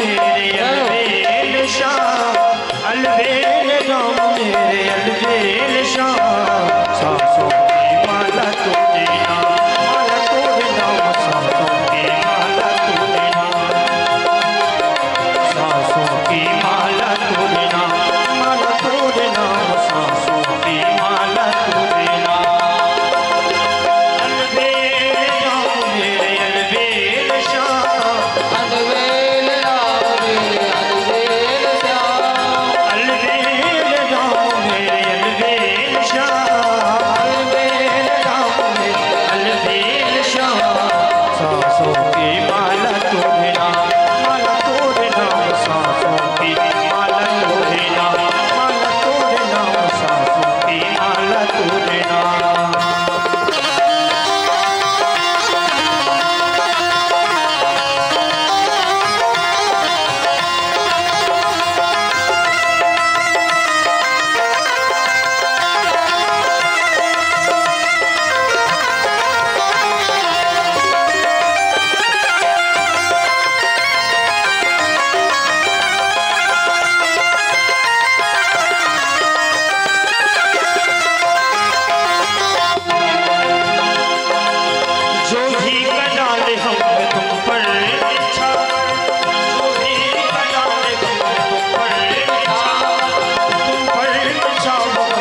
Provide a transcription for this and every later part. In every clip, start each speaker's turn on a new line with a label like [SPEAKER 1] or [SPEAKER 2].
[SPEAKER 1] मेरे अलबेल शाह, अलबेल राम मेरे अलबेल शाह। सांसों की माला तू देना, माला तू देना, सांसों की माला तू देना, सांसों की माला तू देना, माला तू देना, सांसों की माला तू देना। अलबेल राम मेरे अलबेल शाह,
[SPEAKER 2] अलबेल राम मेरे अलबेल शाह,
[SPEAKER 1] अलबेल राम मेरे अलबेल शाह, अलबेल राम मेरे अलबेल शाह। सांसों की माला तू देना, माला तू देना, सांसों की माला तू देना, माला तू देना, सांसों की माला तू देना। जो भी कलाल हम तुम पर निछावर, जो भी कलाल हम तुम पर निछावर, तुम पर निछावर,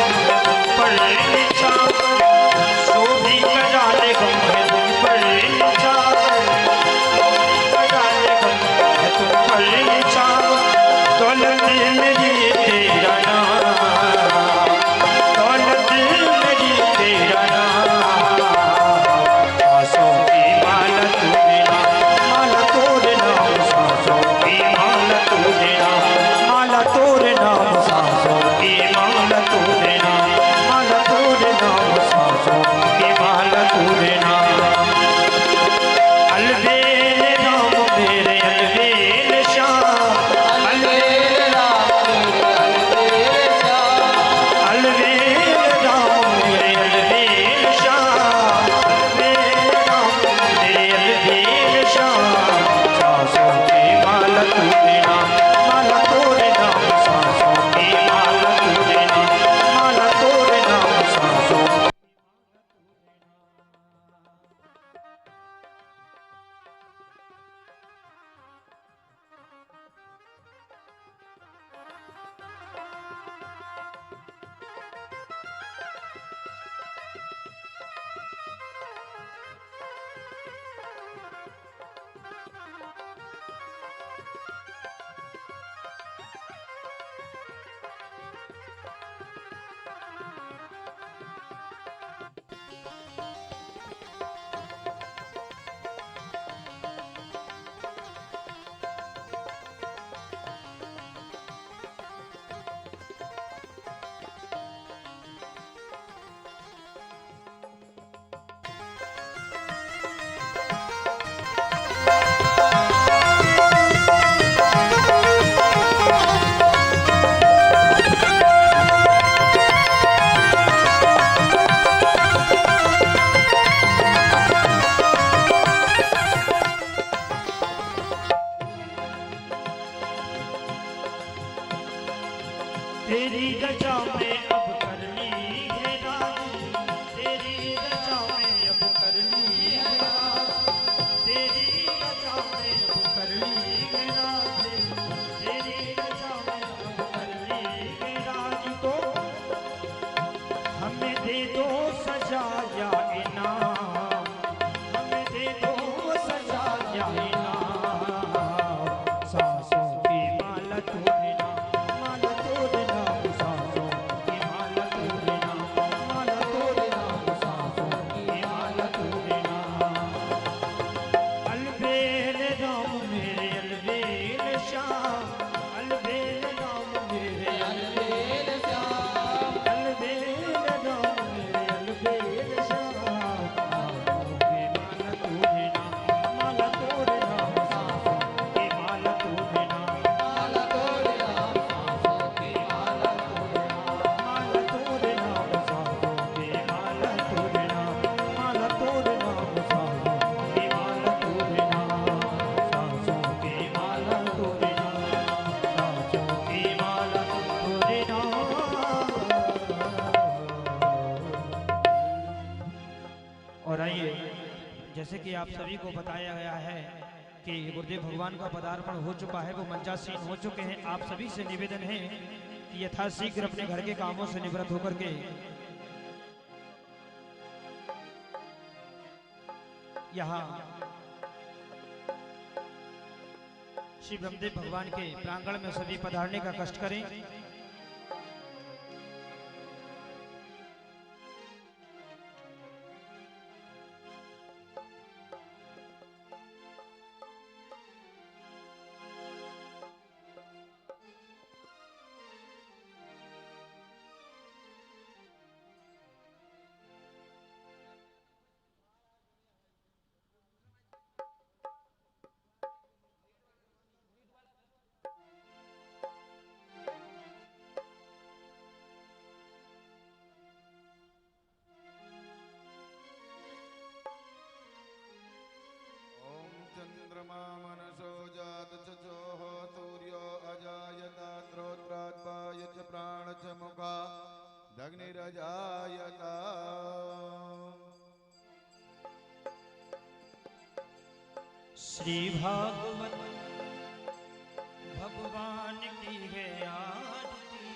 [SPEAKER 1] तुम पर निछावर। जो भी कलाल हम तुम पर निछावर, जो भी कलाल हम तुम पर निछावर। दौलत मेरी तेरा नाम, दौलत मेरी तेरा नाम। सांसों की माला तू देना, माला तोरे नाम, सांसों की माला तू देना, माला तोरे नाम, सांसों की माला तू देना, माला तोरे नाम, सांसों की माला तू देना। अलबेल राम मेरे अलबेल शाह,
[SPEAKER 2] अलबेल राम मेरे अलबेल शाह,
[SPEAKER 1] अलबेल राम मेरे अलबेल शाह, अलबेल राम मेरे अलबेल शाह। सांसों की माला तू देना, माला तोरे नाम, सांसों की माला तू देना, माला तोरे नाम, सांसों की माला तू तेरी रजा में अब कर ली है राजी, तेरी रजा में अब कर ली है राजी, तेरी रजा में अब कर ली है राजी, तेरी रजा में अब कर ली है राजी। तो हमें दे दो सजा या इनाम, हमें दे दो सजा या इनाम। सांसों की माला तू देना, माला तू देना, सांसों की
[SPEAKER 3] जैसे कि आप सभी को बताया गया है कि गुरुदेव भगवान का पदार्पण हो चुका है, वो मंचासीन हो चुके हैं। आप सभी से निवेदन है कि यथाशीघ्र अपने घर के कामों से निवृत्त होकर के यहाँ श्री ब्रह्मदेव भगवान के प्रांगण में सभी पधारने का कष्ट करें।
[SPEAKER 4] चंद्रमा मनसो जात चचोः सूर्यो अजायता श्रोत्राद्वाय च प्राण च मुखा दग्निरजायता
[SPEAKER 1] श्री भागवत भगवान की है आरती,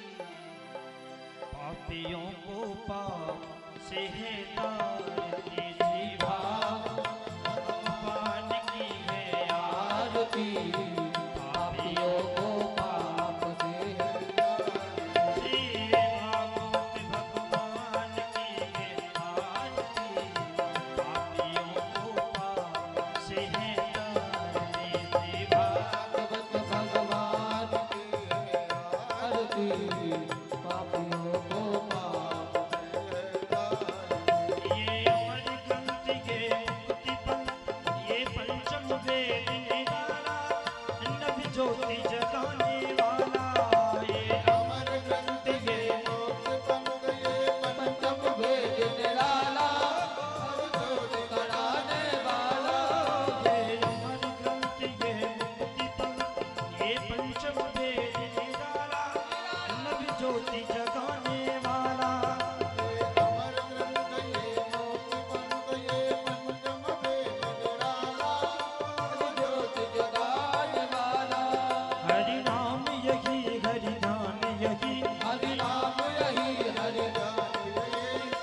[SPEAKER 1] पापियों को पाप से है तारती। श्री भागवत भगवान की है
[SPEAKER 2] आरती, पापियों को पाप से
[SPEAKER 1] श्री भागवत भगवान की है आरती, पापियों को पाप से है तारती। श्री
[SPEAKER 2] भागवत भगवान की आरती, पापियों को पाप
[SPEAKER 1] ये अमर ग्रंथ के मुक्ति पंथ, ये पंचम वेद निराला, नभ ज्योति जगाने वाला। ये अमर ग्रंथ के
[SPEAKER 2] पंचम वेद निराला, ज्योति कराने वाला।
[SPEAKER 1] ये अमर ग्रंथ ये मुक्ति पंथ, ये पंचम वेद निराला, नभ ज्योति जगाने वाला।
[SPEAKER 2] ज्योति जगाने वाला।
[SPEAKER 1] हरि नाम यही हरि ध्यान यही,
[SPEAKER 2] हरि नाम यही हरि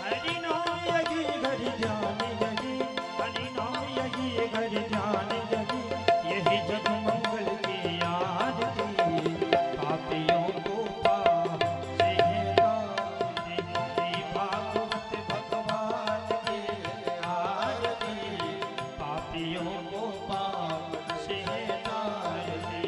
[SPEAKER 1] हरि नाम यही हरि ध्यान यही, हरि नाम यही हरि ध्यान यही, यही जग मंगल की आरती, पापियों को पाप से है तारती। श्री भागवत भगवान की आरती, पापियों को पाप से है तारती।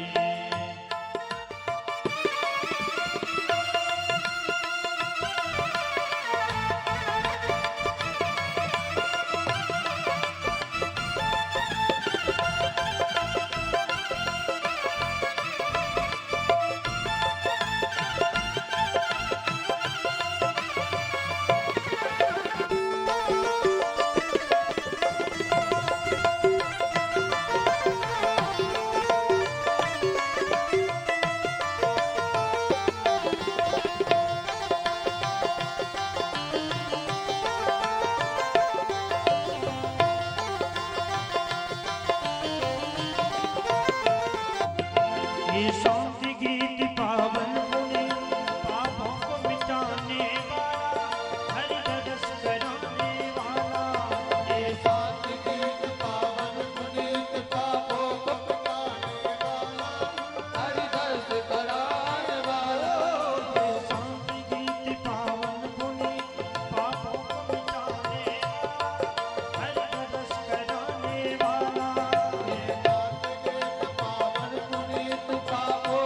[SPEAKER 1] ये शांति गीत पावन पुण्य, पापों को मिटाने वाला, हरि रस कराने वाला। ये
[SPEAKER 2] शांति गीत पावन पुनीत, पापों को मिटाने वाला, हरि दर्श कराने वाला।
[SPEAKER 1] ये शांति गीत पावन पुण्य, पापों को मिटाने वाला, हरि रस कराने वाला।
[SPEAKER 2] पावन पुनीत, पापों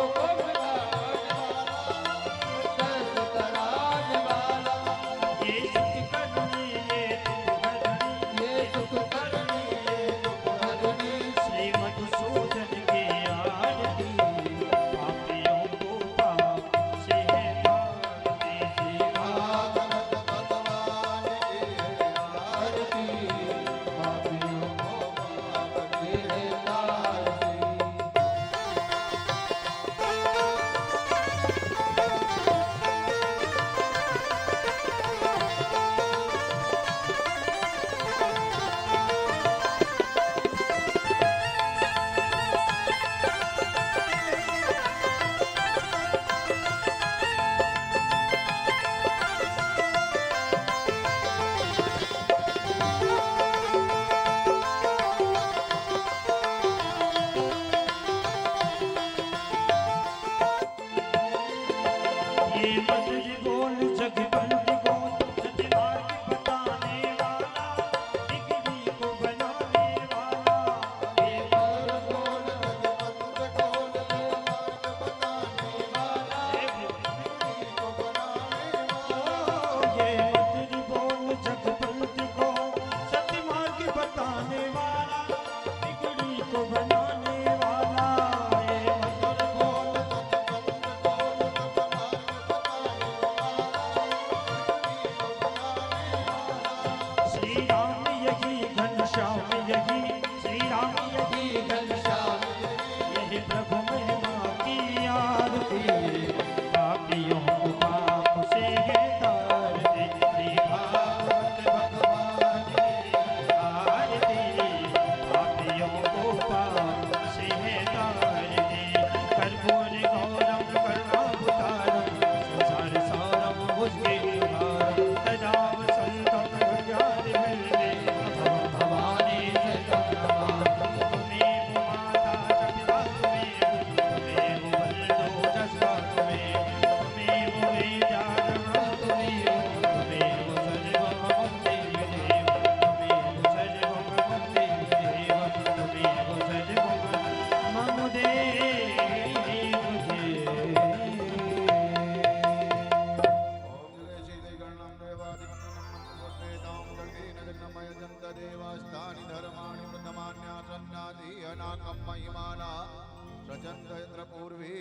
[SPEAKER 4] पूजन्त यत्र पूर्वे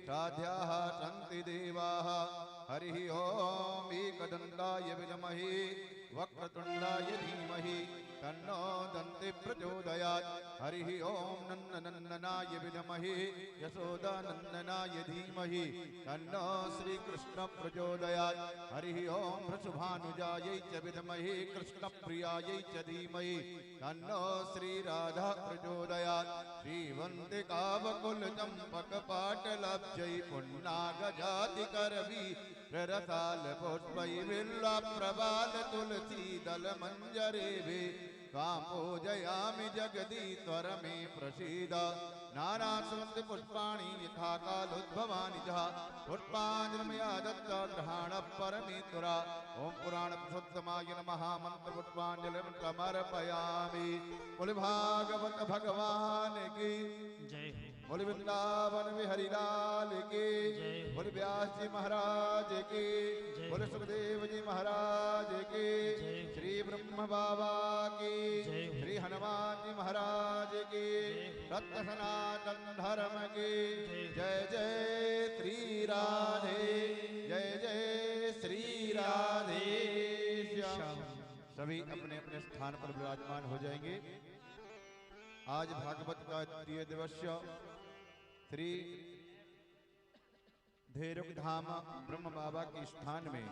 [SPEAKER 4] श्राद्धाः सन्ति देवाः हरिः ॐ एकदन्ताय विद्महे वक्रतुण्डाय धीमहि तन्नो दन्ति प्रचोदयात् हरिः ॐ नन्दनन्दनाय विद्महे यशोदानन्दनाय धीमहि तन्नो श्रीकृष्ण प्रचोदयात् हरिः ॐ वृषभानुजायै च विद्महे कृष्णप्रियायै च धीमहि तन्नो श्रीराधा प्रचोदयात् श्रीवन्दिकावकुलचम्पकपाटलब्जै पुन्नागजातिकरवि रसाल पुष्पै बिल्वप्रवाल तुलसी दल मंजरेभि त्वां पूजयामि जगदीश्वर मे प्रसीद नानास्वन्त पुष्पाणि यथा कालोद्भवानि च पुष्पाञ्जलिमया दत्त ग्रहाण परमेश्वरा ओम पुराण पुरुषोत्तमाय नमः मंत्र पुष्पाञ्जलिं समर्पयामि। बोल भागवत भगवान की
[SPEAKER 3] जय हो।
[SPEAKER 4] बोल वृंदावन बिहारी लाल की
[SPEAKER 3] जय।
[SPEAKER 4] बोल व्यास जी महाराज की
[SPEAKER 3] जय।
[SPEAKER 4] बोल सुखदेव जी महाराज की
[SPEAKER 3] जय।
[SPEAKER 4] श्री ब्रह्म बाबा की
[SPEAKER 3] जय।
[SPEAKER 4] श्री हनुमान जी महाराज की सत्य सनातन धर्म की जय जय श्री राधे जय जय श्री राधे श्याम। सभी अपने अपने स्थान पर विराजमान हो जाएंगे। आज भागवत का तृतीय दिवस श्री धेरुक धाम ब्रह्म बाबा के स्थान में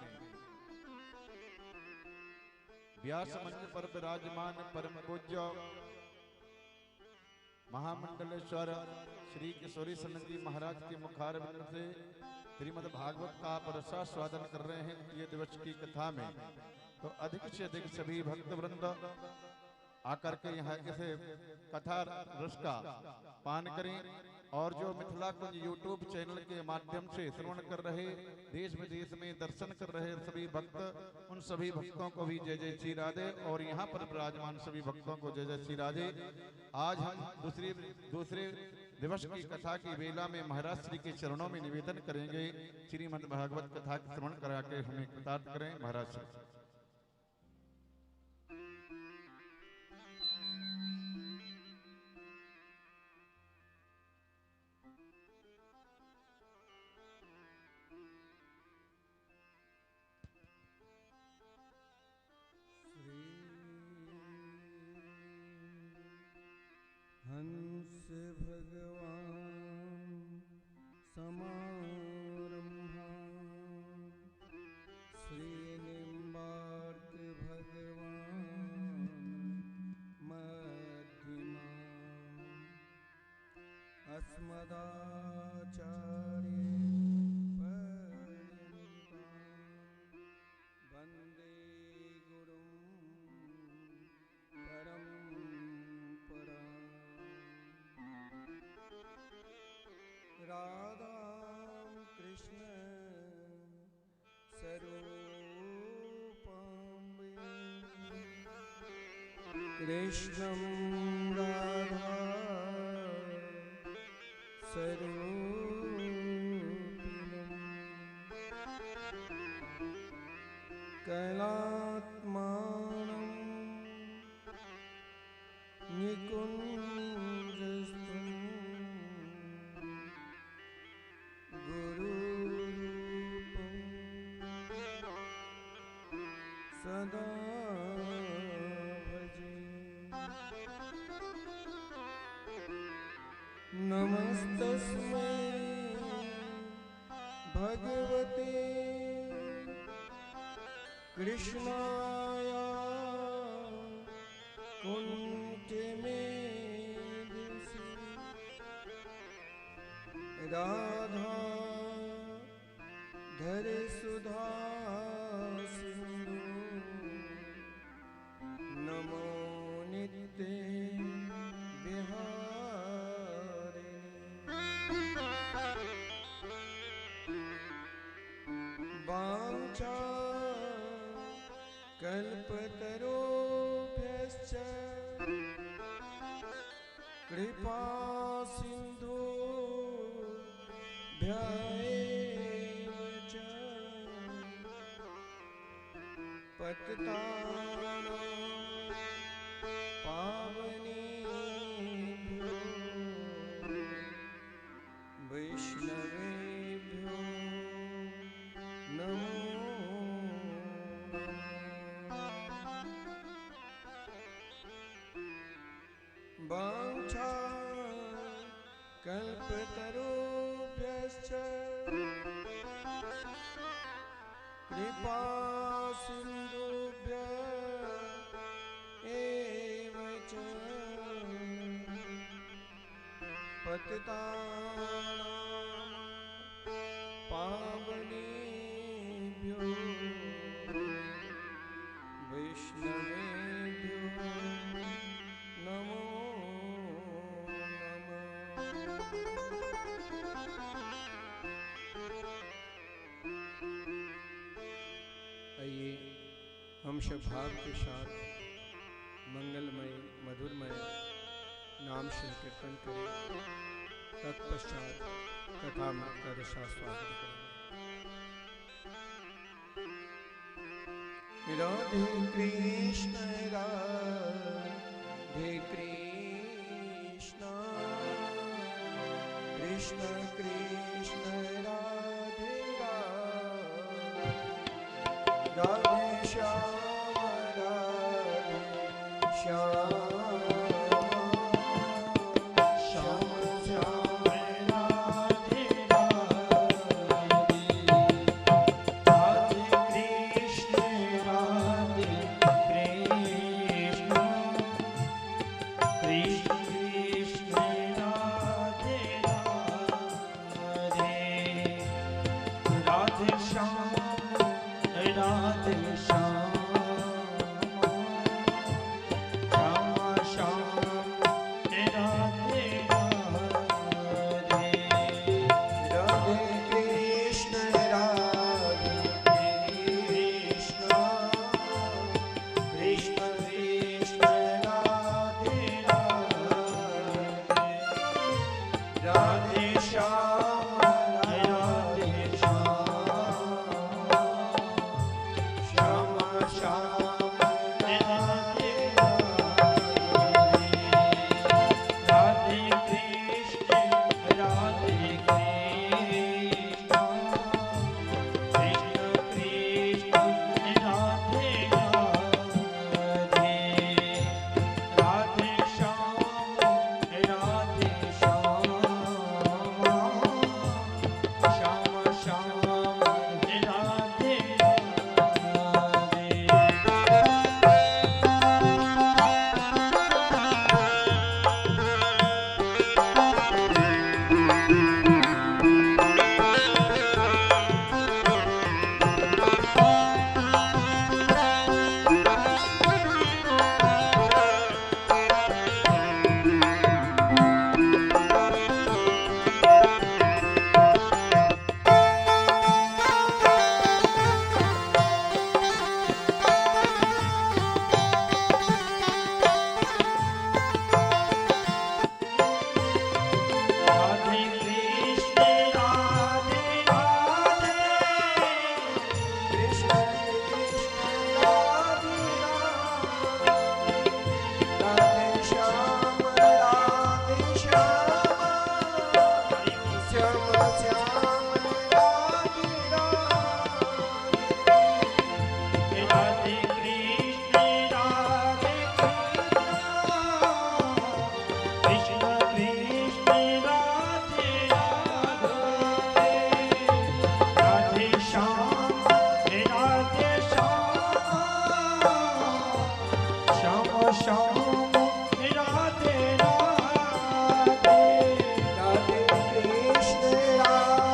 [SPEAKER 4] व्यास मंच पर विराजमान परम पूज्य महामंडलेश्वर श्री किशोरी सनंद जी महाराज के मुखारविंद से श्रीमद् भागवत का परसा स्वादन कर रहे हैं तृतीय दिवस की कथा में। तो अधिक से अधिक सभी भक्त वृंद आकर के यहाँ इसे कथा रस का पान करें और जो मिथिला कुंज यूट्यूब चैनल के माध्यम से श्रवण कर रहे देश विदेश में दर्शन कर रहे सभी भक्त उन सभी भक्तों को भी जय जय श्री राधे और यहाँ पर विराजमान सभी भक्तों को जय जय श्री राधे। आज हम दूसरे दिवस की कथा की वेला में महाराज श्री के चरणों में निवेदन करेंगे श्रीमद् भागवत कथा के श्रवण करा के हमें कृतार्थ करें महाराज श्री।
[SPEAKER 2] हंस भगवान समारंभा श्रीनिम्बार्क भगवान मध्यमा अस्मदाचार्य पर्यन्तां वन्दे गुरुं परम्पराम्। राधा कृष्ण स्वरूपं कृष्णं राधा स्वरूपिणं कलात्मानं निकुञ्जस्थं गुरुरूपं सदा भजे। नमस्तस्मै भगवते कृष्णाय कुन्तिमेदिसि राधा धर सुधा सिंधु नमो नित्ये वाञ्छा कल्पतरुभ्यश्च कृपा सिन्धुभ्यैव च पतितानां पावनेभ्यो वैष्णवेभ्यो नमो वाञ्छा कल्पतरुभ्यश्च कृपा सिन्धुभ्य एव च पतितानां पावनेभ्यो वैष्णवेभ्यो नमो नमः। आइए हम सब भाव के साथ मंगलमय मधुरमय नाम संकीर्तन करें। तत्पश्चात कथा का रसास्वादन करें। राधे कृष्ण राधे कृष्ण कृष्ण कृष्ण राधे राधे राधे श्याम राधे श्याम श्याम श्याम राधे राधे
[SPEAKER 3] कृष्ण राधे कृष्ण कृष्ण कृष्ण राधे राधे राधे श्याम राधे श्याम श्याम श्याम राधे राधे
[SPEAKER 2] राधे कृष्ण राधे कृष्ण कृष्ण कृष्ण राधे राधे राधे श्याम राधे श्याम श्याम श्याम राधे
[SPEAKER 3] राधे कृष्ण राधे कृष्ण कृष्ण कृष्ण राधे राधे राधे श्याम राधे श्याम श्याम श्याम राधे राधे कृष्ण राधे राधे
[SPEAKER 2] कृष्ण कृष्ण राधे राधे श्याम राधे श्याम श्याम श्याम राधे राधे
[SPEAKER 3] राधे कृष्ण राधे कृष्ण कृष्ण राधे राधे राधे श्याम राधे श्याम श्याम श्याम राधे राधे
[SPEAKER 2] राधे कृष्ण राधे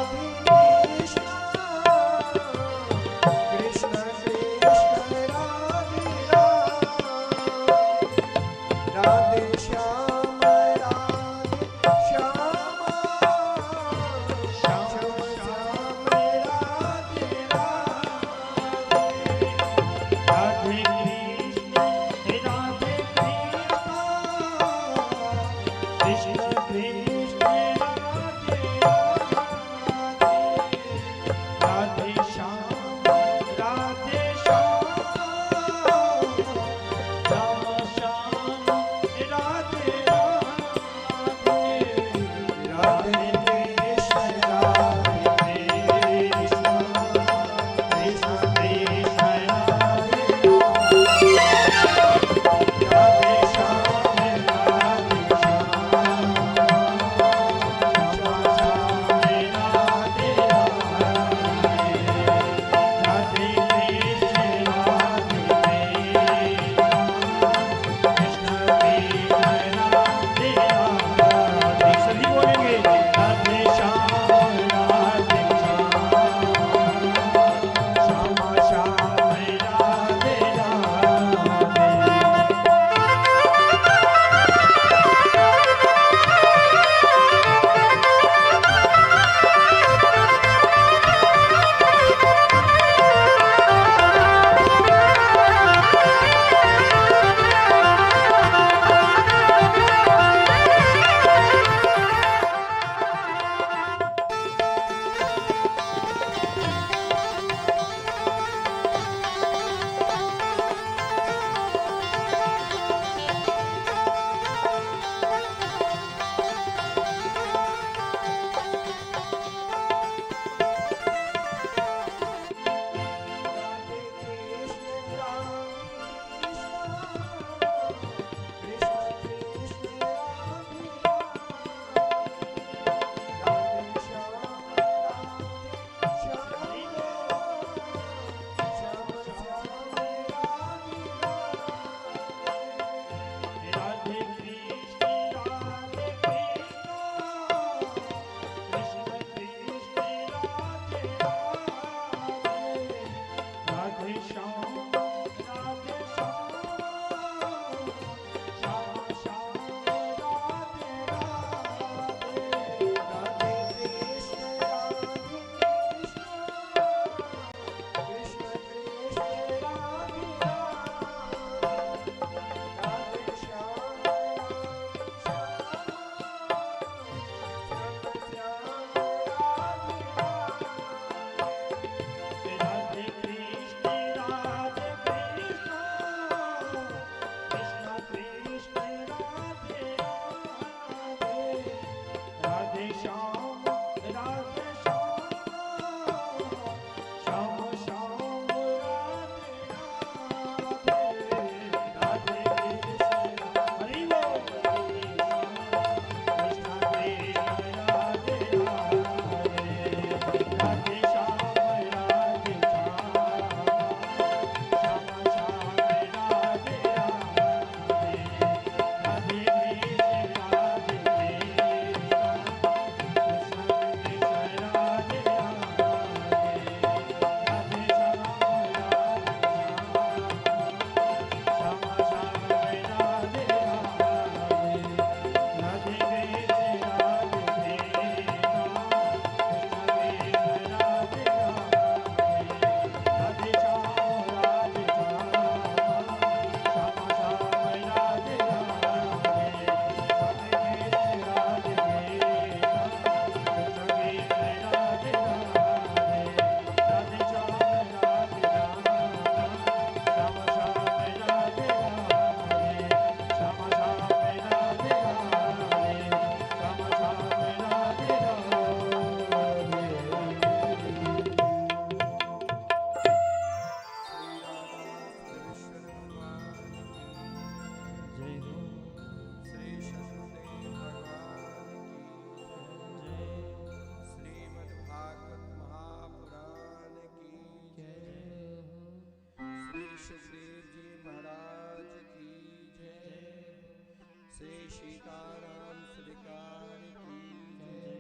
[SPEAKER 2] सीताराम सरकार की जय।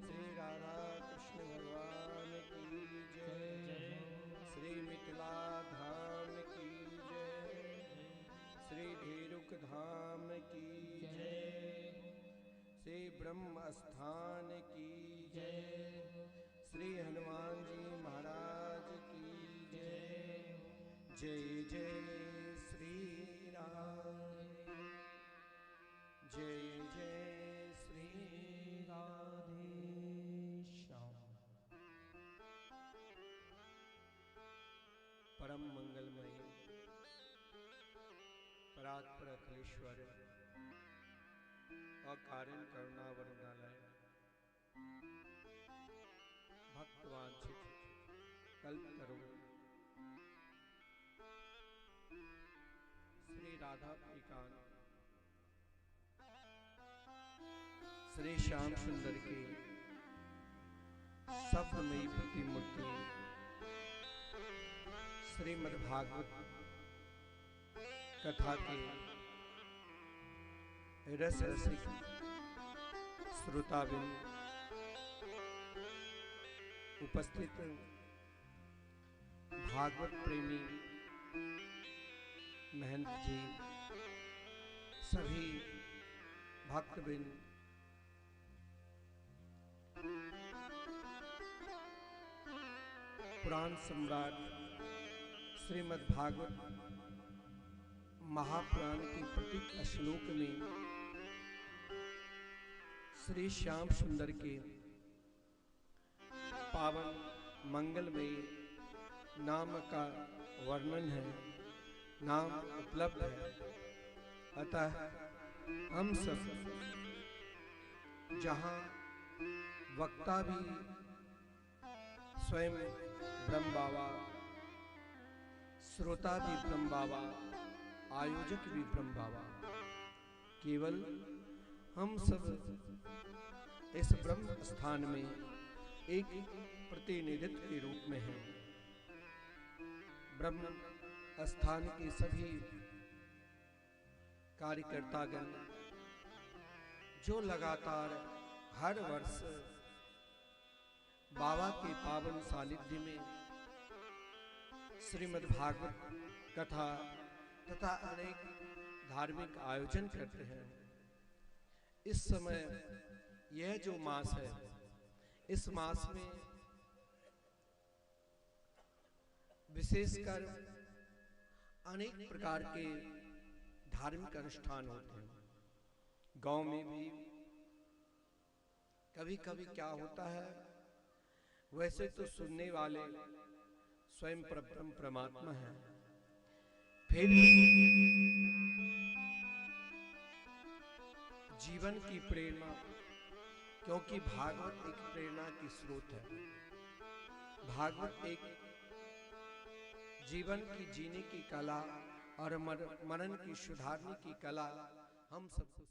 [SPEAKER 2] श्री राधा कृष्ण भगवान की जय। श्री मिथिला धाम की जय। श्री ढेरुक धाम की जय। श्री ब्रह्म स्थान की जय। श्री हनुमान जी महाराज की जय। जय जय श्री राम। जय जय श्री राधे श्याम। परम मंगलमय परात्पर अखिलेश्वर अकारण करुणा वरदालय भक्तवांछित कल्पतरु श्री राधा एकांत श्री श्याम सुंदर के शब्दमयी प्रतिमूर्ति श्रीमद्भागवत कथा के रस रसिक श्रोताबिंद उपस्थित भागवत प्रेमी महंत जी, सभी भक्तबिंद, पुराण सम्राट श्रीमद् भागवत महापुराण की प्रतीक श्लोक में श्री श्याम सुंदर के पावन मंगलमय नाम का वर्णन है, नाम उपलब्ध है। अतः हम सब जहाँ वक्ता भी स्वयं ब्रह्म बाबा, श्रोता भी ब्रह्म बाबा, आयोजक भी ब्रह्म बाबा, केवल हम सब इस ब्रह्म स्थान में एक प्रतिनिधित्व के रूप में हैं। ब्रह्म स्थान के सभी कार्यकर्तागण जो लगातार हर वर्ष बाबा के पावन सानिध्य में श्रीमद् भागवत कथा तथा अनेक धार्मिक आयोजन करते हैं। इस समय यह जो मास है, इस मास में विशेषकर अनेक प्रकार के धार्मिक अनुष्ठान होते हैं। गांव में भी कभी कभी क्या होता है, वैसे तो सुनने वाले स्वयं परब्रह्म परमात्मा है, फिर जीवन की प्रेरणा, क्योंकि भागवत एक प्रेरणा की स्रोत है। भागवत एक जीवन की जीने की कला और मरण की सुधारने की कला हम सबको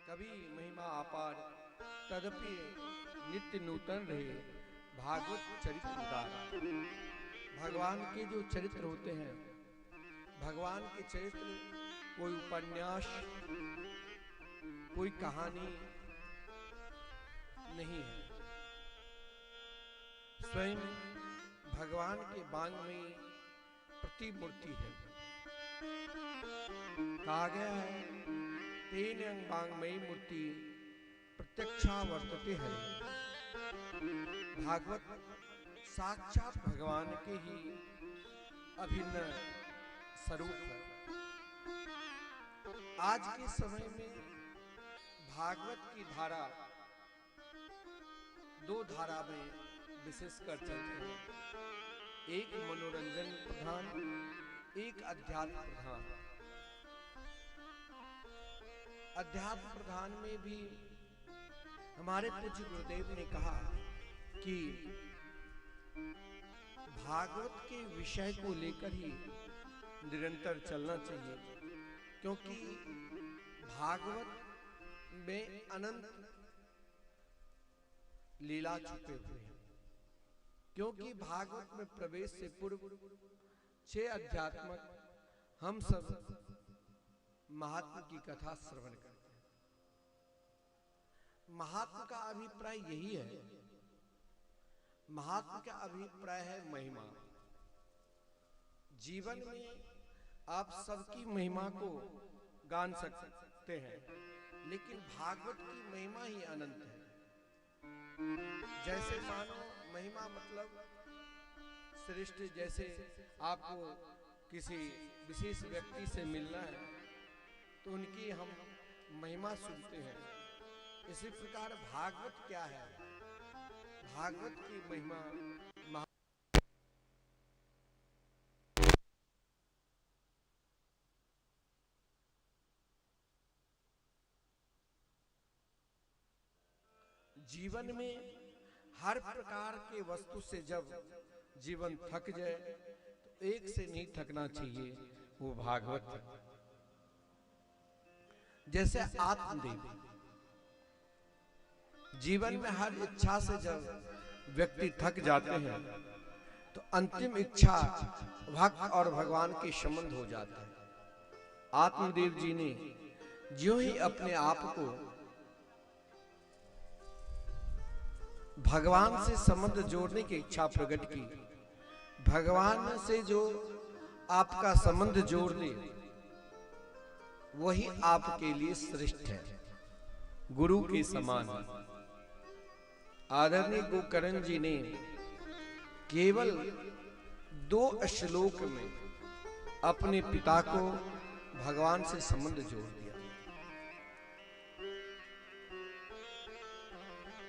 [SPEAKER 2] कभी महिमा अपार तदपि नित्य नूतन रहे भागवत चरित्र उदार। भगवान के जो चरित्र होते हैं, भगवान के चरित्र कोई उपन्यास, कोई कहानी नहीं है। स्वयं भगवान के बांग में प्रतिमूर्ति है। कहा गया है, तेन अंग बांग मई मूर्ति प्रत्यक्षा वर्तते हरे। भागवत साक्षात भगवान के ही अभिन्न स्वरूप है। आज के समय में भागवत की धारा दो धारा में विशेषकर चलते हैं, एक मनोरंजन प्रधान, एक अध्यात्म प्रधान। अध्यात्म प्रधान में भी हमारे पूज्य गुरुदेव ने कहा कि भागवत के विषय को लेकर ही निरंतर चलना चाहिए, क्योंकि भागवत में अनंत लीला छुपे हुए हैं। क्योंकि भागवत में प्रवेश से पूर्व 6 अध्यात्मक हम सब महात्मा की कथा श्रवण करते हैं। महात्मा का अभिप्राय यही है, महात्मा का अभिप्राय है महिमा। जीवन में आप सबकी महिमा को गान सकते हैं, लेकिन भागवत की महिमा ही अनंत है। जैसे मानो महिमा मतलब श्रेष्ठ, जैसे आपको किसी विशेष व्यक्ति से मिलना है तो उनकी हम महिमा सुनते हैं। इसी प्रकार भागवत क्या है? भागवत की महिमा जीवन में हर प्रकार के वस्तु से जब जीवन थक जाए तो एक से नहीं थकना चाहिए, वो भागवत है। जैसे आत्मदेव, जीवन में हर इच्छा से जब व्यक्ति थक जाते हैं तो अंतिम इच्छा भक्त और भगवान के संबंध हो जाता है। आत्मदेव जी ने ज्यों ही अपने आप को भगवान से संबंध जोड़ने की इच्छा प्रकट की, भगवान से जो आपका संबंध जोड़ ले वही आपके लिए श्रेष्ठ है, गुरु के समान। आदरणीय गोकर्ण जी ने केवल 2 श्लोक में अपने पिता को भगवान से संबंध जोड़ दिया।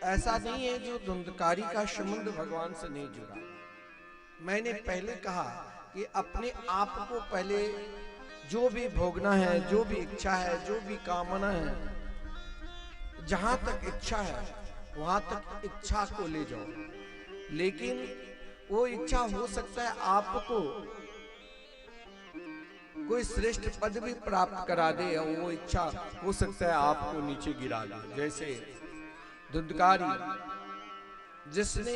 [SPEAKER 2] ऐसा नहीं है जो धुंधकारी का संबंध भगवान से नहीं जुड़ा। मैंने पहले कहा कि अपने आप को पहले जो भी भोगना है, जो भी इच्छा है, जो भी कामना है, जहां तक इच्छा है वहां तक इच्छा को ले जाओ। लेकिन वो इच्छा हो सकता है आपको कोई श्रेष्ठ पद भी प्राप्त करा दे, और वो इच्छा हो सकता है आपको नीचे गिरा दे। जैसे धुंधकारी, जिसने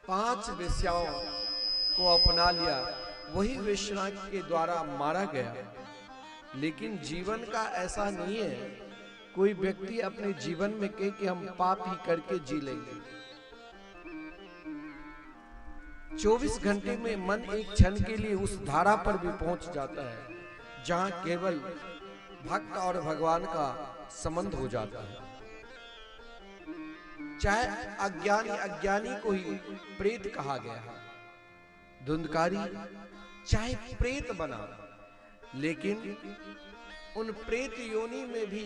[SPEAKER 2] 5 वेश्याओं को अपना लिया, वही वेश्या के द्वारा मारा गया। लेकिन जीवन का ऐसा नहीं है कोई व्यक्ति अपने जीवन में कहे कि हम पाप ही करके जी लेंगे। 24 घंटे में मन एक क्षण के लिए उस धारा पर भी पहुंच जाता है जहां केवल भक्त और भगवान का संबंध हो जाता है। चाहे अज्ञानी को ही प्रेत कहा गया है, धुंधकारी चाहे प्रेत बना, लेकिन उन प्रेत योनि में भी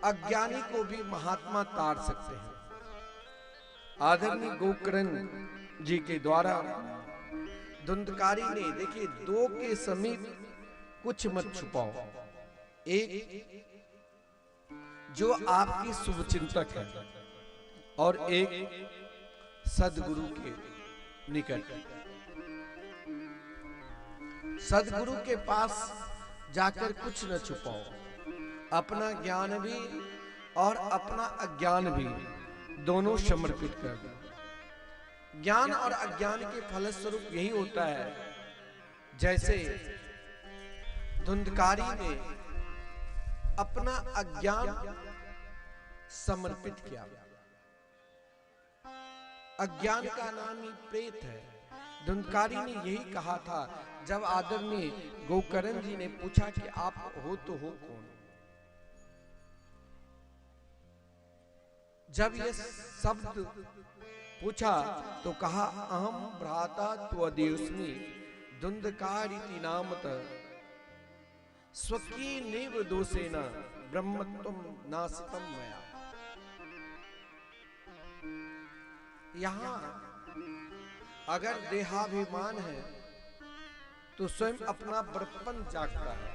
[SPEAKER 2] अज्ञानी को भी महात्मा तार सकते हैं। आदरणीय गोकर्ण जी के द्वारा धुंधकारी ने, देखिए, 2 के समीप कुछ मत छुपाओ। एक जो आपकी शुभचिंतक है और एक सदगुरु के निकट। सदगुरु के पास जाकर कुछ न छुपाओ। अपना ज्ञान भी और अपना अज्ञान भी दोनों समर्पित कर दिया। ज्ञान और अज्ञान के फलस्वरूप यही होता है, जैसे धुंधकारी ने अपना अज्ञान समर्पित किया। अज्ञान का नाम ही प्रेत है। धुंधकारी ने यही कहा था जब आदरणीय गोकर्ण जी ने पूछा कि आप हो तो हो कौन। जब ये शब्द पूछा तो कहा अहम भ्राता त्वदेस्मि धुंधकारिति नामतः स्वकीयेव दोषेन ब्रह्मत्वं नासितं मया। यहां अगर देहाभिमान है तो स्वयं अपना बड़प्पन जागता है।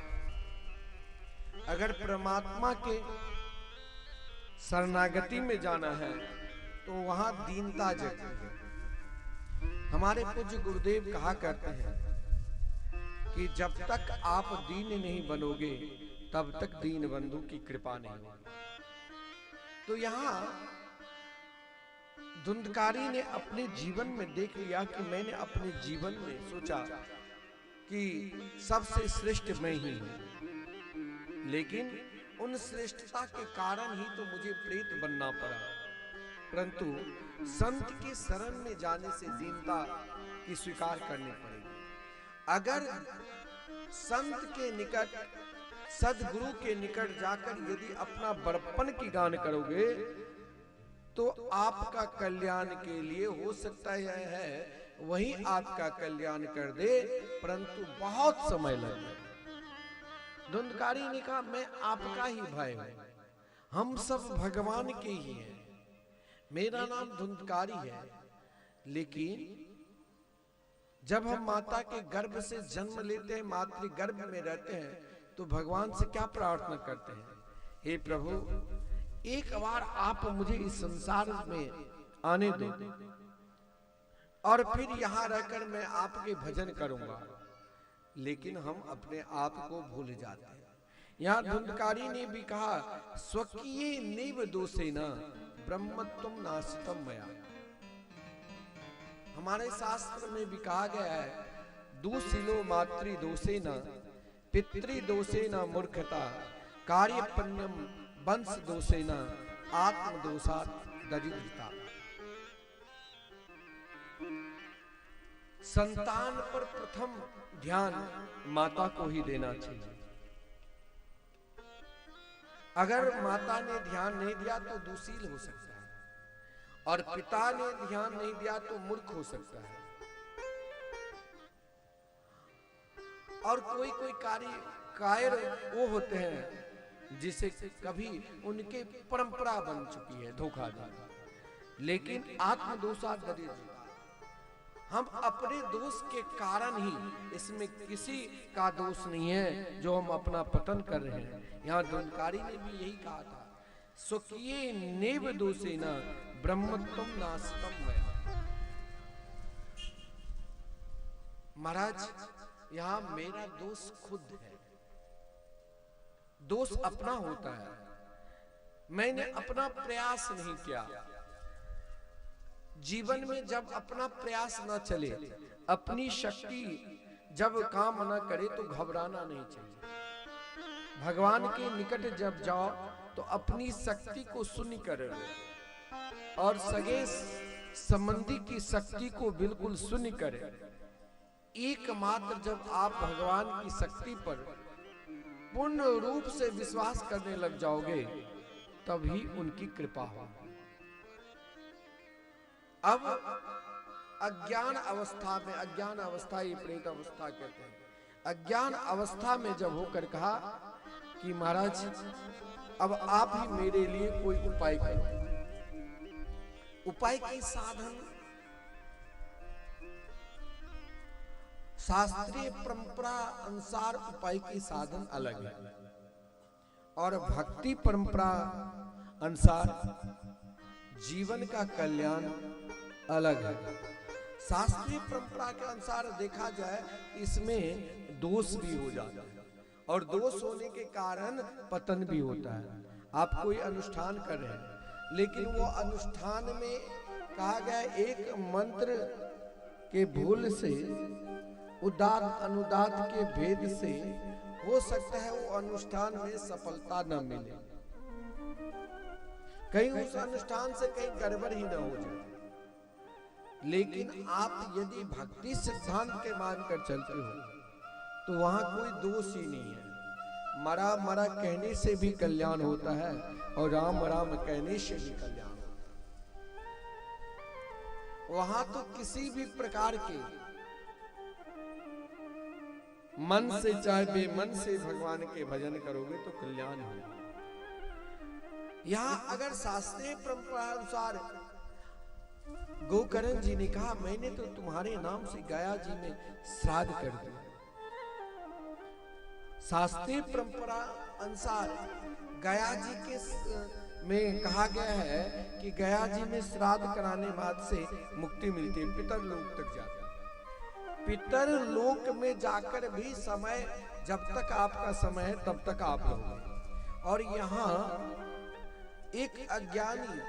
[SPEAKER 2] अगर परमात्मा के शरणागति में जाना है तो वहां दीनता जगती है। हमारे पूज्य गुरुदेव कहा करते हैं कि जब तक आप दीन नहीं बनोगे तब तक दीन बंधु की कृपा नहीं होगी। तो यहां धुंधकारी ने अपने जीवन में देख लिया कि मैंने अपने जीवन में सोचा कि सबसे श्रेष्ठ मैं ही हूं, लेकिन उन श्रेष्ठता के कारण ही तो मुझे प्रेत बनना पड़ा। परंतु संत की शरण में जाने से दीनता की स्वीकार करनी पड़ेगी। अगर संत के निकट, सदगुरु के निकट जाकर यदि अपना बड़प्पन की गान करोगे तो आपका कल्याण के लिए हो सकता है वही आपका कल्याण कर दे, परंतु बहुत समय लगे। धुंधकारी ने कहा मैं आपका ही भाई हूं, हम सब भगवान के ही हैं। मेरा नाम धुंधकारी है, लेकिन जब हम माता के गर्भ से जन्म लेते हैं, मातृ गर्भ में रहते हैं, तो भगवान से क्या प्रार्थना करते हैं? हे प्रभु, एक बार आप मुझे इस संसार में आने दो और फिर यहां रहकर मैं आपके भजन करूंगा। लेकिन हम अपने आप को भूल जाते हैं। यहां धुंधकारी ने भी कहा स्वकीयेव दोषेन ब्रह्मत्वं नासितं मया। हमारे शास्त्र में भी कहा गया है दूषिलो मातृ दोषेन पितृ दोषेन मूर्खता कार्यपन्यम वंश दोषेन आत्म दोषात् दरिद्रता। संतान पर प्रथम ध्यान माता को ही देना चाहिए। अगर माता ने ध्यान नहीं दिया तो दुशील हो सकता है, और पिता ने ध्यान नहीं दिया तो मूर्ख हो सकता है। और कोई कोई कायर वो होते हैं जिसे कभी उनके परंपरा बन चुकी है धोखा देना, लेकिन आत्मदोषा दरिद्रता। हम अपने दोष के कारण ही, इसमें किसी का दोष नहीं है जो हम अपना पतन कर रहे हैं। यहाँ धुंधकारी ने भी यही कहा था स्वकीयेव दोषेन ब्रह्मत्वं नासितं मया। महाराज, यहाँ मेरा दोष खुद है। दोष अपना होता है, मैंने अपना प्रयास नहीं किया। जीवन में जब अपना प्रयास न चले, अपनी शक्ति जब काम न करे तो घबराना नहीं चाहिए। भगवान के निकट जब जाओ तो अपनी शक्ति को शून्य कर और सगे संबंधी की शक्ति को बिल्कुल शून्य करें। एकमात्र जब आप भगवान की शक्ति पर पूर्ण रूप से विश्वास करने लग जाओगे तभी उनकी कृपा होगी। अब अज्ञान अवस्था में, अज्ञान अवस्था ही प्रेत अवस्था कहते हैं, अज्ञान अवस्था में जब होकर कहा कि महाराज अब आप ही मेरे लिए कोई उपाय करो। उपाय की साधन शास्त्रीय परंपरा अनुसार उपाय की साधन अलग है, और भक्ति परंपरा अनुसार जीवन का कल्याण अलग है। शास्त्रीय परंपरा के अनुसार देखा जाए इसमें दोष भी हो जाता है, और दोष होने के कारण पतन भी होता है। आप कोई अनुष्ठान कर रहे हैं, लेकिन वो अनुष्ठान में कहा गया एक मंत्र के भूल से, उदात अनुदात के भेद से हो सकता है वो अनुष्ठान में सफलता न मिले, कहीं उस अनुष्ठान से कहीं गड़बड़ ही न हो जाए। लेकिन आप यदि भक्ति सिद्धांत के मानकर चलते हो तो वहां कोई दोष ही नहीं है। मरा मरा कहने से भी कल्याण होता है और राम राम कहने से भी कल्याण होता है। वहां तो किसी भी प्रकार के मन से चाहे बेमन से भगवान के भजन करोगे तो कल्याण होगा। यहां अगर शास्त्रीय परंपरा अनुसार गोकर्ण जी ने कहा मैंने तो तुम्हारे नाम से गया जी में श्राद्ध कर दिया। शास्त्रीय परंपरा अनुसार गया जी के में कहा गया है कि गया जी में श्राद्ध कराने बाद से मुक्ति मिलती है, पितर लोक तक जाते हैं। पितर लोक में जाकर भी समय, जब तक आपका समय है तब तक आप रहोगे। और यहाँ एक अज्ञानी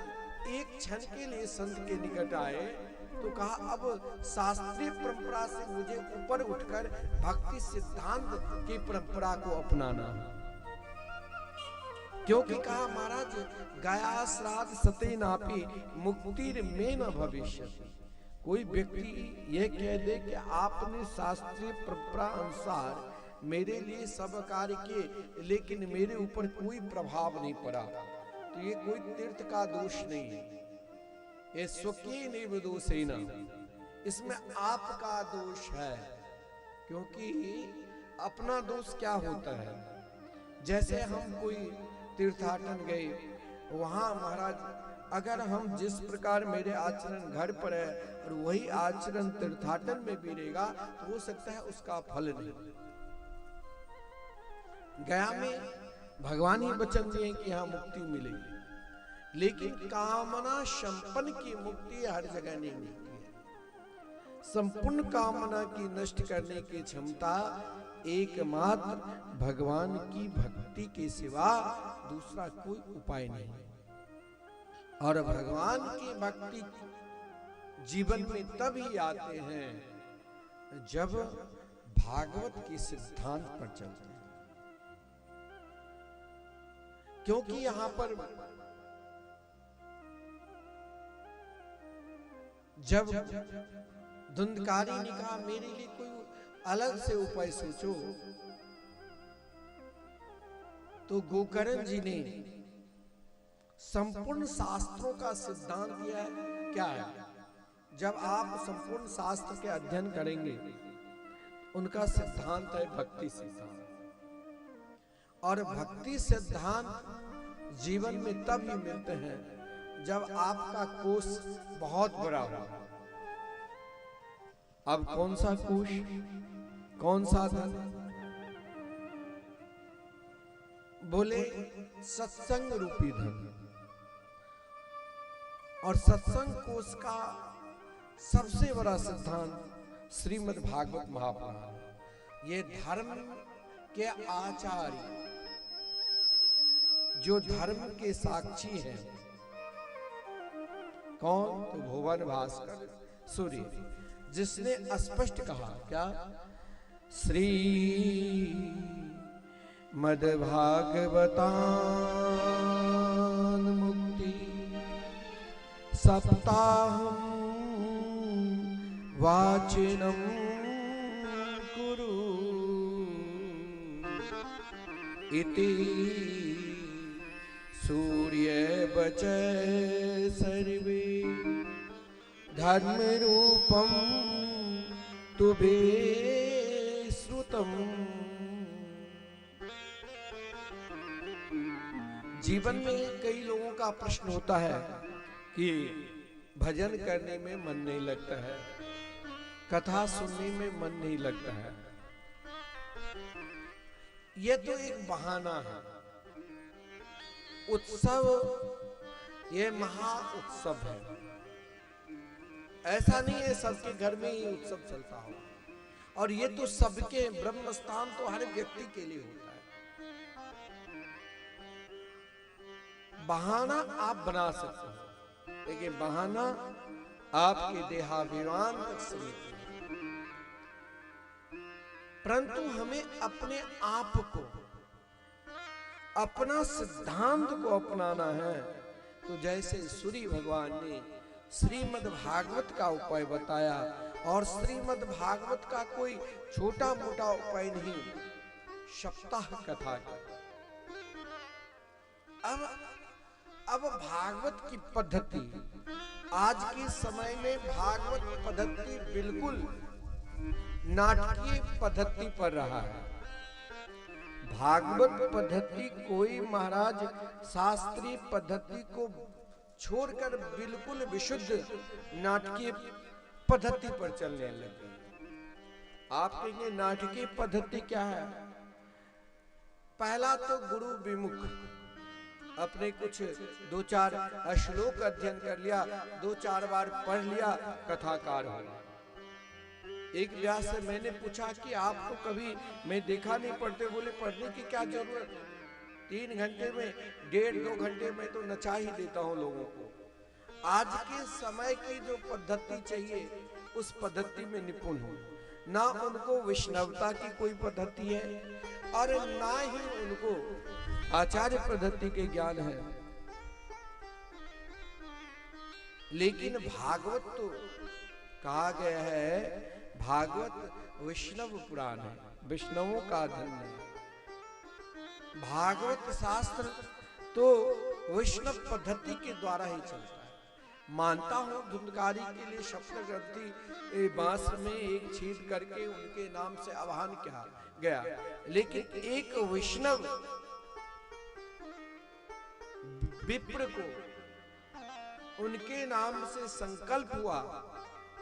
[SPEAKER 2] एक क्षण के लिए संत के निकट आए तो कहा अब शास्त्रीय परंपरा से मुझे ऊपर उठकर भक्ति सिद्धांत की परंपरा को अपनाना है। क्योंकि कहा महाराज गया श्राद्ध सते नापी मुक्तिर में न भविष्य। कोई व्यक्ति यह कह दे कि आपने शास्त्रीय परंपरा अनुसार मेरे लिए सब कार्य किए लेकिन मेरे ऊपर कोई प्रभाव नहीं पड़ा, तो ये कोई तीर्थ का दोष नहीं है, ये स्वकीय निर्दोषेन, इसमें आपका दोष है। क्योंकि अपना दोष क्या होता है, जैसे हम कोई तीर्थाटन गए, वहां महाराज अगर हम जिस प्रकार मेरे आचरण घर पर है और वही आचरण तीर्थाटन में भी रहेगा तो हो सकता है उसका फल नहीं। गया में भगवान ही वचन दिए कि यहाँ मुक्ति मिलेगी, लेकिन कामना संपन्न की मुक्ति हर जगह नहीं मिलती है। संपूर्ण कामना की नष्ट करने की क्षमता एकमात्र भगवान की भक्ति के सिवा दूसरा कोई उपाय नहीं। और भगवान की भक्ति जीवन में तब ही आते हैं जब भागवत के सिद्धांत पर चलते हैं। क्योंकि यहां पर जब धुंधकारी ने कहा मेरे लिए कोई अलग से उपाय सोचो, तो गोकर्ण जी ने संपूर्ण शास्त्रों का सिद्धांत दिया है। क्या है? जब आप संपूर्ण शास्त्र के अध्ययन करेंगे उनका सिद्धांत है भक्ति सिद्धांत, और भक्ति सिद्धांत जीवन में तब ही मिलते हैं जब आपका कोष बहुत बड़ा हो। अब कौन सा कोष, कौन सा धन? बोले सत्संग रूपी धन। और सत्संग कोष का सबसे बड़ा सिद्धांत श्रीमद् भागवत महापुराण। ये धर्म के आचार्य, जो धर्म के साक्षी हैं, कौन? तो भुवन भास्कर सूर्य, जिसने स्पष्ट कहा क्या? श्री मद्भागवतान मुक्ति सप्ताहं वाचिनं कुरु इति सूर्य बचय सर्वे धर्म रूपम तुबे श्रुतम। जीवन में कई लोगों का प्रश्न होता है कि भजन करने में मन नहीं लगता है, कथा सुनने में मन नहीं लगता है। यह तो एक बहाना है। उत्सव, यह महा उत्सव है। ऐसा नहीं है सबके घर में ही उत्सव चलता हो। और ये तो सबके ब्रह्म स्थान तो हर व्यक्ति के लिए होता है। बहाना आप बना सकते हो, लेकिन बहाना आपके देहाभिमान तक सीमित है। परंतु हमें अपने आप को, अपना सिद्धांत को अपनाना है। तो जैसे सूर्य भगवान ने श्रीमद् भागवत का उपाय बताया, और श्रीमद् भागवत का कोई छोटा मोटा उपाय नहीं, सप्ताह कथा का। अब भागवत की पद्धति, आज के समय में भागवत पद्धति बिल्कुल नाटकीय पद्धति पर रहा है। भागवत पद्धति कोई महाराज शास्त्रीय पद्धति को छोड़कर बिल्कुल विशुद्ध नाटकीय पद्धति पर चलने लगे। आप कहेंगे नाटकीय पद्धति क्या है? पहला तो गुरु विमुख, अपने कुछ 2-4 श्लोक अध्ययन कर लिया, 2-4 बार पढ़ लिया, कथाकार हो। एक व्यास से मैंने पूछा कि आपको कभी मैं देखा नहीं पढ़ते, बोले पढ़ने की क्या जरूरत, 3 घंटे में 1.5-2 घंटे में तो नचा ही देता हूं लोगों को। आज के समय की जो पद्धति चाहिए उस पद्धति में निपुण हो, ना उनको वैष्णवता की कोई पद्धति है और ना ही उनको आचार्य पद्धति के ज्ञान है। लेकिन भागवत तो कहा गया है, भागवत वैष्णव पुराण है, वैष्णवों का धन है। भागवत शास्त्र तो वैष्णव पद्धति के द्वारा ही चलता है। मानता हूं धुंधकारी के लिए सप्तग्रंथि बांस में एक छेद करके उनके नाम से आह्वान किया गया, लेकिन एक वैष्णव विप्र को उनके नाम से संकल्प हुआ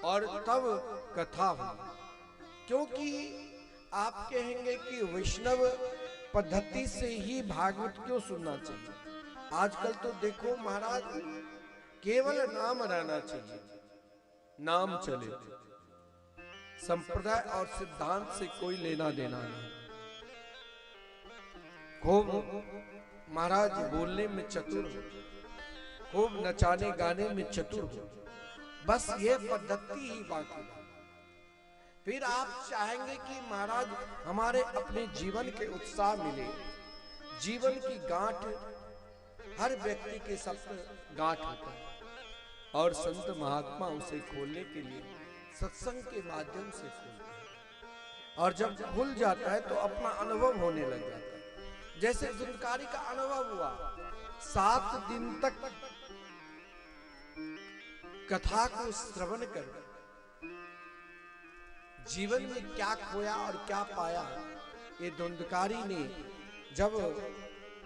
[SPEAKER 2] और तब कथा हुई। क्योंकि आप कहेंगे कि वैष्णव पद्धति से ही भागवत क्यों सुनना चाहिए? आजकल तो देखो महाराज, केवल नाम रहना चाहिए, नाम चले, संप्रदाय और सिद्धांत से कोई लेना देना नहीं। खूब महाराज बोलने में चतुर, खूब नचाने गाने में चतुर, बस ये पद्धति ही बाकी। फिर आप चाहेंगे कि महाराज हमारे अपने जीवन के उत्साह मिले। जीवन की गांठ हर व्यक्ति के सब गांठ होता है, और संत महात्मा उसे खोलने के लिए सत्संग के माध्यम से खोलते हैं। और जब खुल जाता है तो अपना अनुभव होने लग जाता है। जैसे धुंधकारी का अनुभव हुआ, 7 दिन तक कथा को श्रवण कर जीवन में क्या खोया और क्या पाया, ये धुंधकारी ने जब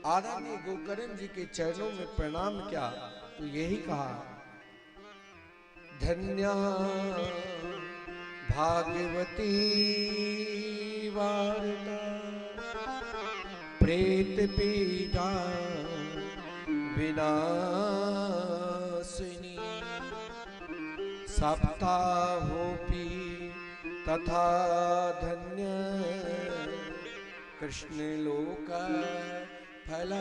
[SPEAKER 2] आदरणीय गोकर्ण जी के चरणों में प्रणाम किया तो यही कहा, धन्या भागवती वार्ता प्रेत पीड़ा विनाशिनी सप्ताहोपि तथा धन्य कृष्ण लोक फल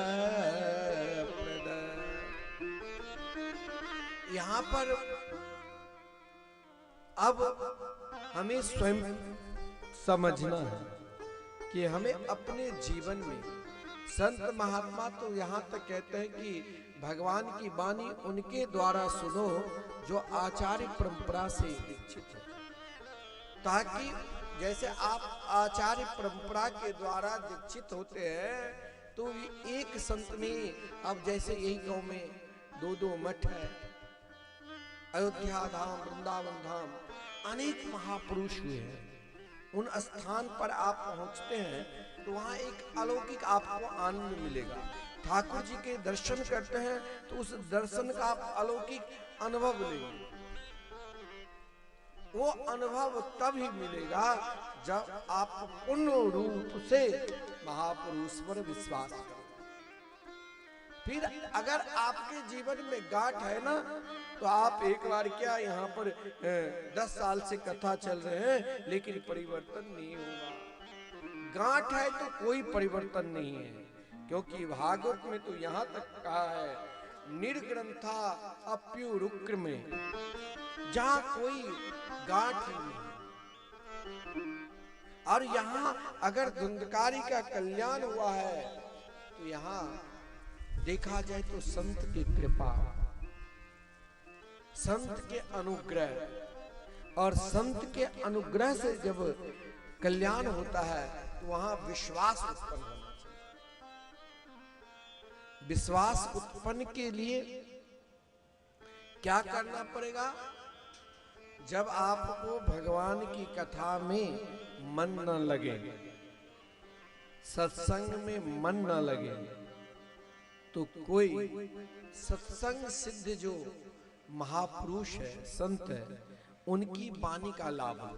[SPEAKER 2] प्रद। यहाँ पर अब हमें स्वयं समझना है कि हमें अपने जीवन में, संत महात्मा तो यहाँ तक कहते हैं कि भगवान की वाणी उनके द्वारा सुनो जो आचार्य परंपरा से दीक्षित है, ताकि जैसे आप आचार्य परंपरा के द्वारा दीक्षित होते हैं तो एक संत में, अब जैसे यही गांव में 2-2 मठ है, अयोध्या धाम, वृंदावन धाम, अनेक महापुरुष हुए हैं। उन स्थान पर आप पहुंचते हैं तो वहां एक अलौकिक आपको आनंद मिलेगा। ठाकुर जी के दर्शन करते हैं तो उस दर्शन का आप अलौकिक अनुभव लेंगे। वो अनुभव तब ही मिलेगा जब आप पूर्ण रूप से महापुरुष पर विश्वास करें। फिर अगर आपके जीवन में गांठ है ना, तो आप एक बार क्या यहाँ पर 10 साल से कथा चल रहे हैं लेकिन परिवर्तन नहीं होगा। गांठ है तो कोई परिवर्तन नहीं है, क्योंकि भागवत में तो यहाँ तक कहा है निर्ग्रंथा अप्युरुक्र में, जहां कोई गांठ ही नहीं। और यहाँ अगर धुंधकारी का कल्याण हुआ है तो यहाँ देखा जाए तो संत की कृपा, संत के अनुग्रह, और संत के अनुग्रह से जब कल्याण होता है तो वहां विश्वास उत्पन्न होना चाहिए। विश्वास उत्पन्न के लिए क्या करना पड़ेगा? जब आपको भगवान की कथा में मन न लगे, सत्संग में मन न लगे, तो कोई सत्संग सिद्ध जो महापुरुष है, संत है, उनकी वाणी का लाभ लो।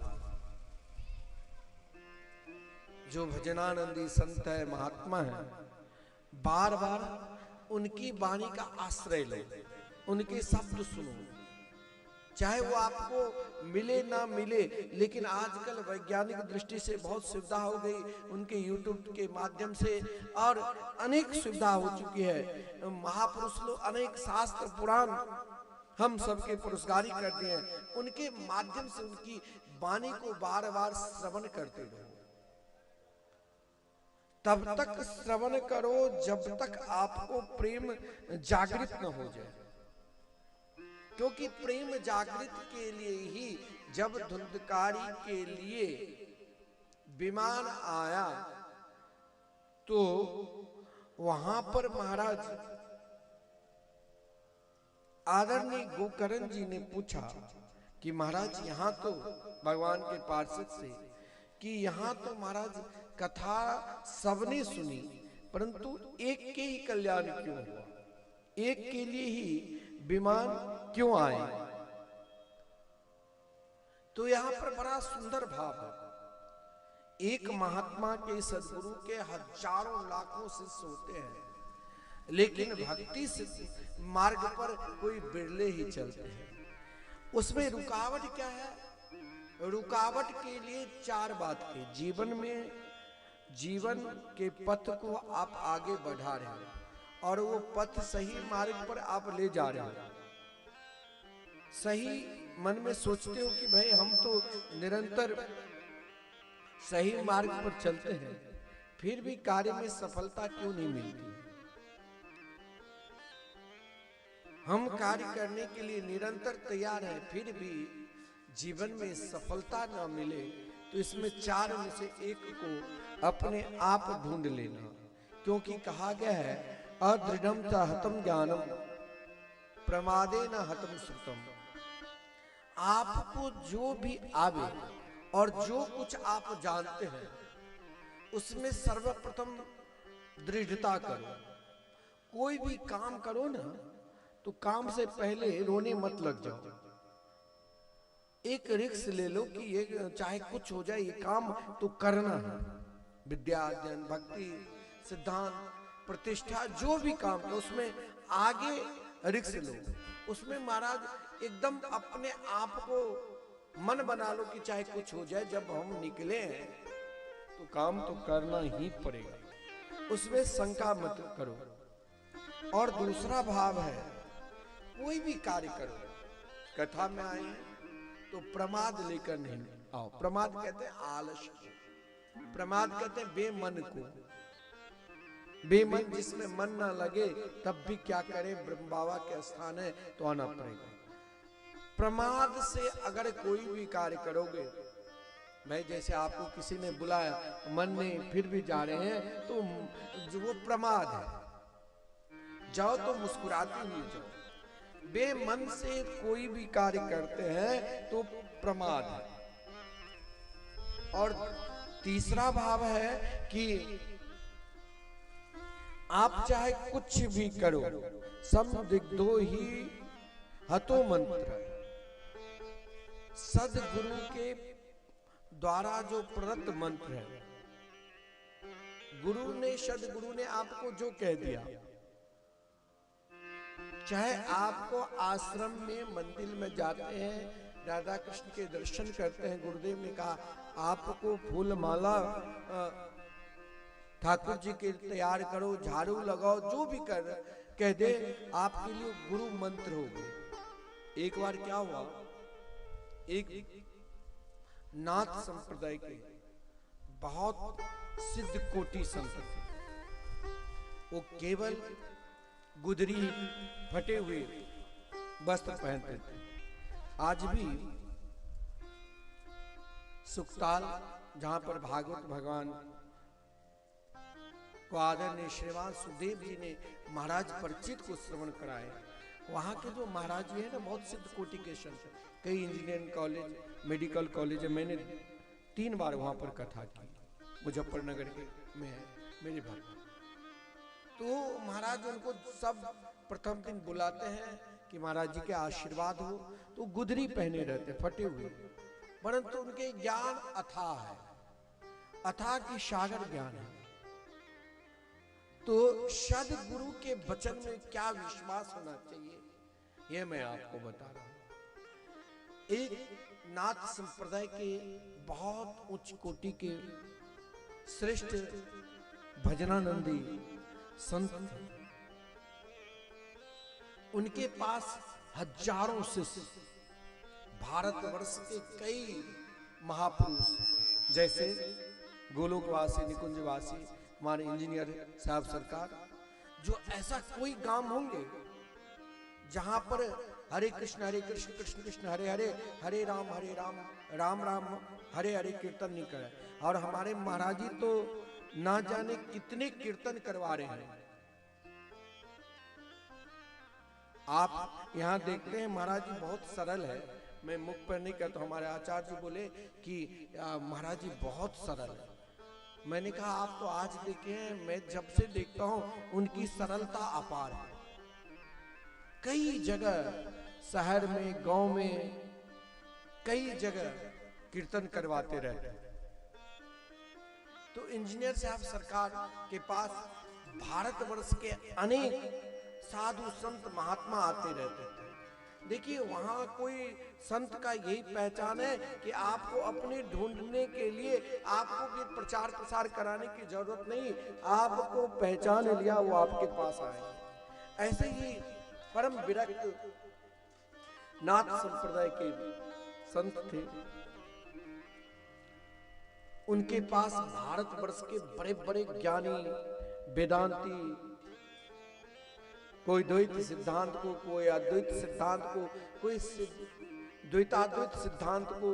[SPEAKER 2] जो भजनानंदी संत है, महात्मा है, बार बार उनकी वाणी का आश्रय लो, उनके शब्द सुनो, चाहे वो आपको मिले ना मिले। लेकिन आजकल वैज्ञानिक दृष्टि से बहुत सुविधा हो गई, उनके YouTube के माध्यम से और अनेक सुविधा हो चुकी है। महापुरुष लोग अनेक शास्त्र पुराण हम सबके पुरस्कारी कर दिए हैं, उनके माध्यम से उनकी वाणी को बार बार श्रवण करते रहो। तब तक श्रवण करो जब तक आपको प्रेम जागृत न हो जाए, क्योंकि प्रेम जागृत के लिए ही जब धुंधकारी के लिए विमान आया तो वहां पर महाराज आदरणीय गोकर्ण जी ने पूछा कि महाराज यहाँ तो भगवान के पार्षद से कि यहाँ तो महाराज कथा सबने सुनी, परंतु एक के ही कल्याण क्यों हुआ, एक के लिए ही विमान क्यों आए? तो यहां पर बड़ा सुंदर भाव है। एक महात्मा के सदगुरु के हजारों लाखों शिष्य होते हैं, लेकिन भक्ति मार्ग पर कोई बिरले ही चलते हैं। उसमें रुकावट क्या है? रुकावट के लिए चार बात की जीवन में, जीवन के पथ को आप आगे बढ़ा रहे हैं और वो पथ सही मार्ग पर आप ले जा रहे हो। सही मन में सोचते हो कि भाई हम तो निरंतर सही मार्ग पर चलते हैं, फिर भी कार्य में सफलता क्यों नहीं मिलती? हम कार्य करने के लिए निरंतर तैयार हैं, फिर भी जीवन में सफलता ना मिले, तो इसमें चार में से एक को अपने आप ढूंढ लेना। क्योंकि कहा गया है अदृढ़म च हतम ज्ञानम प्रमादे न हतम श्रुतम। आपको जो भी आवे और जो कुछ आप जानते हैं उसमें सर्वप्रथम दृढ़ता करो। कोई भी काम करो ना तो काम से पहले रोने मत लग जाओ। एक रिस्क ले लो कि ये चाहे कुछ हो जाए, ये काम तो करना है। विद्या अध्ययन, भक्ति, सिद्धांत, प्रतिष्ठा, जो भी काम है उसमें आगे रिस्क लो। उसमें महाराज एकदम अपने आप को मन बना लो कि चाहे कुछ हो जाए, जब हम निकले हैं तो काम तो करना ही पड़ेगा। उसमें शंका मत करो। और दूसरा भाव है, कोई भी कार्य करो, कथा में आए हैं तो प्रमाद लेकर नहीं आओ। प्रमाद कहते हैं आलस्य, प्रमाद कहते हैं बेमन को। बेमन जिसमें मन ना लगे तब भी क्या करें, ब्रह्म बाबा के स्थान है तो आना पड़ेगा। प्रमाद से अगर कोई भी कार्य करोगे, मैं जैसे आपको किसी ने बुलाया मन में फिर भी जा रहे हैं तो जो वो प्रमाद है। जाओ तो मुस्कुराते हुए जाओ। बेमन से कोई भी कार्य करते हैं तो प्रमाद है। और तीसरा भाव है कि आप चाहे कुछ भी करो, संदिग्धो ही हतो मंत्र। सदगुरु के द्वारा जो प्रदत्त मंत्र है, गुरु ने, सदगुरु ने आपको जो कह दिया चाहे आपको आश्रम में मंदिर में जाते हैं, राधा कृष्ण के दर्शन करते हैं, गुरुदेव ने कहा आपको फूल माला ठाकुर जी के तैयार करो, झाड़ू लगाओ, जो भी कह दे, आपके लिए गुरु मंत्र हो गए। एक बार क्या हुआ, एक नाथ संप्रदाय के बहुत सिद्ध कोटि संत थे, वो केवल गुदरी फटे हुए वस्त्र पहनते थे। आज भी सुखताल, जहां पर भागवत भगवान को आदरणीय श्रीमान सुखदेव जी ने महाराज परिचित को श्रवण कराए, वहां के जो महाराज जी है ना, बहुत सिद्ध कोटि के संत, कई इंजीनियरिंग कॉलेज, मेडिकल कॉलेज, मैंने 3 बार वहां पर कथा की, मुजफ्फरनगर में है मेरे भाई। तो महाराज उनको सब प्रथम दिन बुलाते हैं कि महाराज जी के आशीर्वाद हो, तो गुदरी पहने रहते, फटे हुए, परंतु उनके ज्ञान अथाह है, अथाह की सागर ज्ञान है। तो सदगुरु के वचन में क्या विश्वास होना चाहिए, यह मैं आपको बता रहा हूं। एक नाथ संप्रदाय के बहुत उच्च कोटि के श्रेष्ठ भजनानंदी संत थे, उनके पास हजारों शिष्य, भारतवर्ष के कई महापुरुष, जैसे गोलोकवासी, निकुंजवासी, हमारे इंजीनियर साहब सरकार, जो ऐसा कोई गांव होंगे जहां पर हरे कृष्ण कृष्ण कृष्ण हरे हरे, हरे राम राम राम हरे हरे कीर्तन नहीं करे। और हमारे महाराज जी तो ना जाने कितने कीर्तन करवा रहे हैं। आप यहां देखते हैं महाराज जी बहुत सरल है, मैं मुख पर नहीं कहता, हमारे आचार्य जी बोले कि महाराज जी बहुत सरल है। मैंने कहा आप तो आज देखे हैं, मैं जब से देखता हूं उनकी सरलता अपार है। कई जगह शहर में, गांव में, कई जगह कीर्तन करवाते रहते हैं। तो इंजीनियर साहब सरकार के पास भारतवर्ष के अनेक साधु संत महात्मा आते रहते थे। देखिए वहां कोई संत का यही पहचान है कि आपको अपने ढूंढने के लिए आपको भी प्रचार प्रसार कराने की जरूरत नहीं, आपको पहचान लिया वो आपके पास आए। ऐसे ही परम विरक्त नाथ संप्रदाय के संत थे, उनके पास भारतवर्ष के बड़े बड़े ज्ञानी वेदांती, कोई द्वैत सिद्धांत को, कोई अद्वैत सिद्धांत को, कोई द्वैताद्वैत सिद्धांत को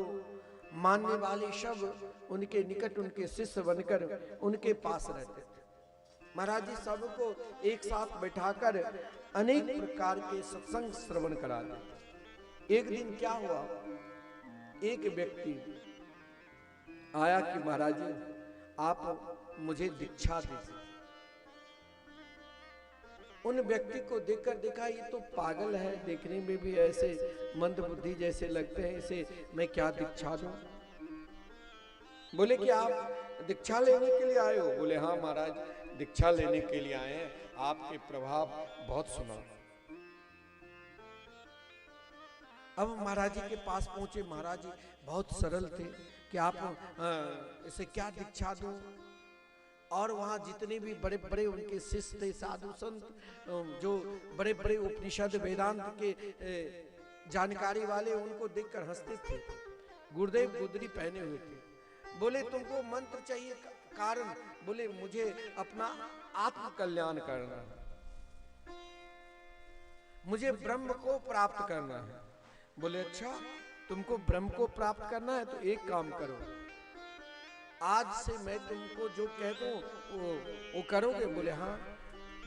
[SPEAKER 2] मानने वाले सब उनके निकट, उनके शिष्य बनकर उनके पास रहते थे। महाराज जी सबको एक साथ बैठाकर अनेक प्रकार के सत्संग श्रवण कराते। एक दिन क्या हुआ, एक व्यक्ति आया कि महाराज जी आप मुझे दीक्षा दीजिए। उन व्यक्ति को देखकर देखा ये तो पागल है, देखने में भी ऐसे मंद बुद्धि जैसे लगते हैं, इसे मैं क्या दीक्षा दूं। बोले कि आप दीक्षा लेने के लिए आए हो? बोले हाँ महाराज दीक्षा लेने के लिए आए हैं, आपके प्रभाव बहुत सुना। अब महाराज जी के पास पहुंचे, महाराज जी बहुत सरल थे कि आप इसे क्या दीक्षा दूं। और वहां जितने भी बड़े बड़े उनके शिष्य थे, साधु संत, जो बड़े बड़े उपनिषद वेदांत के जानकारी वाले, उनको देखकर हंसते थे। गुरुदेव गुदरी पहने हुए थे। बोले तुमको मंत्र चाहिए, कारण? बोले मुझे अपना आत्म कल्याण करना है, मुझे ब्रह्म को प्राप्त करना है। बोले अच्छा तुमको ब्रह्म को प्राप्त करना है तो एक काम करो, आज से मैं तुमको जो कह दूं वो करोगे? बोले हाँ।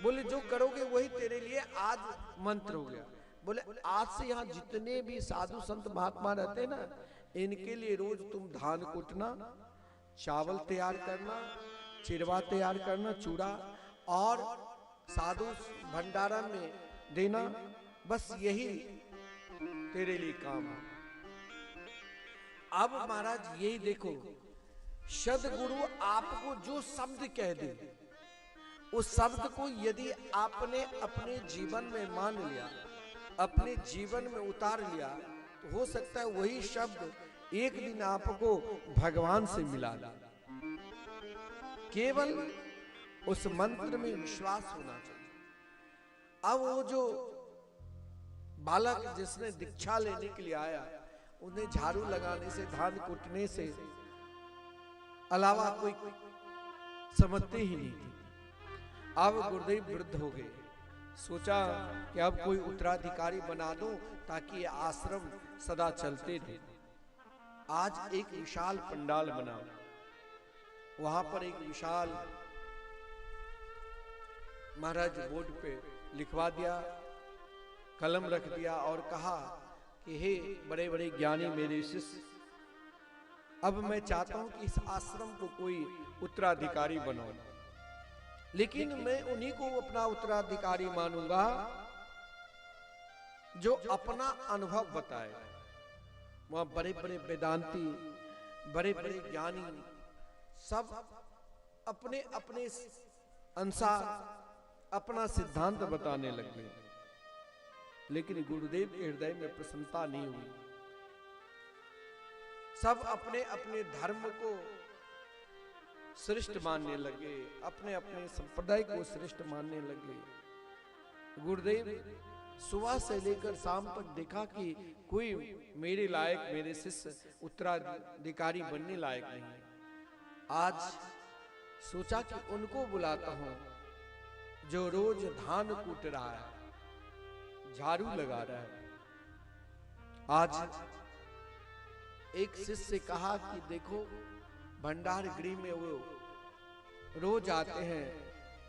[SPEAKER 2] बोले जो करोगे वही तेरे लिए आज मंत्र हो गया। बोले आज से यहाँ जितने भी साधु संत महात्मा रहते हैं ना, इनके लिए रोज तुम धान कुटना, चावल तैयार करना, चिरवा तैयार करना, चूड़ा, और साधु भंडारा में देना, बस यही तेरे लिए काम है। अब महाराज यही देखो, सदगुरु आपको जो शब्द कह दे उस शब्द को यदि आपने अपने जीवन में मान लिया, अपने जीवन में उतार लिया, तो हो सकता है वही शब्द एक दिन आपको भगवान से मिला दे। केवल उस मंत्र में विश्वास होना चाहिए। अब वो जो बालक जिसने दीक्षा लेने के लिए आया, उन्हें झाड़ू लगाने से, धान कूटने से अलावा कोई समझते ही नहीं थी। अब गुरुदेव वृद्ध हो गए, सोचा कि अब कोई उत्तराधिकारी बना दो ताकि ये आश्रम सदा चलते रहे। आज एक विशाल पंडाल बना, वहां पर एक विशाल महाराज बोर्ड पे लिखवा दिया, कलम रख दिया और कहा कि हे बड़े बड़े ज्ञानी मेरे शिष्य, अब मैं चाहता हूं कि इस आश्रम को कोई उत्तराधिकारी बनाओ, लेकिन मैं उन्हीं को अपना उत्तराधिकारी मानूंगा जो अपना अनुभव बताए। वहां बड़े बड़े वेदांती, बड़े बड़े ज्ञानी सब अपने अपने अनुसार अपना सिद्धांत बताने लगे, लेकिन गुरुदेव के हृदय में प्रसन्नता नहीं हुई। सब अपने अपने धर्म को श्रेष्ठ मानने लगे, अपने अपने संप्रदाय को श्रेष्ठ मानने लगे। गुरुदेव सुबह से लेकर शाम तक देखा कि कोई मेरे लायक, मेरे शिष्य उत्तराधिकारी बनने लायक नहीं। आज सोचा कि उनको बुलाता हूं जो रोज धान कूट रहा है, झाड़ू लगा रहा है। आज एक शिष्य से कहा कि देखो भंडार गृह में वो रोज आते हैं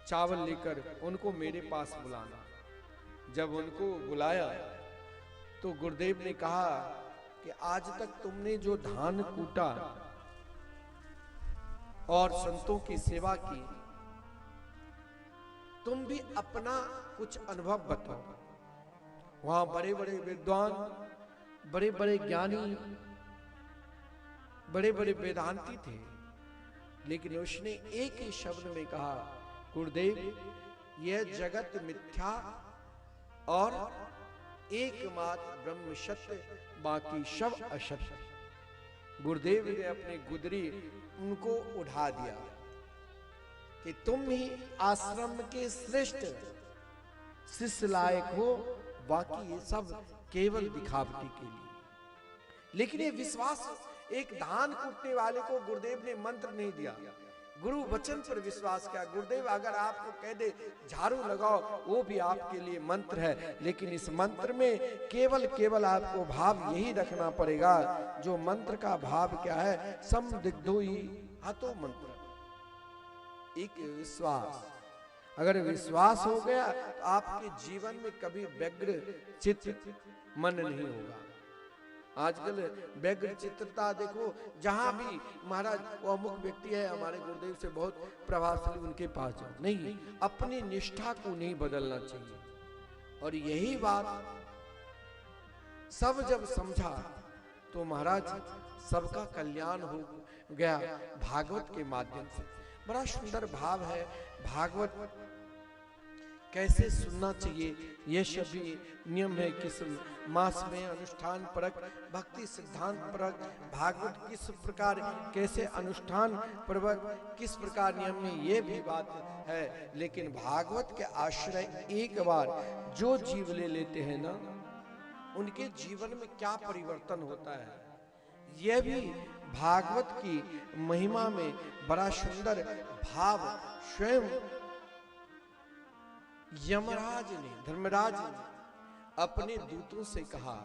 [SPEAKER 2] चावल लेकर, उनको मेरे पास बुलाना। जब उनको बुलाया तो गुरुदेव ने कहा कि आज तक तुमने जो धान कूटा और संतों की सेवा की, तुम भी अपना कुछ अनुभव बताओ। वहां बड़े बड़े विद्वान, बड़े बड़े ज्ञानी, बड़े बड़े वेदांती थे, लेकिन उसने एक ही शब्द में कहा, गुरुदेव यह जगत मिथ्या और एकमात्र ब्रह्म सत्य, बाकी सब असत्य। गुरुदेव ने अपनी गुदरी उनको उठा दिया कि तुम ही आश्रम के श्रेष्ठ शिष्य लायक हो, बाकी ये सब केवल दिखावटी के लिए। लेकिन ये विश्वास एक धान कूटने वाले को गुरुदेव ने मंत्र नहीं दिया, गुरु वचन पर विश्वास किया। गुरुदेव अगर आपको कह दे झाड़ू लगाओ, वो भी आपके लिए मंत्र है, लेकिन इस मंत्र में केवल आपको भाव यही रखना पड़ेगा। जो मंत्र का भाव क्या है, समदिग्धो ही हतो मंत्र, एक विश्वास। अगर विश्वास हो गया तो आपके जीवन में कभी व्यग्र चित्त मन नहीं होगा। आजकल व्यग्र चित्रता देखो, जहां भी महाराज वो अमुक व्यक्ति है हमारे गुरुदेव से बहुत प्रभावशाली, उनके पास जाओ, नहीं, अपनी निष्ठा को नहीं बदलना चाहिए। और यही बात सब जब समझा तो महाराज सबका कल्याण हो गया भागवत के माध्यम से। बड़ा सुंदर भाव है, भागवत कैसे सुनना चाहिए, यह सभी नियम है। किस मास में अनुष्ठान परक, भक्ति सिद्धांत परक, भागवत किस प्रकार कैसे अनुष्ठान परक, किस प्रकार नियम में, ये भी बात है। लेकिन भागवत के आश्रय एक बार जो जीव ले लेते हैं ना, उनके जीवन में क्या परिवर्तन होता है, यह भी भागवत की महिमा में बड़ा सुंदर भाव स्वयं यमराज ने, धर्मराज ने अपने दूतों से कहा।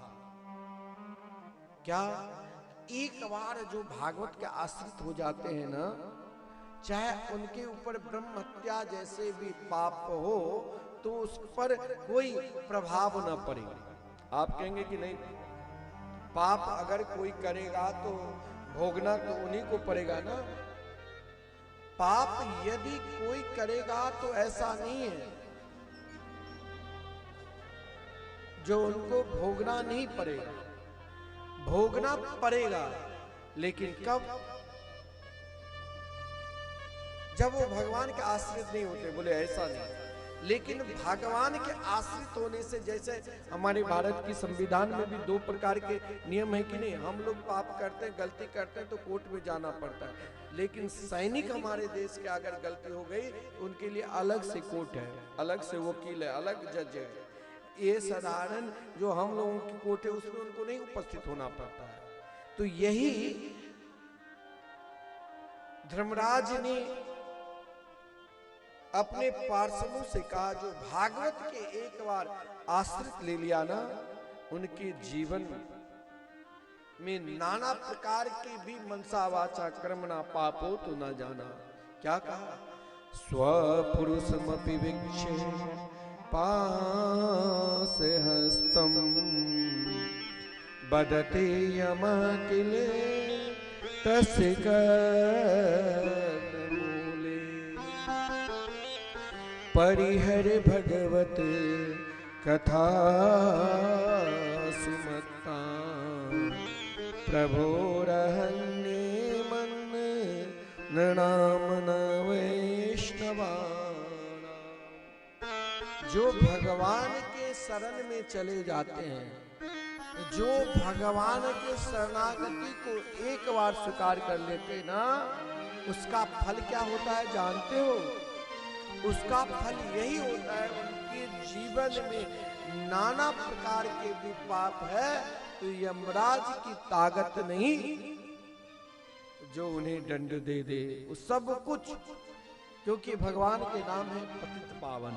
[SPEAKER 2] क्या एक बार जो भागवत के आश्रित हो जाते हैं ना, चाहे उनके ऊपर ब्रह्म हत्या जैसे भी पाप हो तो उस पर कोई प्रभाव न पड़े। आप कहेंगे कि नहीं, पाप अगर कोई करेगा तो भोगना तो उन्हीं को पड़ेगा ना। पाप यदि कोई करेगा तो ऐसा नहीं है जो उनको भोगना नहीं पड़ेगा, भोगना पड़ेगा, लेकिन कब, जब वो भगवान के आश्रित नहीं होते। बोले ऐसा नहीं, लेकिन भगवान के आश्रित होने से, जैसे हमारे भारत की संविधान में भी 2 प्रकार के नियम है कि नहीं, हम लोग पाप करते हैं, गलती करते हैं तो कोर्ट में जाना पड़ता है, लेकिन सैनिक हमारे देश के अगर गलती हो गई तो उनके लिए अलग से कोर्ट है, अलग से वकील है, अलग जज है। ये साधारण जो हम लोगों की कोर्ट है उसमें उनको नहीं उपस्थित होना पड़ता है। तो यही धर्मराज ने अपने पार्षदों से कहा, जो भागवत के एक बार आश्रित ले लिया ना, उनके जीवन में नाना प्रकार के भी मनसा वाचा कर्मणा पापो तो न जाना। क्या कहा? स्वपुरुषमपि वीक्ष्य पास हस्तम बदते यमकिले तस्य करमूले परिहर भगवत कथा सुमत्ता प्रभोरहन्ये मन नृणाम न वैष्णवानां। जो भगवान के शरण में चले जाते हैं, जो भगवान के शरणागति को एक बार स्वीकार कर लेते ना, उसका फल क्या होता है जानते हो? उसका फल यही होता है, उनके जीवन में नाना प्रकार के भी पाप है तो यमराज की ताकत नहीं जो उन्हें दंड दे दे। वो सब कुछ, क्योंकि भगवान के नाम है पतित पावन,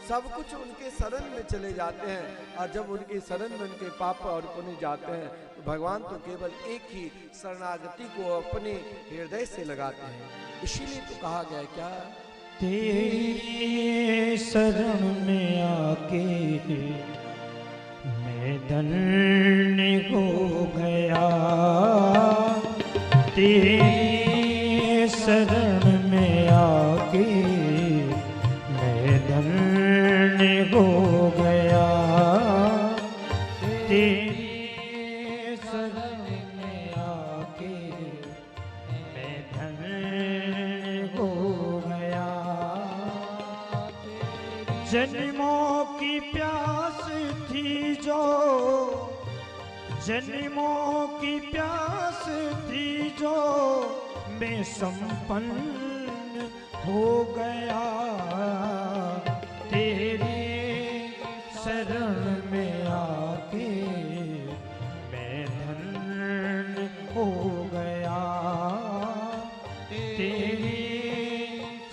[SPEAKER 2] सब कुछ उनके शरण में चले जाते हैं। और जब उनके शरण में उनके पाप और पुण्य जाते हैं तो भगवान तो केवल एक ही शरणागति को अपने हृदय से लगाते हैं। इसीलिए तो कहा गया क्या,
[SPEAKER 3] तेरी शरण में आके मैं धन्य हो गया, तेरी शरण में आके मैं धन्य हो गया, तेरी शरण में आके मैं धन्य हो गया। जन्मों की प्यास थी जो, जन्मों की प्यास थी जो, मैं संपन्न हो गया, तेरी शरण में आके मैं धन्य हो गया, तेरी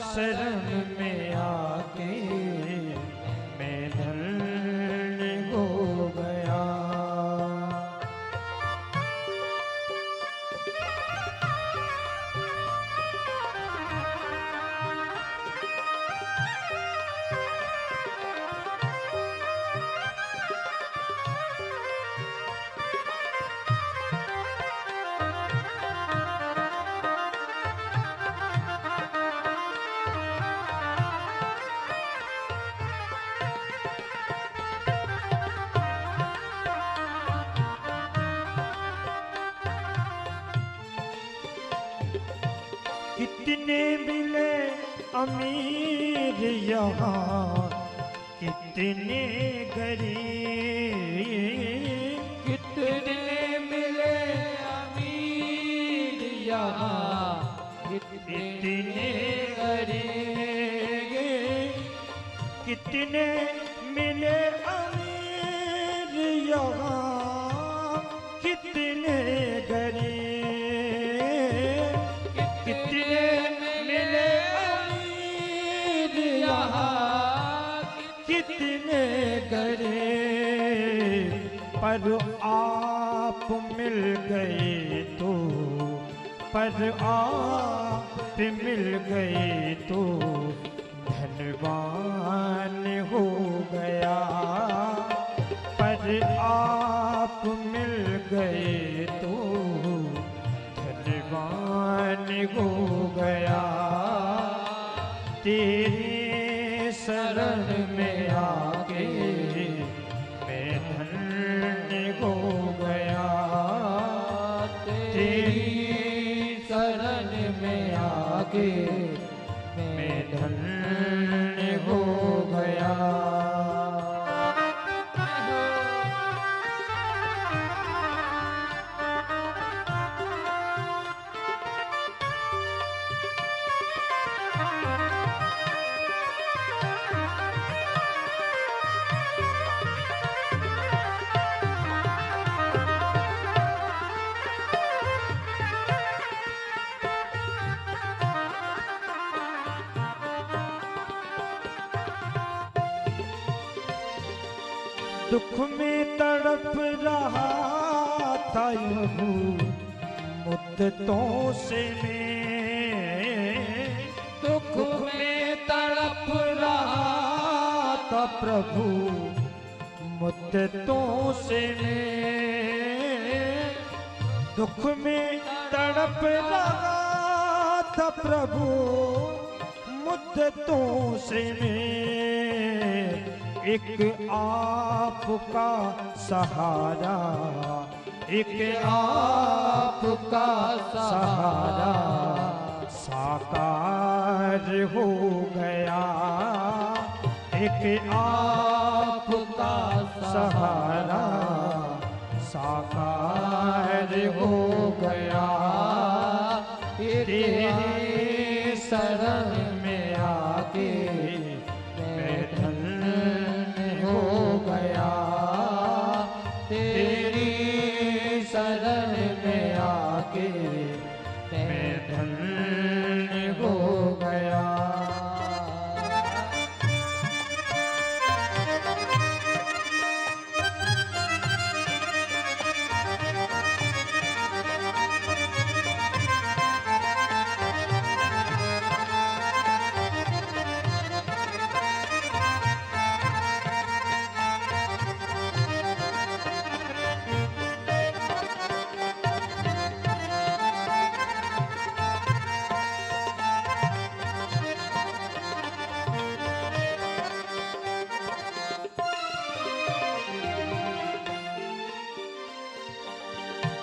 [SPEAKER 3] शरण में आके मैं धन्य हो गया। कितने मिले अमीर यहाँ, कितने गरीब, कितने मिले अमीर यहाँ, कितने गरीब, कितने मिले अमीर यहाँ, कितने गरीब, कितने मिले अमीर यहाँ, कितने गरीब, पर आप मिल गए तो, पर आप मिल गए तो धनवान हो गया, पर आप मिल गए तो धनवान हो गया, तेरी शरण में आके मैं धन्य हो गया, तेरी शरण में आके दुख में तड़प रहा था प्रभु मुद्दतों से मैं, दुख में तड़प रहा था प्रभु मुद्दतों से मैं, दुख में तड़प रहा था प्रभु मुद्दतों से मैं, एक आपका सहारा, एक आपका सहारा साकार हो गया, एक आपका सहारा साकार हो गया, तेरी शरण में आके मैं धन्य हो गया, तेरी शरण में आके मैं धन्य हो गया।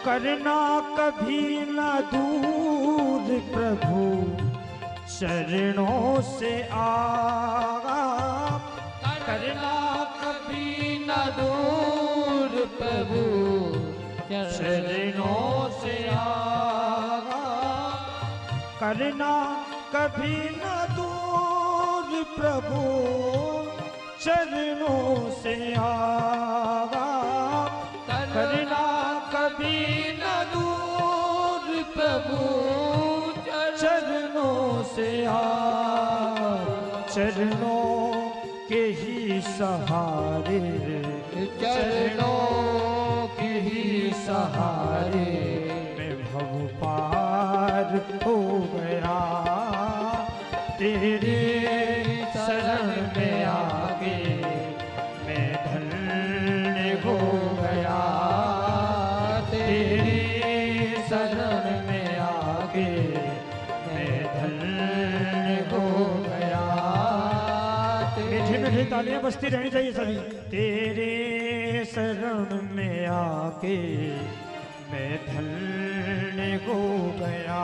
[SPEAKER 3] करना कभी न दूर प्रभु चरणों से आप, करना कभी न दूर प्रभु चरणों से आप, करना कभी न दूर प्रभु चरणों से आप, करना कभी न दूर प्रभु चरणों से चरणों के ही सहारे, चरणों के ही सहारे मैं भव पार हो गया, तेरे शरण में आके मैं धन्य हो गया, तेरी शरण में आके मैं धन्य हो गया। मीठी मीठी तालियां बजती रहनी चाहिए सभी। तेरे शरण में आके मैं धन्य हो गया,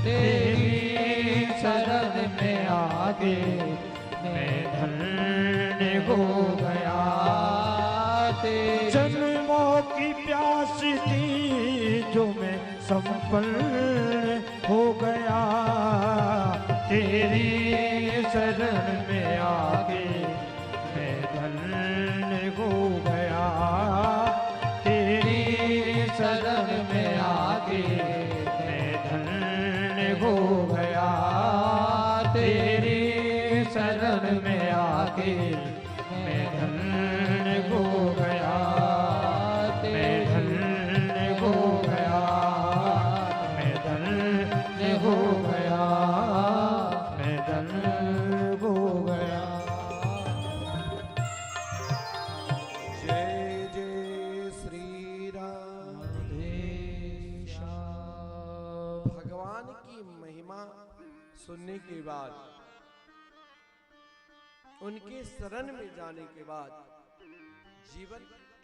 [SPEAKER 3] तेरी शरण में आके मैं धन्य हो गया, जन्मों की प्यास थी जो मैं संपन्न हो गया, तेरी शरण में आके मैं धन्य हो गया, तेरी शरण में आके मैं धन्य हो गया, तेरी शरण में आके मैं धन्य हो गया, मैं धन्य हो गया, मैं धन्य हो गया, मैं धन्य हो गया।
[SPEAKER 2] जय जय श्री राधेश्याम। भगवान की महिमा सुनने के बाद, उनके शरण में जाने के बाद जीवन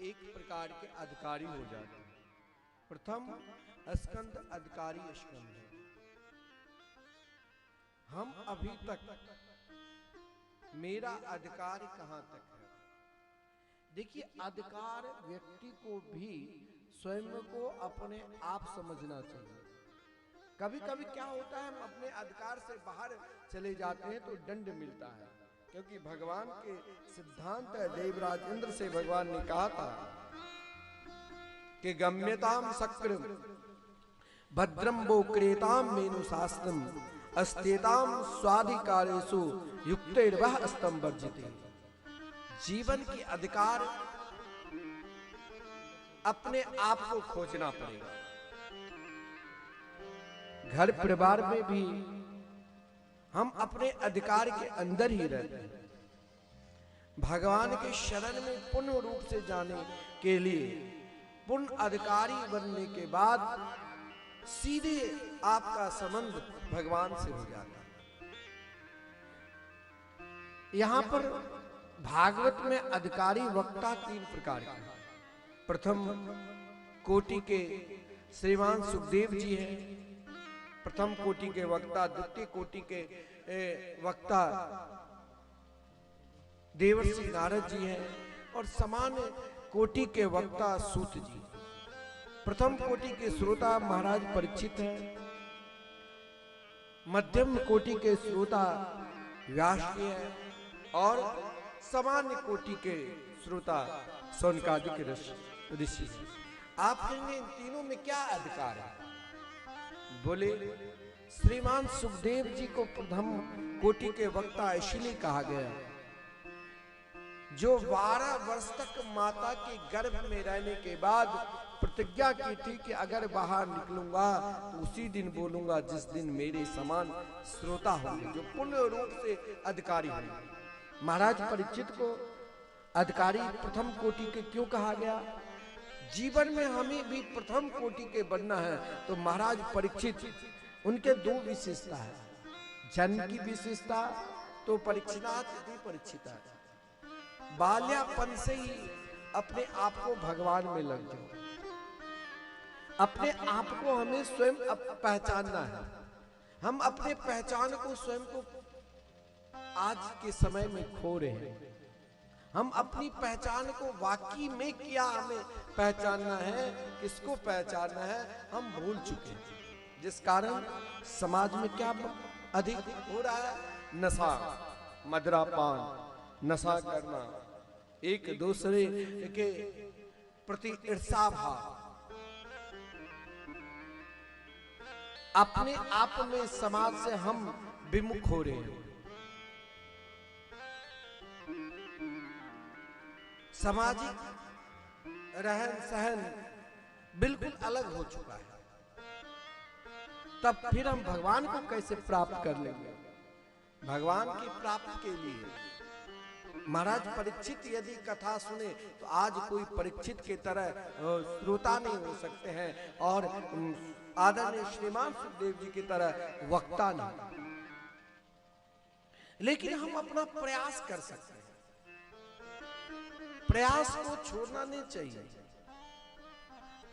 [SPEAKER 2] एक प्रकार के अधिकारी हो जाते हैं। प्रथम स्कंद अधिकारी स्कंद है। हम अभी तक मेरा अधिकार कहां तक है? देखिए, अधिकार व्यक्ति को भी स्वयं को अपने आप समझना चाहिए। कभी कभी क्या होता है, हम अपने अधिकार से बाहर चले जाते हैं तो दंड मिलता है, क्योंकि भगवान के सिद्धांत है। देवराज इंद्र से भगवान ने कहा था कि गम्यताम सक्रिम भद्रम वो क्रेताम मेनु शास्त्रम अस्तेताम स्वाधिकारेषु युक्तैर्वह स्तम वर्जिते। जीवन की अधिकार अपने आप को खोजना पड़ेगा। घर परिवार में भी हम अपने अधिकार के अंदर ही रहते हैं। भगवान के शरण में पूर्ण रूप से जाने के लिए पूर्ण अधिकारी बनने के बाद सीधे आपका संबंध भगवान से हो जाता है। यहां पर भागवत में अधिकारी वक्ता 3 प्रकार के हैं। प्रथम कोटि के श्रीमान सुखदेव जी हैं, प्रथम कोटि के वक्ता, द्वितीय कोटि के वक्ता देवर्षि नारद जी हैं और सामान्य कोटि के वक्ता सूत जी। प्रथम कोटि के श्रोता महाराज परीक्षित हैं, मध्यम कोटि के श्रोता व्यास जी हैं और सामान्य कोटि के श्रोता शौनकादिक ऋषि। आप कहेंगे इन तीनों में क्या अधिकार है? बोले श्रीमान सुखदेव जी को प्रथम कोटि के वक्ता इसलिए कहा गया जो 12 वर्ष तक माता के गर्भ में रहने के बाद प्रतिज्ञा की थी कि अगर बाहर निकलूंगा तो उसी दिन बोलूंगा जिस दिन मेरे समान श्रोता होंगे, जो पूर्ण रूप से अधिकारी होंगे। महाराज परीक्षित को अधिकारी प्रथम कोटि के क्यों कहा गया? जीवन में हमें भी प्रथम कोटि के बनना है तो महाराज परीक्षित उनके 2 विशेषता है। जन्म की विशेषता तो परीक्षिणात् भी परीक्षिता है। बाल्यापन से ही अपने आप को भगवान में लग जाओ। अपने आप को हमें स्वयं पहचानना है। हम अपने पहचान को स्वयं को आज के समय में खो रहे हैं। हम अपनी पहचान को वाकई में क्या हमें पहचानना है, किसको पहचानना है, हम भूल चुके हैं। जिस कारण समाज में क्या अधिक हो रहा है? नशा, मदिरापान, नशा करना, एक दूसरे के प्रति ईर्षा भाव, अपने आप में समाज से हम विमुख हो रहे हैं। सामाजिक रहन सहन बिल्कुल अलग हो चुका है। तब फिर हम भगवान को कैसे प्राप्त कर लेंगे? भगवान की प्राप्ति के लिए महाराज परीक्षित यदि कथा सुने तो आज कोई परीक्षित के तरह श्रोता नहीं हो सकते हैं और आदरणीय श्रीमान सुखदेव जी की तरह वक्ता नहीं, लेकिन हम अपना प्रयास कर सकते हैं। प्रयास को छोड़ना नहीं चाहिए।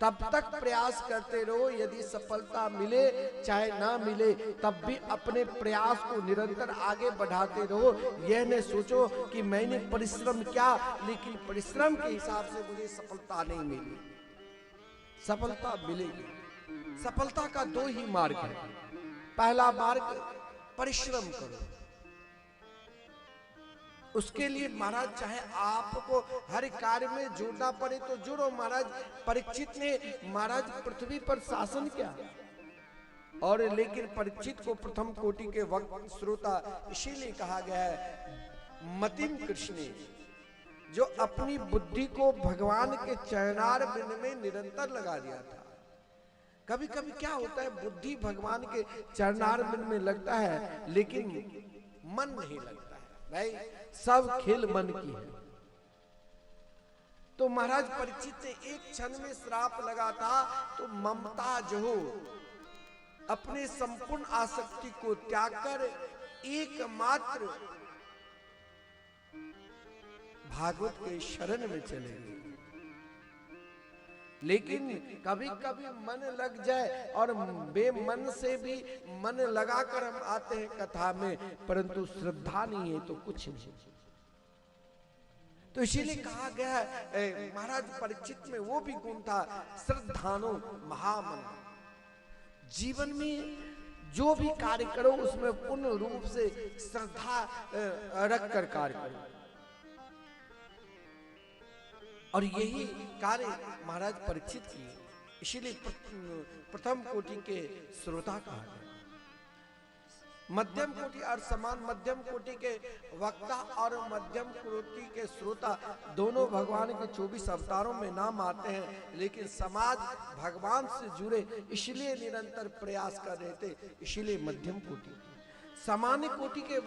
[SPEAKER 2] तब तक प्रयास करते रहो, यदि सफलता मिले चाहे ना मिले तब भी अपने प्रयास को निरंतर आगे बढ़ाते रहो। यह न सोचो कि मैंने परिश्रम किया लेकिन परिश्रम के हिसाब से मुझे सफलता नहीं मिली। सफलता मिलेगी। सफलता का 2 ही मार्ग है। पहला मार्ग परिश्रम करो, उसके लिए महाराज चाहे आपको हर कार्य में जुड़ना पड़े तो जुड़ो। महाराज परीक्षित ने महाराज पृथ्वी पर शासन किया और लेकिन परीक्षित को प्रथम कोटि के वक्त श्रोता इसीलिए कहा गया है मतिम कृष्ण, जो अपनी बुद्धि को भगवान के चरणार बिंद में निरंतर लगा दिया था। कभी कभी क्या होता है, बुद्धि भगवान के चरणार बिंद में लगता है लेकिन मन नहीं लगता है। भाई सब खेल मन की है। तो महाराज परीक्षित ने एक क्षण में श्राप लगा था तो ममता जो अपने संपूर्ण आसक्ति को त्याग कर एकमात्र भागवत के शरण में चले गए। लेकिन कभी कभी मन लग जाए और बेमन से भी मन लगाकर हम आते हैं कथा में, परंतु श्रद्धा नहीं है तो कुछ नहीं। तो इसीलिए कहा गया है महाराज परीक्षित में वो भी गुण था, श्रद्धानो महामन। जीवन में जो भी कार्य करो उसमें पूर्ण रूप से श्रद्धा रखकर कार्य करो। और यही कार्य महाराज परीक्षित किए, इसीलिए प्रथम कोटि के श्रोता कहा गया। मध्यम कोटि और समान मध्यम कोटि के वक्ता और मध्यम कोटि के श्रोता दोनों भगवान के 24 अवतारों में नाम आते हैं, लेकिन समाज भगवान से जुड़े इसलिए निरंतर प्रयास कर रहे थे, इसलिए मध्यम कोटि। सामान्य कोटि के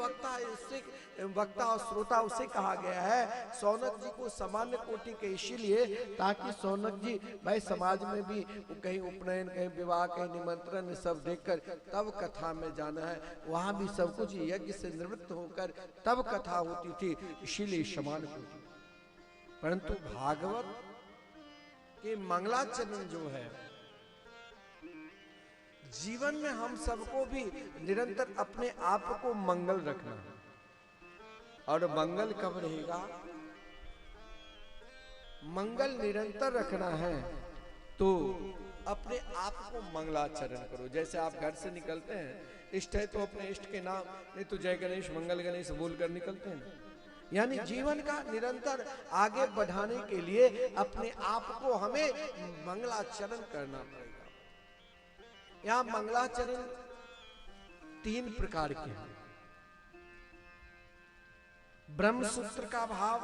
[SPEAKER 2] वक्ता और श्रोता उसे कहा गया है। सौनक जी को सामान्य कोटि के इसीलिए ताकि सौनक जी भाई समाज में भी कहीं उपनयन, कहीं विवाह, कहीं निमंत्रण सब देखकर तब कथा में जाना है, वहां भी सब कुछ यज्ञ से निवृत्त होकर तब कथा होती थी, इसीलिए सामान्य कोटि। परंतु भागवत के मंगलाचरण जो है, जीवन में हम सबको भी निरंतर अपने आप को मंगल रखना है। और मंगल कब रहेगा? मंगल निरंतर रखना है तो अपने आप को मंगलाचरण करो। जैसे आप घर से निकलते हैं, इष्ट है तो अपने इष्ट के नाम, नहीं तो जय गणेश मंगल गणेश बोलकर निकलते हैं। यानी जीवन का निरंतर आगे बढ़ाने के लिए अपने आप को हमें मंगलाचरण करना पड़ेगा। यहां मंगलाचरण 3 प्रकार के हैं। ब्रह्म सूत्र का भाव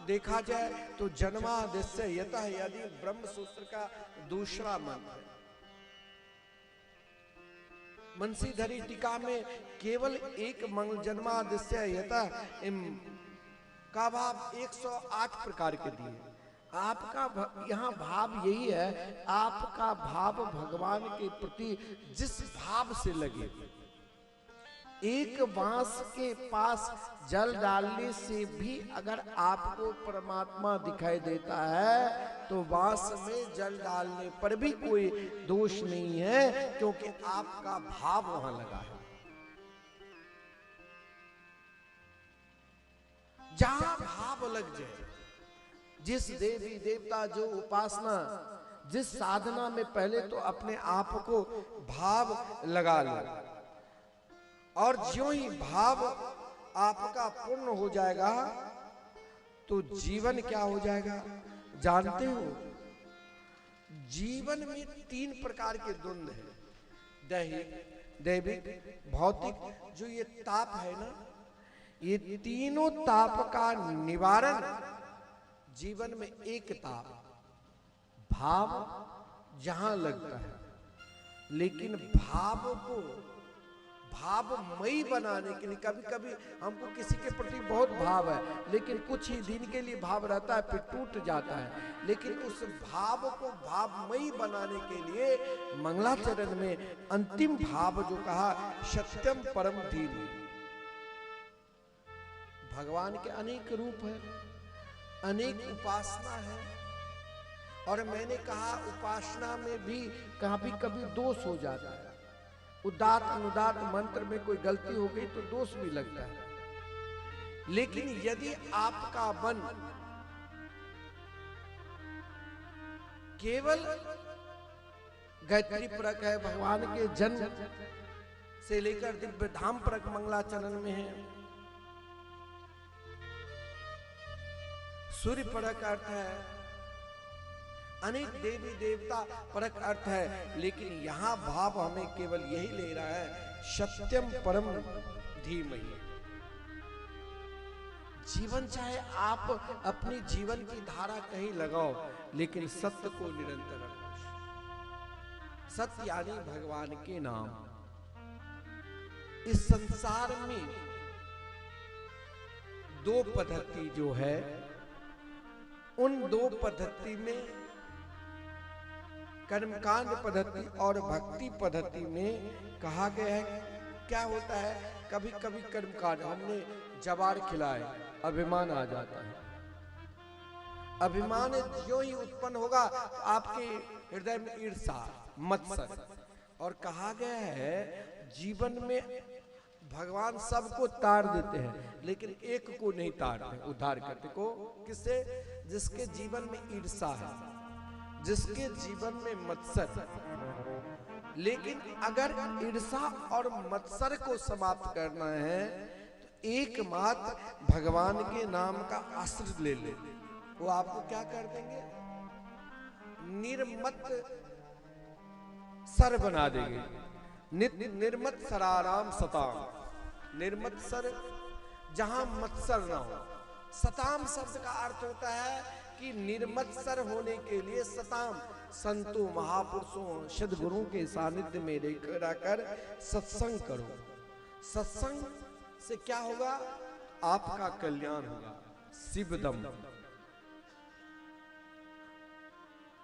[SPEAKER 2] देखा जाए तो जन्मादिस्य यतः, यदि ब्रह्म सूत्र का दूसरा मंत्र है। बंसीधरी टीका में केवल एक मंगल जन्मादिस्य यतः का भाव 108 प्रकार के दिए। आपका यहाँ भाव यही है, आपका भाव भगवान के प्रति जिस भाव से लगे। एक बांस के पास जल डालने से भी अगर आपको परमात्मा दिखाई देता है तो बांस में जल डालने पर भी कोई दोष नहीं है, क्योंकि आपका भाव वहां लगा है। जहां भाव लग जाए, जिस देवी देवता जो उपासना, जिस साधना में पहले तो अपने आप को भाव लगा लो, और ज्यों ही भाव आपका पूर्ण हो जाएगा तो जीवन क्या हो जाएगा जानते हो? जीवन में 3 प्रकार के द्वंद्व हैं, दैहिक, दैविक, भौतिक। जो ये ताप है ना, ये तीनों ताप का निवारण जीवन में एक ताप, भाव जहां लगता है। लेकिन भाव को भावमयी बनाने के लिए, कभी कभी हमको किसी के प्रति बहुत भाव है, लेकिन कुछ ही दिन के लिए भाव रहता है, फिर टूट जाता है। लेकिन उस भाव को भावमयी बनाने के लिए मंगलाचरण में अंतिम भाव जो कहा, सत्यम परम धीम। भगवान के अनेक रूप है, अनेक उपासना है, और मैंने कहा उपासना में भी कभी कभी दोष हो जाता है। उदात अनुदात मंत्र में कोई गलती हो गई तो दोष भी लगता है। लेकिन यदि आपका मन केवल गायत्री परक है, भगवान के जन्म से लेकर दिव्य धाम परक मंगलाचरण में है, सूर्य परक अर्थ है, अनेक देवी देवता परक अर्थ है, लेकिन यहां भाव हमें केवल यही ले रहा है, सत्यम परम धीमहि। जीवन चाहे आप अपनी जीवन की धारा कहीं लगाओ, लेकिन सत्य को निरंतर रखो। सत्य यानी भगवान के नाम। इस संसार में 2 पद्धति जो है, उन 2 पद्धति में कर्मकांड पद्धति और भक्ति पद्धति में कहा गया है क्या होता है। कभी कभी कर्मकांड, हमने जवार खिलाए, अभिमान आ जाता है। अभिमान जो ही उत्पन्न होगा तो आपके हृदय में ईर्षा, मत्सर। और कहा गया है जीवन में भगवान सबको तार देते हैं, लेकिन एक को नहीं तारते, उद्धार करते। को किससे? जिसके जीवन में ईर्षा है, जिसके जीवन में मत्सर। लेकिन अगर ईर्षा और मत्सर को समाप्त करना है तो एकमात्र भगवान के नाम का आश्रय ले ले, वो आपको क्या कर देंगे? निर्मत सर बना देंगे। निर्मत सराराम सताम। निर्मत्सर जहां मत्सर ना हो। सताम शब्द का अर्थ होता है कि निर्मत्सर होने के लिए सताम संतों महापुरुषों सद्गुरुओं के सानिध्य में रहकर सत्संग करो। सत्संग से क्या होगा? आपका कल्याण होगा। शिवदम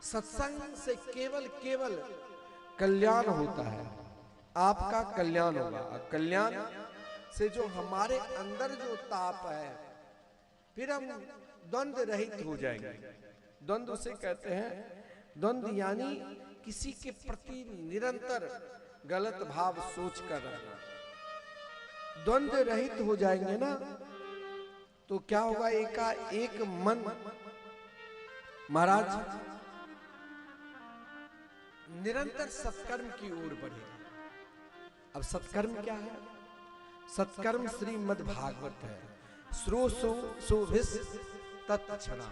[SPEAKER 2] सत्संग से केवल कल्याण होता है, आपका कल्याण होगा। कल्याण से जो हमारे अंदर जो ताप है, फिर हम द्वंद्व रहित हो जाएंगे। द्वंद्व से कहते हैं, द्वंद्व यानी किसी के प्रति निरंतर गलत भाव सोच कर रहना। द्वंद्व रहित हो जाएंगे ना, तो क्या होगा? एक मन महाराज निरंतर सत्कर्म की ओर बढ़ेगा। अब सत्कर्म क्या है? सत्कर्म श्रीमद् भागवत है। श्रोसो सोभिस तत्क्षणा।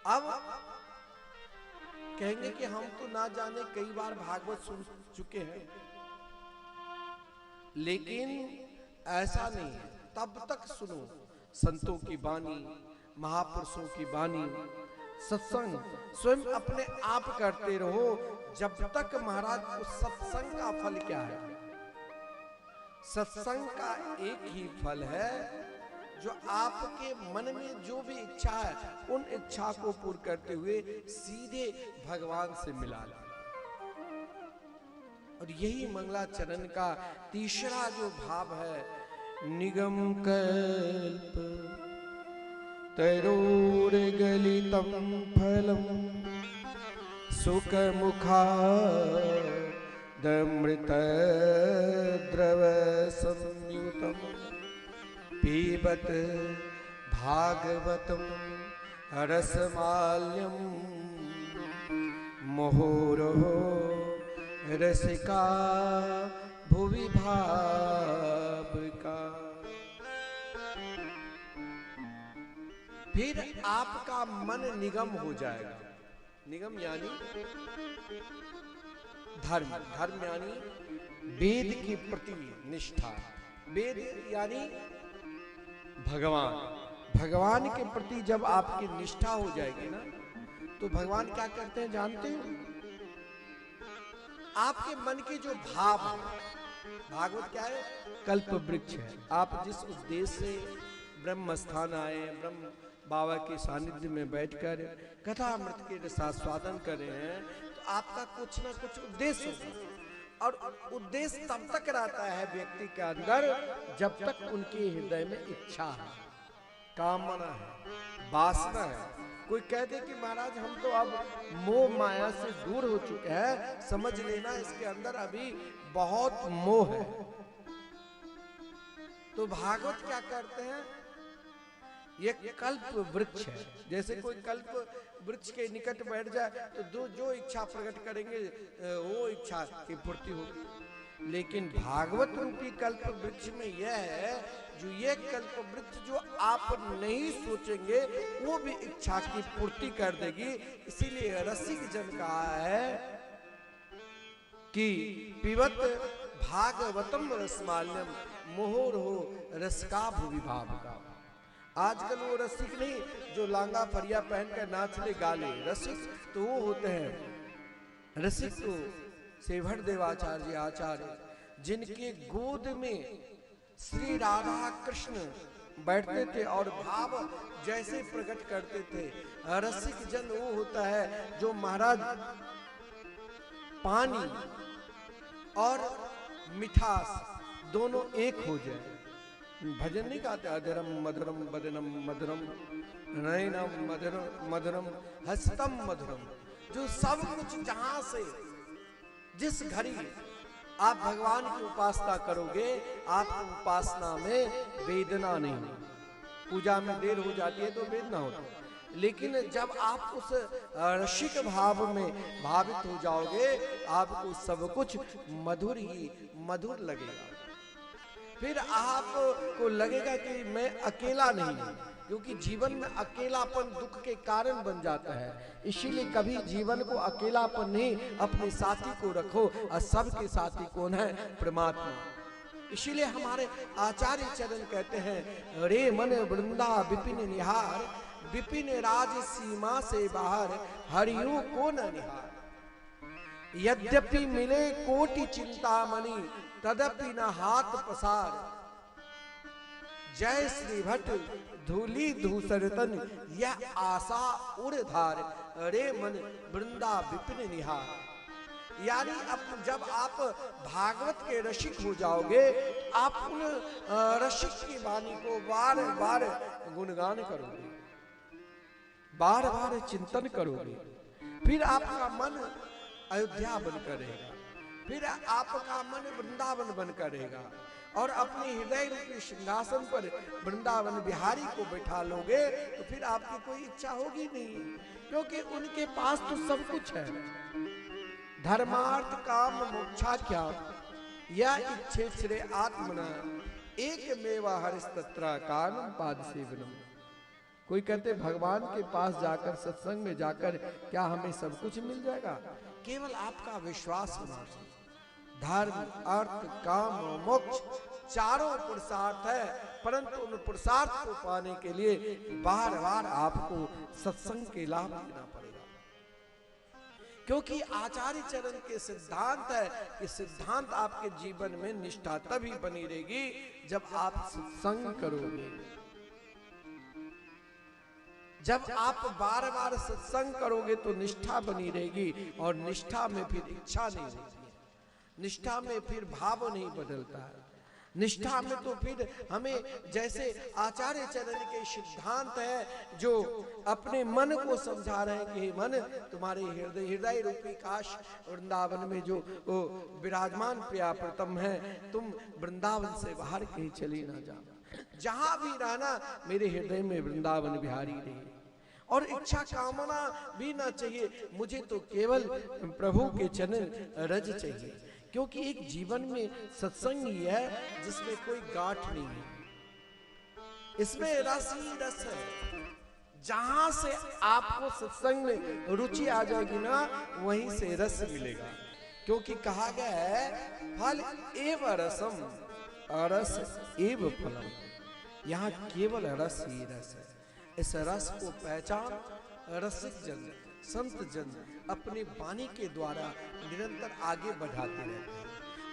[SPEAKER 2] अब कहेंगे कि हम तो ना जाने कई बार भागवत सुन चुके हैं, लेकिन ऐसा नहीं है। तब तक सुनो संतों की वाणी, महापुरुषों की वाणी, सत्संग स्वयं अपने आप करते रहो जब तक महाराज। उस सत्संग का फल क्या है? सत्संग का एक ही फल है, जो आपके मन में जो भी इच्छा है, उन इच्छा को पूर्ण करते हुए सीधे भगवान से मिला ले। और यही मंगलाचरण का तीसरा जो भाव है, निगम कल्प तरोर्गलितं फलम सुख मुखा दमृत द्रव संयुतम पीबत भागवतम रसमाल्यम मुहुर्हो रसिका भुवि भावुका। फिर आपका मन निगम हो जाएगा। निगम यानी धर्म, धर्म यानी वेद के प्रति निष्ठा। वेद यानी भगवान, भगवान के प्रति जब आपकी निष्ठा हो जाएगी ना, तो भगवान क्या करते हैं जानते हो? आपके मन के जो भाव है, भागवत क्या है? कल्प वृक्ष है। आप जिस उद्देश्य से ब्रह्म स्थान आए, ब्रह्म बाबा के सानिध्य में बैठकर कथा अमृत के रसास्वादन कर रहे हैं, तो आपका कुछ ना कुछ उद्देश्य होगा। और उद्देश्य तब तक रहता है व्यक्ति के अंदर जब तक उनके हृदय में इच्छा है, कामना है, वासना है। कोई कह दे कि महाराज हम तो अब मोह माया से दूर हो चुके हैं, समझ लेना इसके अंदर अभी बहुत मोह है। तो भागवत क्या करते हैं? ये कल्प वृक्ष है। जैसे कोई कल्प वृक्ष के निकट बैठ जाए तो जो इच्छा प्रकट करेंगे वो इच्छा की पूर्ति होगी। लेकिन भागवत रूपी कल्प वृक्ष में यह है, जो ये कल्प वृक्ष जो आप नहीं सोचेंगे वो भी इच्छा की पूर्ति कर देगी। इसीलिए रसिक जन कहा है कि पिबत भागवतम रसमाल्यम मुहुर्हो रसिका भुवि भावुका। आजकल वो रसिक नहीं जो लांगा फरिया पहनकर नाचले गाले, रसिक तो वो होते हैं। रसिक तो सेवढ़ देवाचार्य आचार्य, जिनके गोद में श्री राधा कृष्ण बैठते थे और भाव जैसे प्रकट करते थे। रसिक जन वो होता है जो महाराज पानी और मिठास दोनों एक हो जाए। भजन नहीं गाते? अधरम मधुरम बदनम मधुरम नयनम मधुरम मधुरम हस्तम मधुरम। जो सब कुछ जहां से जिस घड़ी आप भगवान की उपासना करोगे, आपकी उपासना में वेदना नहीं होगी। पूजा में देर हो जाती है तो वेदना होती है, लेकिन जब आप उस रसिक भाव में भावित हो जाओगे, आपको सब कुछ मधुर ही मधुर लगेगा। फिर आपको लगेगा कि मैं अकेला नहीं हूं, क्योंकि जीवन में अकेलापन दुख के कारण बन जाता है। इसीलिए कभी जीवन को अकेलापन नहीं, अपने साथी को रखो। और सबके साथी कौन है? परमात्मा। इसीलिए हमारे आचार्य चरण कहते हैं, रे मन वृंदा विपिन निहार, विपिन राज सीमा से बाहर, हरियों को न निहार। यद्यपि मिले कोटि चिंतामणि, तदपि न हाथ पसार। जय श्री भट्ट धूली धूसर तन, यह आशा उड़धार, रे मन वृंदा विपिन निहार। यानी अब जब आप भागवत के रसिक हो जाओगे, आप उन रसिक की वाणी को बार बार गुणगान करोगे, बार बार चिंतन करोगे, फिर आपका मन अयोध्या बनकर रहेगा, फिर आपका मन वृंदावन बनकर रहेगा, और अपने हृदय रूपी सिंहासन पर वृंदावन बिहारी को बैठा लोगे, तो फिर आपकी कोई इच्छा होगी नहीं, क्योंकि उनके पास तो सब कुछ है। धर्मार्थ काम मोक्षाख्या या इच्छे श्रेय आत्मना, एक मेवा हरिस्तत्र कानम पाद सेवनम। कोई कहते भगवान के पास जाकर, सत्संग में जाकर क्या हमें सब कुछ मिल जाएगा? केवल आपका विश्वास होना चाहिए। धर्म अर्थ काम मोक्ष चारों पुरुषार्थ है, परंतु उन पुरुषार्थ को पाने के लिए बार बार आपको सत्संग के लाभ लेना पड़ेगा, क्योंकि आचार्य चरण के सिद्धांत है कि सिद्धांत आपके जीवन में निष्ठा तभी बनी रहेगी जब आप सत्संग करोगे। जब आप बार बार सत्संग करोगे तो निष्ठा बनी रहेगी, और निष्ठा में फिर इच्छा नहीं होती है, निष्ठा में फिर भाव नहीं बदलता है। निष्ठा में तो फिर हमें, जैसे आचार्य चरण के सिद्धांत है जो अपने मन को समझा रहे हैं कि मन तुम्हारे हृदय रूपी काश वृंदावन में जो विराजमान प्रिया प्रतम है, तुम वृंदावन से बाहर कहीं चली ना जाओ, जहां भी रहना मेरे हृदय में वृंदावन बिहारी रहे, और इच्छा कामना भी ना चाहिए, मुझे तो केवल प्रभु के चरण रज चाहिए। क्योंकि एक जीवन में सत्संग ही है जिसमें कोई गांठ नहीं है, इसमें रस ही रस है। जहां से आपको सत्संग में रुचि आ जाएगी ना, वहीं से रस मिलेगा, क्योंकि कहा गया है फल एव रसम अरस एव फलम। यहाँ केवल रस ही रस है। इस रस को पहचान रसिक जन, संत जन अपने वाणी के द्वारा निरंतर आगे बढ़ाते रहते हैं,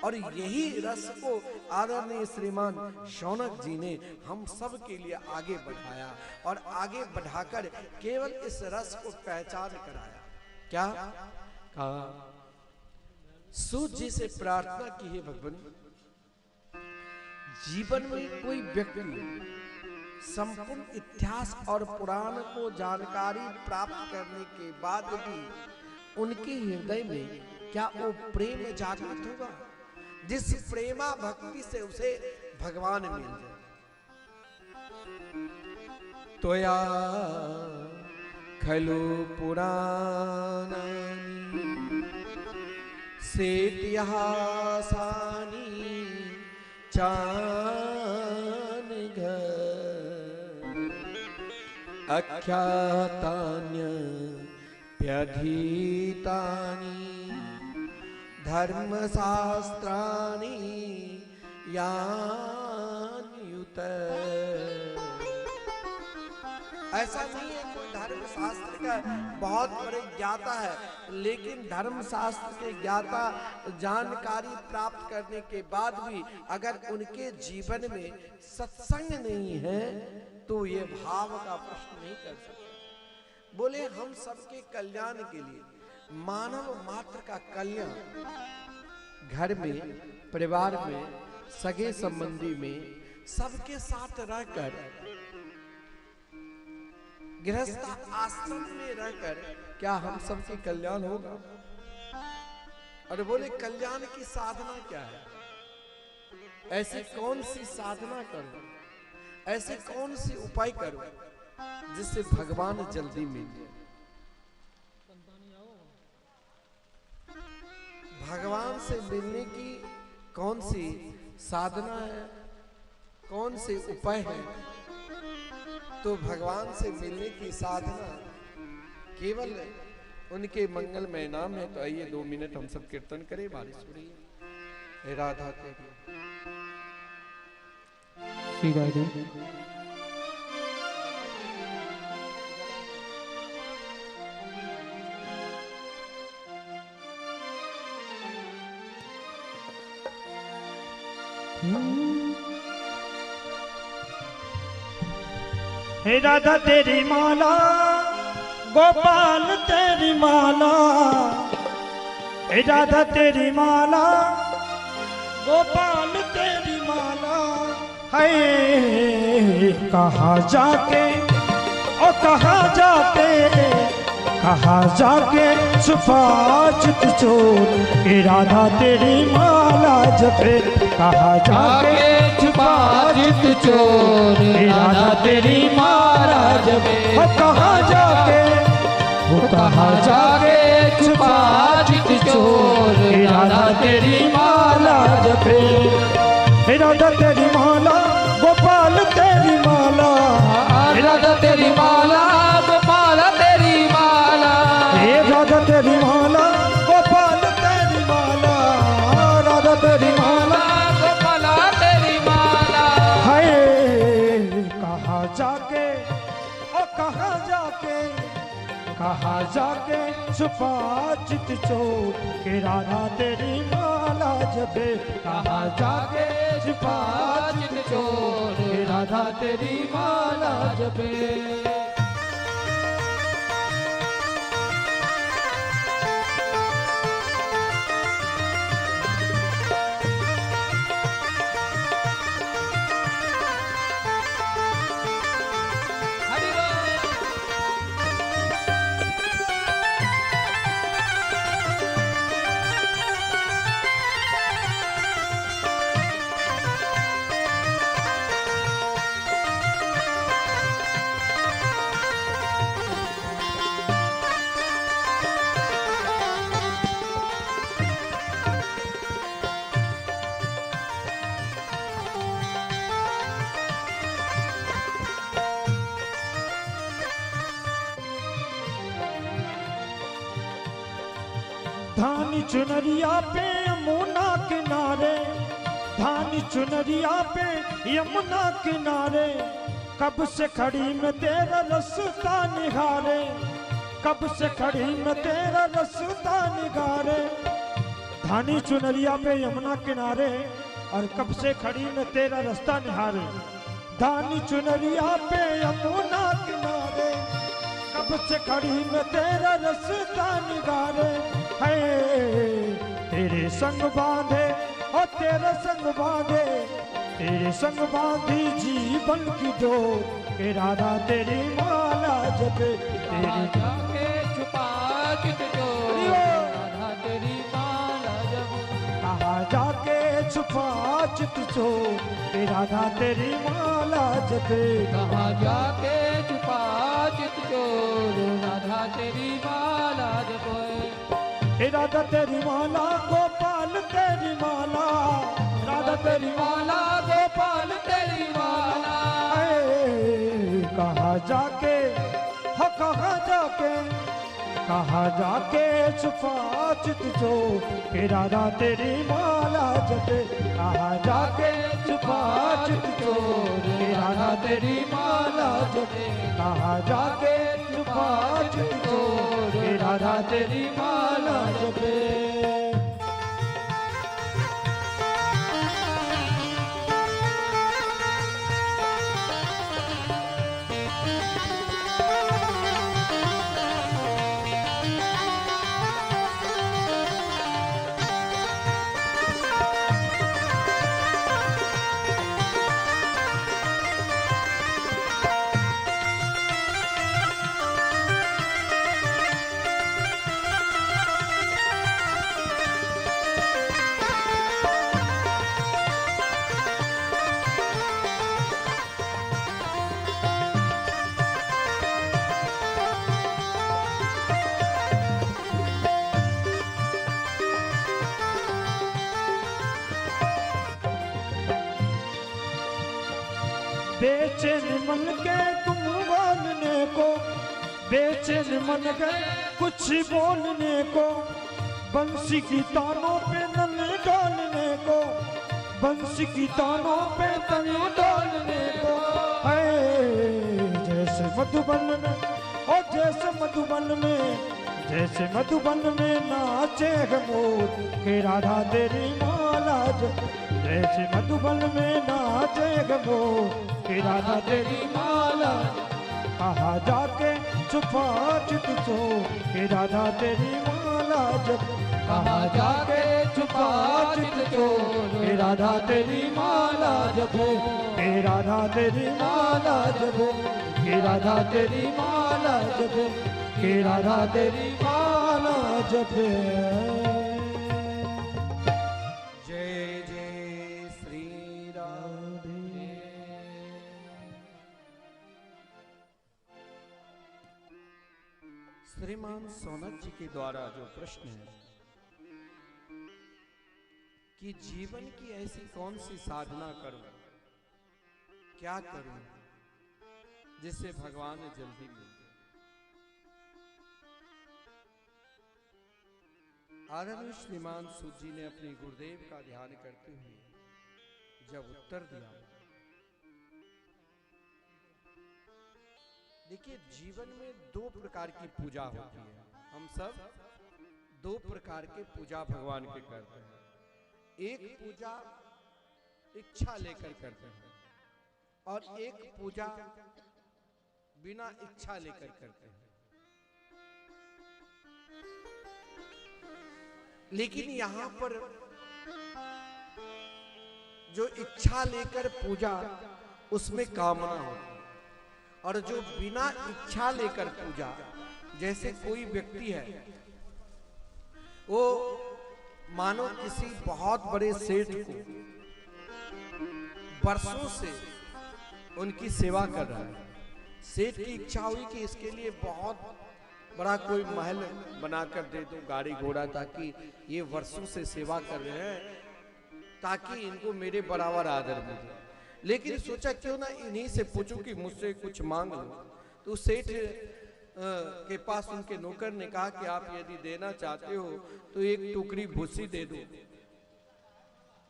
[SPEAKER 2] और यही रस को आदरणीय श्रीमान शौनक जी ने हम सब के लिए आगे बढ़ाया, और आगे बढ़ाकर केवल इस रस को पहचान कराया। क्या कहा? सूत जी से प्रार्थना की है, भगवान जीवन में कोई व्यक्ति संपूर्ण इतिहास और पुराण को जानकारी प्राप्त करने के बाद भी उनके हृदय में क्या वो प्रेम जागृत होगा जिस प्रेमा भक्ति से उसे भगवान मिल जाए? तोया खलु पुराणानि सेतिहासानि आख्यातान्यप्यधीतानि धर्मशास्त्राणि यान्युत। ऐसा नहीं है कोई धर्म शास्त्र का बहुत बड़े ज्ञाता है, लेकिन धर्म शास्त्र के ज्ञाता जानकारी प्राप्त करने के बाद भी अगर उनके जीवन में सत्संग नहीं है तो ये भाव का प्रश्न नहीं कर सकते। बोले हम सबके कल्याण के लिए, मानव मात्र का कल्याण, घर में, परिवार में, सगे संबंधी में, सबके साथ रहकर, गृहस्थ आश्रम में रहकर क्या हम सबके कल्याण होगा? और बोले कल्याण की साधना क्या है? ऐसी कौन सी साधना करो, ऐसे कौन सी उपाय करो जिससे भगवान जल्दी मिल जाए? भगवान से मिलने की कौन सी साधना है, कौन से उपाय है? तो भगवान से मिलने की साधना केवल उनके मंगलमय नाम है। तो आइए 2 मिनट हम सब कीर्तन करें, बारिश हो रही है। राधा तेरी
[SPEAKER 5] ठीक है।
[SPEAKER 3] हे राधा तेरी माला, गोपाल तेरी माला, हे राधा तेरी माला, गोपाल तेरी माला, है कहाँ जाके ओ कहाँ जाके, कहाँ जाके छुपा चित चोर, हे राधा तेरी माला जपे, कहाँ जाके
[SPEAKER 5] छुपा चित चोर, राधा तेरी माला जपे,
[SPEAKER 3] ओ कहाँ जाके,
[SPEAKER 5] वो कहाँ जाके छुपा चित चोर, राधा तेरी माला जपे,
[SPEAKER 3] हे राधा तेरी माला, गोपाल तेरी माला,
[SPEAKER 5] राधा तेरी माला, गोपाल तेरी माला,
[SPEAKER 3] हे राधा तेरी माला, गोपाल तेरी माला, राधा तेरी माला,
[SPEAKER 5] गोपाल तेरी माला,
[SPEAKER 3] हाय कहाँ जाके ओ कहाँ जाके, कहाँ जाके छुपा चित चोर, के राधा तेरी माला जपे,
[SPEAKER 5] कहाँ जाके छुपा चित चोर, राधा तेरी माला जपे।
[SPEAKER 3] धानी चुनरिया पे यमुना किनारे, धानी चुनरिया पे यमुना किनारे, कब से खड़ी मैं तेरा रास्ता निहारे, कब से खड़ी मैं तेरा रास्ता निहारे, धानी चुनरिया पे यमुना किनारे, और कब से खड़ी मैं तेरा रास्ता निहारे, धानी चुनरिया पे यमुना किनारे, कब से खड़ी मैं तेरा रास्ता निहारे, है तेरे संग बांधे और तेरे संग बांधे, तेरे संग बांधी जीवन की डोर, के राधा तेरी माला जपे, तेरी
[SPEAKER 5] जाके छुपा चित चोर, राधा तेरी माला जपे,
[SPEAKER 3] कहाँ जाके छुपा चित चोर, के राधा तेरी माला जपे,
[SPEAKER 5] कहाँ जाके छुपा चित चोर, राधा तेरी माला जपे,
[SPEAKER 3] हे राधा तेरी माला, गोपाल तेरी माला, राधा तेरी माला, गोपाल तेरी माला, कहाँ जाके हो कहाँ जाके, कहाँ जाके छुपा चित चोर, के राधा तेरी माला जपे, कहाँ जाके छुपा चित चोर, के राधा तेरी माला जपे, कहाँ जाके छुपा चित चोर, के राधा तेरी माला जपे। बेचैन मन के तुम बोलने को, बेचैन मन के कुछ बोलने को, बंसी की तानों पे नल डालने को, बंसी की तानों पे तनु डोलने को है। जैसे मधुबन में, ओ जैसे मधुबन में, जैसे मधुबन में नाचे है मोर के राधा तेरी माला जैसे मधुबन में नाचे है मोर के राधा तेरी माला। कहाँ जाके छुपा चित सो के राधा तेरी माला जब। कहाँ जाके छुपा चित सो के राधा तेरी माला जब। के राधा तेरी माला जब, के राधा तेरी माला जब, के राधा तेरी माला जब।
[SPEAKER 2] जय जय श्री राधे। श्रीमान सोनक जी के द्वारा जो प्रश्न है कि जीवन की ऐसी कौन सी साधना करूं, क्या करूं जिससे भगवान जल्दी मिल जाए। आदरणीय श्रीमान सूत जी ने अपने गुरुदेव का ध्यान करते हुए जब उत्तर दिया, देखिए जीवन में दो प्रकार की पूजा होती है। हम सब दो प्रकार के पूजा भगवान के करते हैं। एक पूजा इच्छा लेकर करते हैं और एक पूजा बिना इच्छा लेकर करते हैं। लेकिन यहां पर जो इच्छा लेकर पूजा उसमें कामना होती है, और जो बिना इच्छा लेकर पूजा, जैसे कोई व्यक्ति है वो मानो किसी बहुत बड़े सेठ को वर्षों से उनकी सेवा कर रहा है। सेठ की इच्छा हुई कि इसके लिए बहुत बड़ा कोई महल बनाकर दे दो, गाड़ी घोड़ा, ताकि ये वर्षों से सेवा कर रहे हैं, ताकि इनको मेरे बराबर आदर मिले। लेकिन सोचा क्यों ना इन्हीं से पूछूं कि मुझसे कुछ मांग लो। तो सेठ के पास उनके नौकर ने कहा कि आप यदि देना चाहते हो तो एक टोकरी भूसी दे दो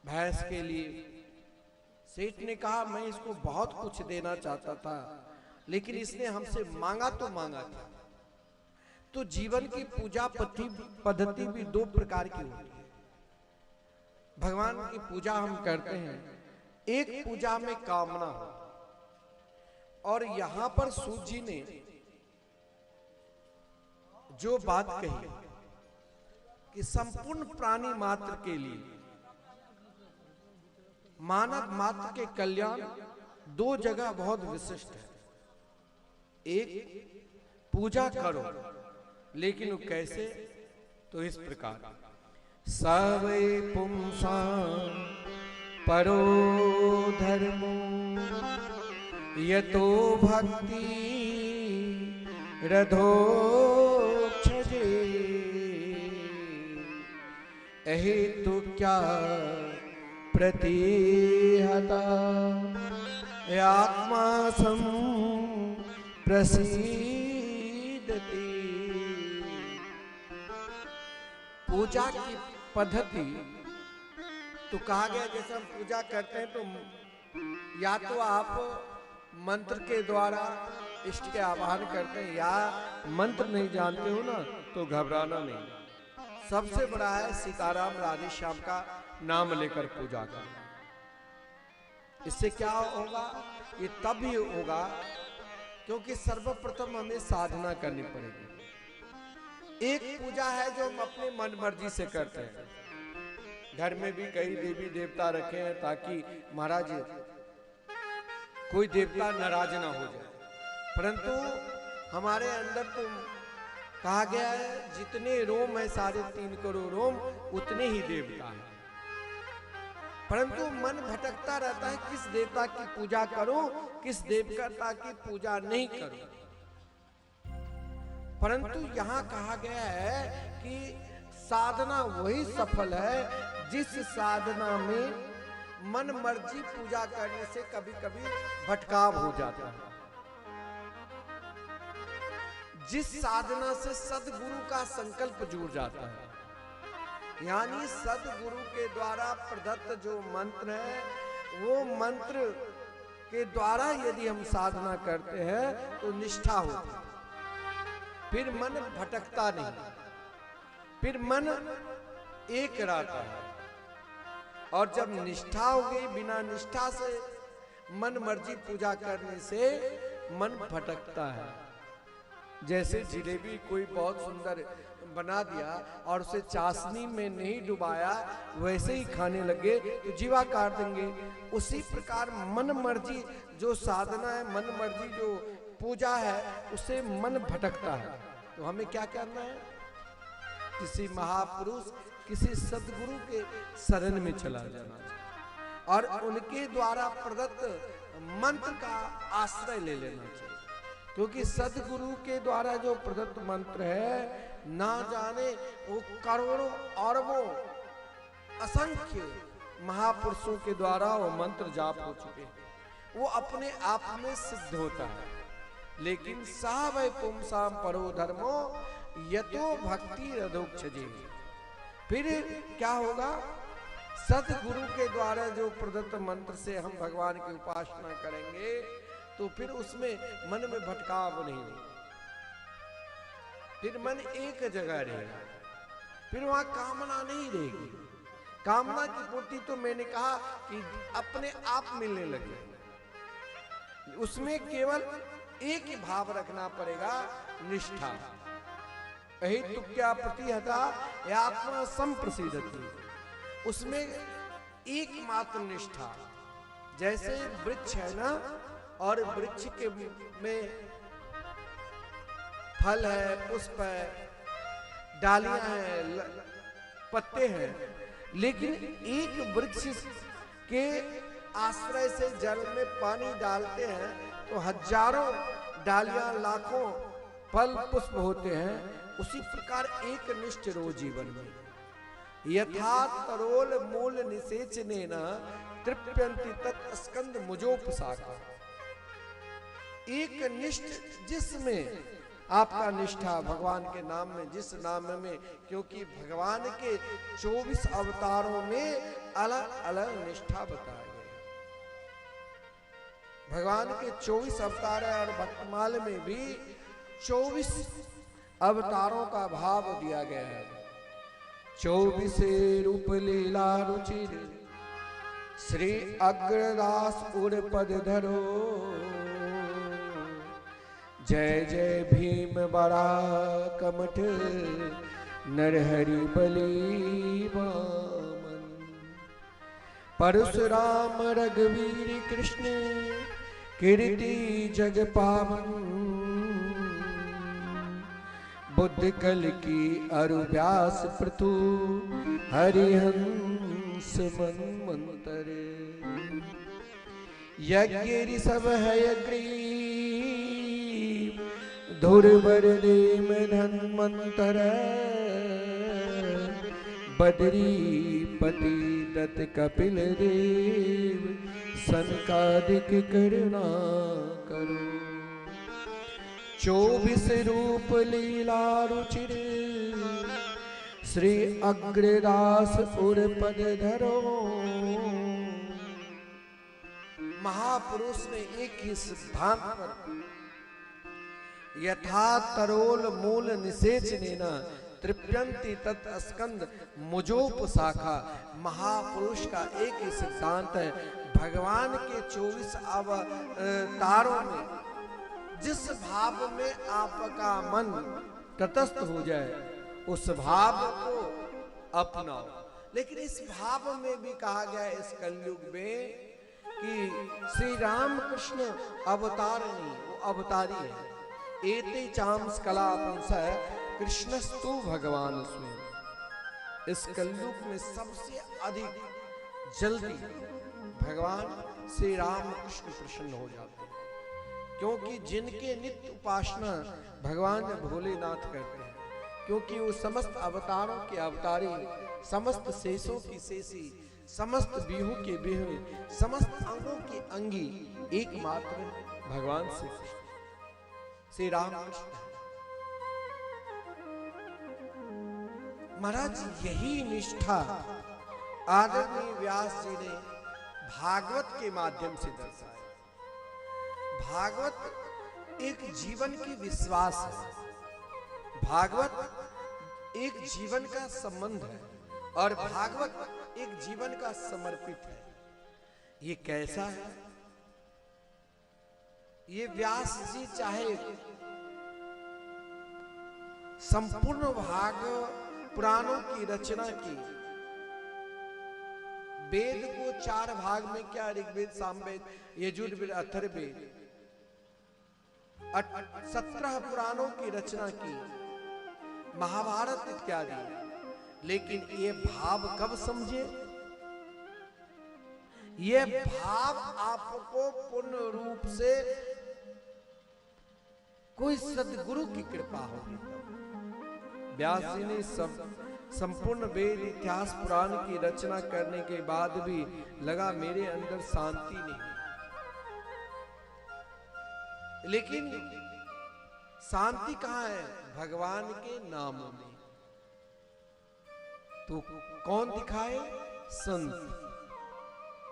[SPEAKER 2] भैंस के लिए। सेठ ने कहा मैं इसको बहुत कुछ देना चाहता था, लेकिन इसने हमसे मांगा तो मांगा था। तो जीवन की पूजा पद्धति भी दो प्रकार की होती है। भगवान की पूजा हम करते हैं, एक पूजा में कामना हो, और यहां पर सूत जी ने जो बात कही कि संपूर्ण प्राणी मात्र के लिए, मानव मात्र के कल्याण दो जगह बहुत विशिष्ट है। एक पूजा करो, लेकिन वो कैसे? तो इस प्रकार, सवै पुंसा परो धर्मो यतो भक्ति रधोक्षजे अहेतु क्या प्रतिहता आत्मा सम प्रसीदति। पूजा की पद्धति तो कहा गया, जैसे हम पूजा करते हैं तो या तो आप मंत्र के द्वारा इष्ट के आवाहन करते हैं, या मंत्र नहीं जानते हो ना तो घबराना नहीं। सबसे बड़ा है सीताराम राधे श्याम का नाम लेकर पूजा करना। इससे क्या होगा? ये तब ही होगा क्योंकि सर्वप्रथम हमें साधना करनी पड़ेगी। एक पूजा है जो हम अपने मन मर्जी से करते हैं। घर में भी कई देवी देवता रखे हैं ताकि महाराज कोई देवता नाराज ना हो जाए, परंतु हमारे अंदर तो कहा गया है जितने रोम है 3.5 करोड़ रोम उतने ही देवता हैं। परंतु मन भटकता रहता है, किस देवता की पूजा करूं, किस देवता की पूजा नहीं करूं। परंतु यहाँ कहा गया है कि साधना वही सफल है जिस साधना में मन मर्जी पूजा करने से कभी कभी भटकाव हो जाता है, जिस साधना से सदगुरु का संकल्प जुड़ जाता है, यानी सदगुरु के द्वारा प्रदत्त जो मंत्र है, वो मंत्र के द्वारा यदि हम साधना करते हैं तो निष्ठा होती है, फिर मन भटकता नहीं, फिर मन एक रहता है। और जब निष्ठा हो गई, बिना निष्ठा से मन मर्जी पूजा करने से मन भटकता है। जैसे जिलेबी कोई बहुत सुंदर बना दिया और उसे चाशनी में नहीं डुबाया, वैसे ही खाने लगे तो जीवा काट देंगे। उसी प्रकार मन मर्जी जो साधना है, मन मर्जी जो पूजा है, उससे मन भटकता है। तो हमें क्या करना है? किसी महापुरुष, किसी सदगुरु के शरण में चला जाना चाहिए और उनके द्वारा प्रदत्त मंत्र का आश्रय ले लेना चाहिए। क्योंकि सदगुरु के द्वारा जो प्रदत्त मंत्र है, ना जाने वो करोड़ों अरबों असंख्य महापुरुषों के द्वारा वो मंत्र जाप हो चुके हैं, वो अपने आप में सिद्ध होता है। लेकिन सा वै पुंसाम परो धर्मो यतो भक्ति रधोक्षजे। फिर क्या होगा? सदगुरु के द्वारा जो प्रदत्त मंत्र से हम भगवान की उपासना करेंगे तो फिर उसमें मन में भटकाव नहीं होगा, फिर मन एक जगह रहेगा, फिर वहां कामना नहीं रहेगी। कामना की पूर्ति तो मैंने कहा कि अपने आप मिलने लगे, उसमें केवल एक ही भाव रखना पड़ेगा, निष्ठा। यही तुक्या प्रतिहता या आत्मा संप्रसिद्धति, उसमें एकमात्र निष्ठा। जैसे वृक्ष है ना, और वृक्ष के में फल है, पुष्प है, डालियां हैं, पत्ते हैं, लेकिन एक वृक्ष के आश्रय से जल में पानी डालते हैं तो हजारों डालियां, लाखों फल पुष्प होते हैं। उसी प्रकार एक निष्ठ रो जीवन में यथा तरोल मूल निषेचनेन तृप्यन्ति तत् स्कंद मुजोपसाका। एक निष्ठ जिसमें आपका निष्ठा भगवान के नाम में, जिस नाम में, क्योंकि भगवान के 24 अवतारों में अलग अलग निष्ठा बताई गई। भगवान के 24 अवतार है और भक्तमाल में भी 24 अवतारों का भाव दिया गया है। 24 रूप लीला रुचिर श्री अग्रदास उर पद धरो, जय जय भीम बड़ा कमठ नरहरि बली वामन। परशुराम रघुवीर कृष्ण कीर्ति जग पावन, बुद्ध कल की अरु व्यास पृथु हरिहंस मंतर। यज्ञ ऋषभ है ग्रीव धुरवर देम धन्वंतर। बद्रीपति दत्त कपिल देव सनकादिक करुणा करो। 24 रूप लीला रुचिर श्री अग्रदास उर पद धरो। महापुरुष ने एक ही सिद्धांत पर यथा तरोल मूल निषेचनेन तृप्यन्ति तत् स्कंद मुजोपसाखा। महापुरुष का एक ही सिद्धांत है, भगवान के 24 अवतारों में जिस भाव में आपका मन तटस्थ हो जाए उस भाव को अपनाओ। लेकिन इस भाव में भी कहा गया है इस कलयुग में कि श्री राम कृष्ण अवतार नहीं, वो अवतारी है। एते चांस कला पुंसः कृष्णस्तु भगवान स्वयं। इस कलयुग में सबसे अधिक जल्दी भगवान श्री राम कृष्ण प्रसन्न हो जाते हैं, क्योंकि जिनके नित्य उपासना भगवान भोलेनाथ करते हैं, क्योंकि वो समस्त अवतारों के अवतारी, समस्त शेषों की शेषी, समस्त बिहू के बिहू, समस्त अंगों की अंगी एकमात्र भगवान श्री राम कृष्ण। महाराज यही निष्ठा आदरणीय व्यास जी ने भागवत के माध्यम से दर्शाया। भागवत एक जीवन की विश्वास है, भागवत एक जीवन का संबंध है और भागवत एक जीवन का समर्पित है। ये कैसा है? ये व्यास जी चाहे संपूर्ण भाग पुराणों की रचना की, वेद को 4 भाग में क्या ऋग्वेद, सामवेद, यजुर्वेद, अथर्ववेद 17 पुराणों की रचना की, महाभारत इत्यादि, लेकिन ये भाव कब समझे? ये भाव आपको पूर्ण रूप से कोई सदगुरु की कृपा होगी। व्यास जी ने संपूर्ण वेद, इतिहास, पुराण की रचना करने के बाद भी लगा मेरे अंदर शांति नहीं, लेकिन शांति कहां है? भगवान के नामों में। तो कौन दिखाए? संत।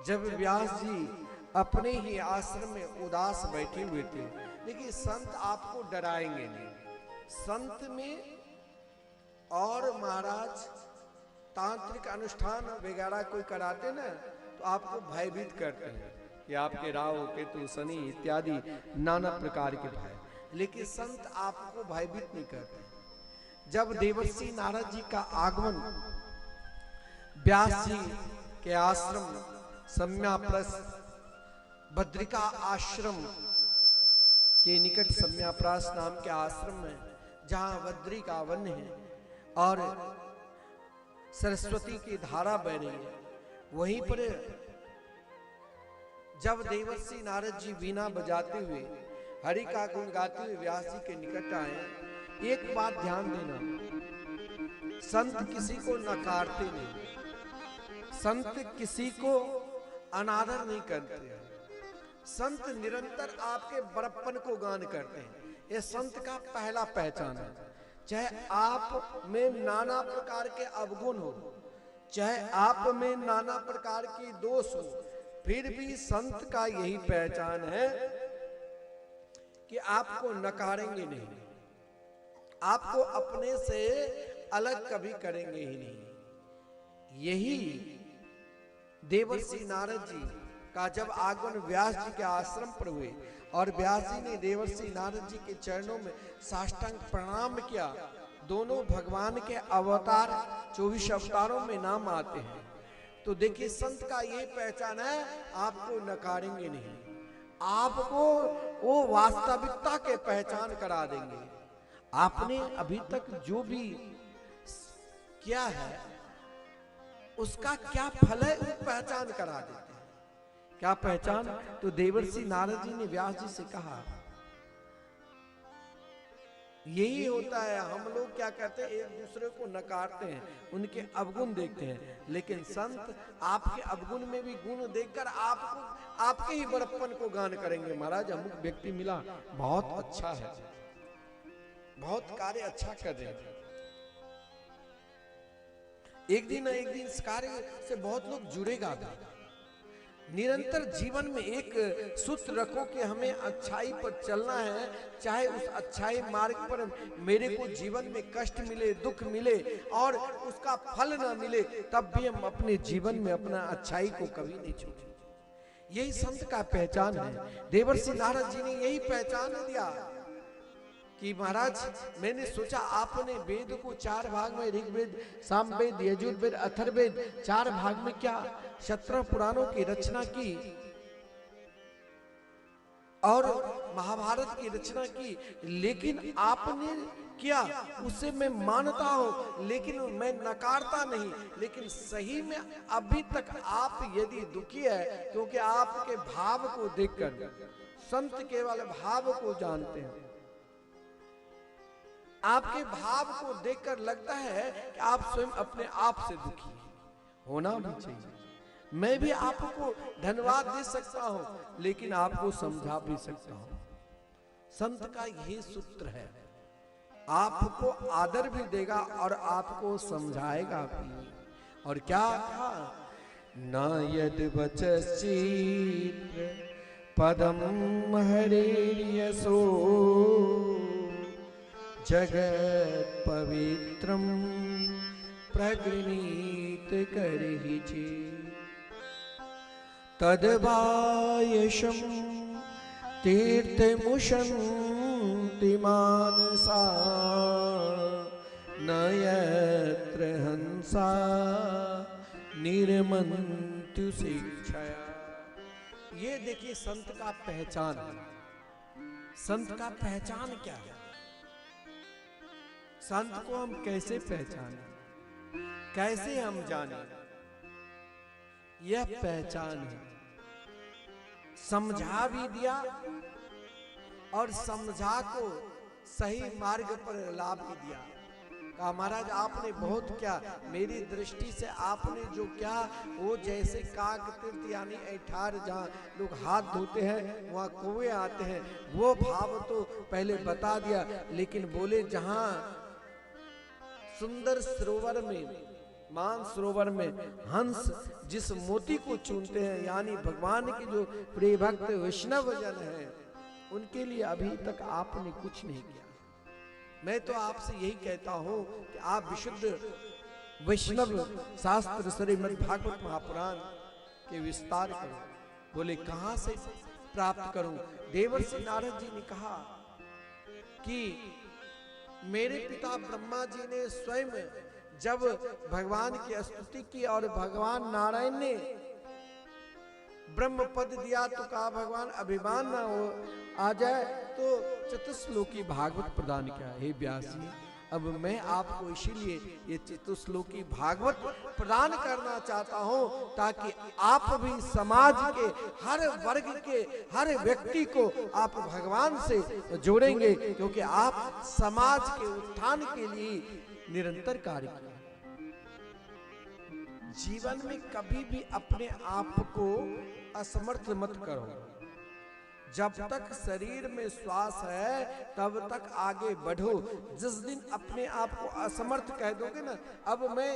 [SPEAKER 2] जब व्यास जी अपने ही आश्रम में उदास बैठे हुए थे, लेकिन संत आपको डराएंगे नहीं। संत में और महाराज तांत्रिक अनुष्ठान वगैरह कोई कराते ना, तो आपको भयभीत करते हैं कि आपके राहु, केतु, शनि इत्यादि नाना प्रकार के भय, लेकिन संत आपको भयभीत नहीं करते। जब देवर्षि नारद जी का आगमन व्यास जी के आश्रम सम्याप्रास भद्रिका आश्रम के निकट सम्याप्रास नाम के आश्रम में, जहां बद्री का वन है और सरस्वती की धारा बह रही है, वहीं पर जब देवर्षि नारद जी वीणा बजाते हुए हरि का गुण गाते हुए व्यास जी के निकट आए, एक बात ध्यान देना, संत किसी को नकारते नहीं, संत किसी को अनादर नहीं करते हैं, संत निरंतर आपके बड़प्पन को गान करते हैं। ये संत का पहला पहचान है। चाहे आप में नाना प्रकार के अवगुण हो, चाहे आप में नाना प्रकार की दोष हो, फिर भी संत का यही पहचान है कि आपको नकारेंगे नहीं, आपको अपने से अलग कभी करेंगे ही नहीं। यही देवर्षि नारद जी का जब आगमन व्यास जी के आश्रम पर हुए और व्यास जी ने देवर्षि नारद जी के चरणों में साष्टांग प्रणाम किया, दोनों भगवान के अवतार 24 अवतारों में नाम आते हैं। तो देखिए संत का ये पहचान है, आपको नकारेंगे नहीं, आपको वो वास्तविकता के पहचान करा देंगे। आपने अभी तक जो भी किया है उसका क्या फल है, वो पहचान करा देते हैं। क्या पहचान? तो देवर्षि नारद जी ने व्यास जी से कहा, यही होता है, हम लोग क्या करते हैं, एक दूसरे को नकारते हैं, उनके अवगुण देखते हैं, लेकिन संत आपके अवगुण में भी गुण देखकर आपको आपके ही बड़प्पन को गान करेंगे। महाराज अमुक व्यक्ति मिला, बहुत अच्छा है, बहुत कार्य अच्छा कर रहे हैं, एक दिन न एक दिन इस कार्य से बहुत लोग जुड़ेगा भी। निरंतर जीवन में एक सूत्र रखो कि हमें अच्छाई पर चलना है, चाहे उस अच्छाई मार्ग पर मेरे को जीवन में कष्ट मिले, दुख मिले और उसका फल ना मिले, तब भी हम अपने जीवन में अपना अच्छाई को कभी नहीं छोड़ेंगे। यही संत का पहचान है। देवर्षि नारद जी ने यही पहचान दिया कि महाराज मैंने सोचा आपने वेद को 4 भाग में, ऋग्वेद, सामवेद, यजुर्वेद, अथर्ववेद 4 भाग में क्या 17 पुराणों की रचना की और महाभारत की रचना की, लेकिन आपने किया उसे मैं मानता हूं, लेकिन मैं नकारता नहीं। लेकिन सही में अभी तक आप यदि दुखी है, क्योंकि आपके भाव को देखकर, संत केवल भाव को जानते हैं, आपके भाव को देखकर लगता है कि आप स्वयं अपने आप से दुखी हैं। होना भी चाहिए। मैं भी आपको धन्यवाद दे सकता हूं, लेकिन आपको समझा भी सकता हूं। संत का यही सूत्र है आपको आदर भी देगा और आपको समझाएगा भी। और क्या कहा, न यद वचश्चित्र पदम हरेर्यसो जगत पवित्रम प्रगृणीत करहिचे तदवायशम तीर्थमुशन्ति मानसा न यत्र हंसा निर्मन्तु शिक्षया। ये देखिए संत का पहचान, संत का पहचान क्या है, संत को हम कैसे पहचाने, कैसे हम जाने, यह पहचान है। समझा भी दिया और समझा को सही मार्ग पर ला भी दिया। कहा महाराज आपने बहुत क्या, मेरी दृष्टि से आपने जो क्या, वो जैसे काग तीर्थ यानी ऐठार जहाँ लोग हाथ धोते हैं वहाँ कुएं आते हैं, वो भाव तो पहले बता दिया। लेकिन बोले जहाँ सुंदर सरोवर में, मान सरोवर में हंस जिस मोती को चुनते हैं, यानी भगवान के जो प्रिय भक्त वैष्णव जन हैं, उनके लिए अभी तक आपने कुछ नहीं किया। मैं तो आपसे यही कहता हूं कि आप विशुद्ध वैष्णव शास्त्र श्रीमद् भागवत महापुराण के विस्तार करो। बोले कहां से प्राप्त करूं? देवर्षि नारद जी ने कहा कि मेरे पिता ब्रह्मा जी ने स्वयं जब भगवान की स्तुति की और भगवान नारायण ने ब्रह्म पद दिया तो कहा भगवान अभिमान ना हो आ जाए तो चतुश्लोकी भागवत प्रदान किया। हे व्यास जी, अब मैं आपको इसीलिए ये चतुश्लोकी भागवत प्रदान करना चाहता हूं ताकि आप भी समाज के हर वर्ग के हर व्यक्ति को आप भगवान से जोड़ेंगे, क्योंकि आप समाज के उत्थान के लिए निरंतर कार्य किया। जीवन में कभी भी अपने आप को असमर्थ मत करो। जब तक शरीर में श्वास है तब तक आगे बढ़ो। जिस दिन अपने आप को असमर्थ कह दोगे ना, अब मैं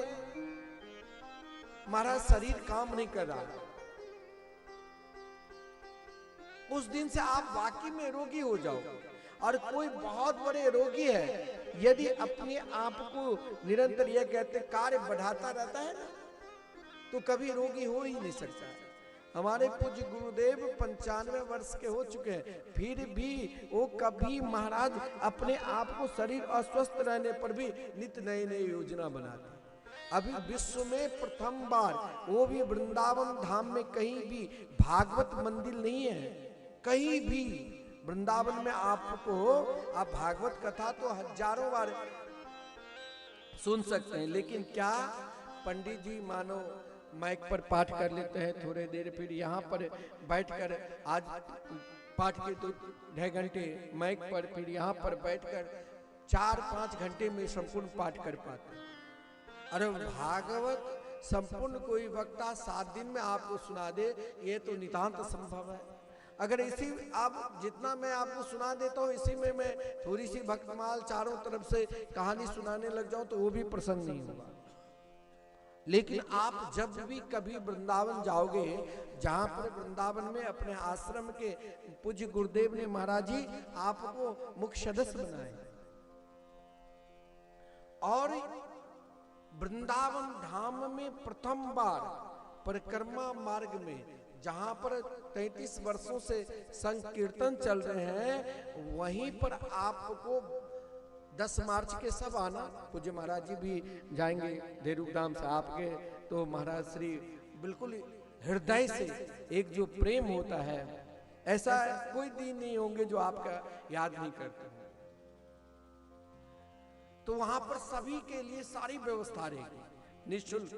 [SPEAKER 2] हमारा शरीर काम नहीं कर रहा, उस दिन से आप वाकई में रोगी हो जाओ। और कोई बहुत बड़े रोगी है, यदि अपने आप को निरंतर यह कहते कार्य बढ़ाता रहता है ना, तो कभी रोगी हो ही नहीं सकता। हमारे पूज्य गुरुदेव 95 वर्ष के हो चुके हैं, फिर भी वो कभी महाराज अपने आप को शरीर अस्वस्थ रहने पर भी नित्य नई नई योजना बनाते। अभी विश्व में प्रथम बार, वो भी वृंदावन धाम में कहीं भी भागवत मंदिर नहीं है। कहीं भी वृंदावन में आपको आप भागवत कथा तो हजारों बार सुन सकते हैं, लेकिन क्या पंडित जी मानो माइक पर पाठ कर लेते हैं थोड़े देर, फिर यहाँ पर बैठकर आज पाठ के 2-2.5 घंटे माइक पर, फिर यहाँ पर बैठकर 4-5 घंटे में संपूर्ण पाठ कर पाते। अरे भागवत संपूर्ण कोई वक्ता 7 दिन में आपको सुना दे, ये तो नितांत संभव है। अगर इसी आप जितना मैं आपको सुना देता हूँ, इसी में मैं थोड़ी सी भक्तमाल चारों तरफ से कहानी सुनाने लग जाऊं तो वो भी प्रसंग नहीं होगा। लेकिन आप जब भी कभी वृंदावन जाओगे, जहां पर वृंदावन में अपने आश्रम के पूज्य गुरुदेव ने महाराज जी आपको मुख्य सदस्य बनाए, और वृंदावन धाम में प्रथम बार परिक्रमा मार्ग में जहां पर 33 वर्षों से संकीर्तन चल रहे हैं, वहीं पर आपको 10 मार्च के सब आना। पूज्य महाराज जी भी जाएंगे देरूपधाम से आपके, तो महाराज श्री बिल्कुल हृदय से एक जो प्रेम होता है, ऐसा कोई दिन नहीं होंगे जो आपका याद नहीं करते। तो वहां पर सभी के लिए सारी व्यवस्था रहेगी निःशुल्क।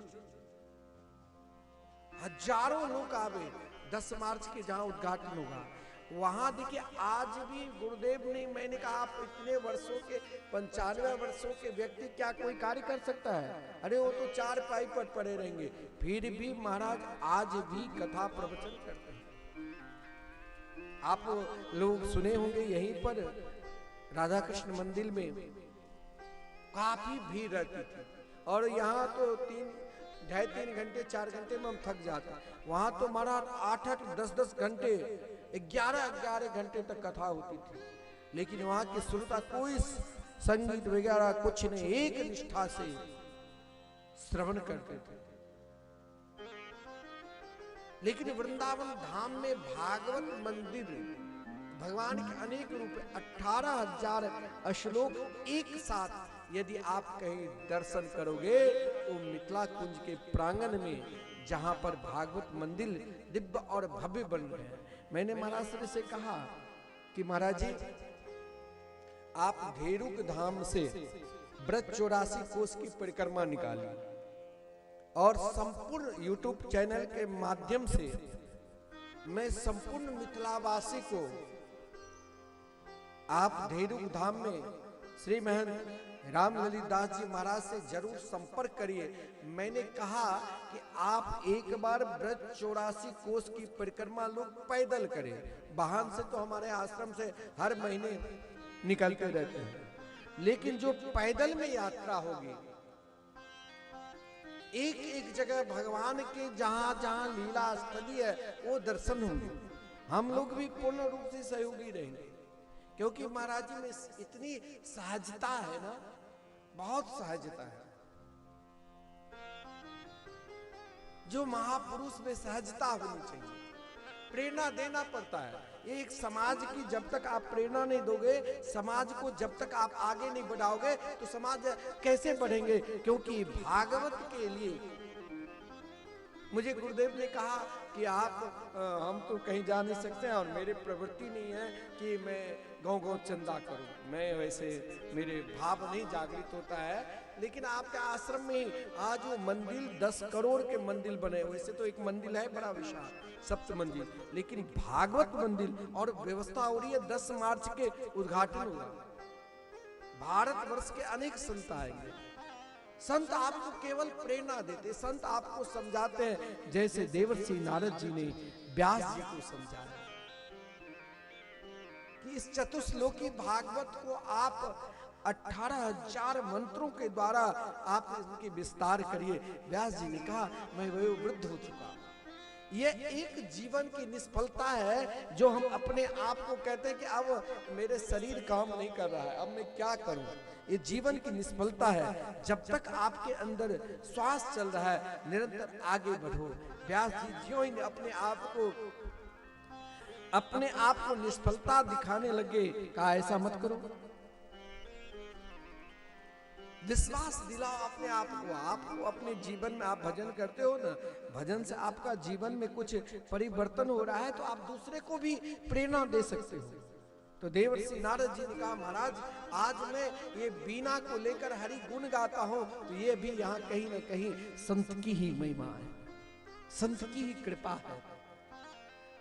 [SPEAKER 2] हजारों लोग आवे। 10 मार्च के जहां उद्घाटन होगा वहां देखिए, आज भी गुरुदेव ने, मैंने कहा आप इतने वर्षों के 95 वर्षों के व्यक्ति क्या कोई कार्य कर सकता है? अरे वो तो 4 पाई पर पड़े रहेंगे, फिर भी महाराज आज भी कथा प्रवचन करते हैं। आप लोग सुने होंगे यहीं पर राधा कृष्ण मंदिर में काफी भीड़ रहती थी। और यहाँ तो 2.5-3 घंटे 4 घंटे में हम थक जाते, वहां तो हमारा 8-8 10-10 घंटे 11-11 घंटे तक कथा होती थी। लेकिन वहां की श्रोता कोई संगीत वगैरह कुछ नहीं, एक निष्ठा से श्रवण करते थे। लेकिन वृंदावन धाम में भागवत मंदिर, भगवान के अनेक रूप, 18,000 श्लोक एक साथ यदि आप कहीं दर्शन करोगे तो मिथिला कुंज के प्रांगण में, जहां पर भागवत मंदिर दिव्य और भव्य बन रहे हैं। मैंने महाराज से कहा कि महाराज जी, आप धेरुक धाम से ब्रज 84 कोस की परिक्रमा निकाली और संपूर्ण YouTube चैनल के माध्यम से मैं संपूर्ण मिथिलावासी को आप धेरुक धाम में श्री महंत राम ललित दास जी महाराज से जरूर संपर्क करिए। मैंने कहा कि आप एक बार ब्रज 84 कोस की परिक्रमा लोग पैदल करें, वाहन से तो हमारे आश्रम से हर महीने निकलते रहते हैं, लेकिन जो पैदल में यात्रा होगी, एक एक जगह भगवान के जहां जहां लीला स्थली है वो दर्शन होंगे। हम लोग भी पूर्ण रूप से सहयोगी रहेंगे, क्योंकि महाराज जी में इतनी सहजता है ना, बहुत सहजता है। जो महापुरुष में सहजता होनी चाहिए, प्रेरणा देना पड़ता है। एक समाज की जब तक आप प्रेरणा नहीं दोगे, समाज को जब तक आप आगे नहीं बढ़ाओगे, तो समाज कैसे बढ़ेंगे? क्योंकि भागवत के लिए मुझे गुरुदेव ने कहा कि आप हम तो कहीं जा नहीं सकते हैं और मेरे प्रवृत्ति नहीं है कि मैं गांव-गांव चंदा करूं, मैं वैसे मेरे भाव नहीं जागृत होता है। लेकिन आपके आश्रम में आज वो मंदिर 10 करोड़ के मंदिर बने, वैसे तो एक मंदिर है बड़ा विशाल सप्त मंदिर, लेकिन भागवत मंदिर और व्यवस्था हो रही है। 10 मार्च के उद्घाटन होगा। भारतवर्ष के अनेक संत आएंगे। संत आपको केवल प्रेरणा देते, संत आपको समझाते हैं, जैसे देवर्षि नारद जी ने व्यास जी को समझाया कि इस चतुश्लोकी भागवत को आप 18,000 मंत्रों के द्वारा आप इनके विस्तार करिए। व्यास जी ने कहा, मैं वयोवृद्ध हो चुका। ये एक जीवन की निष्फलता है जो हम अपने आप को कहते हैं कि अब मेरे शरीर काम नहीं कर रहा है, अब मैं क्या करूं। ये जीवन की निष्फलता है। जब तक आपके अंदर श्वास चल रहा है, निरंतर आगे बढ़ो। व्यास जी ज्यों ही अपने आप को निष्फलता दिखाने लगे, कहा ऐसा मत करो, विश्वास दिलाओ अपने आप को। आपको अपने जीवन में आप भजन करते हो ना, भजन से आपका जीवन में कुछ परिवर्तन हो रहा है, तो आप दूसरे को भी प्रेरणा दे सकते हो। तो देवर्षि नारद जी ने कहा, महाराज आज मैं ये बीना को लेकर हरि गुण गाता हूं, तो ये भी यहाँ कहीं ना कहीं संत की ही महिमा है, संत की ही कृपा है।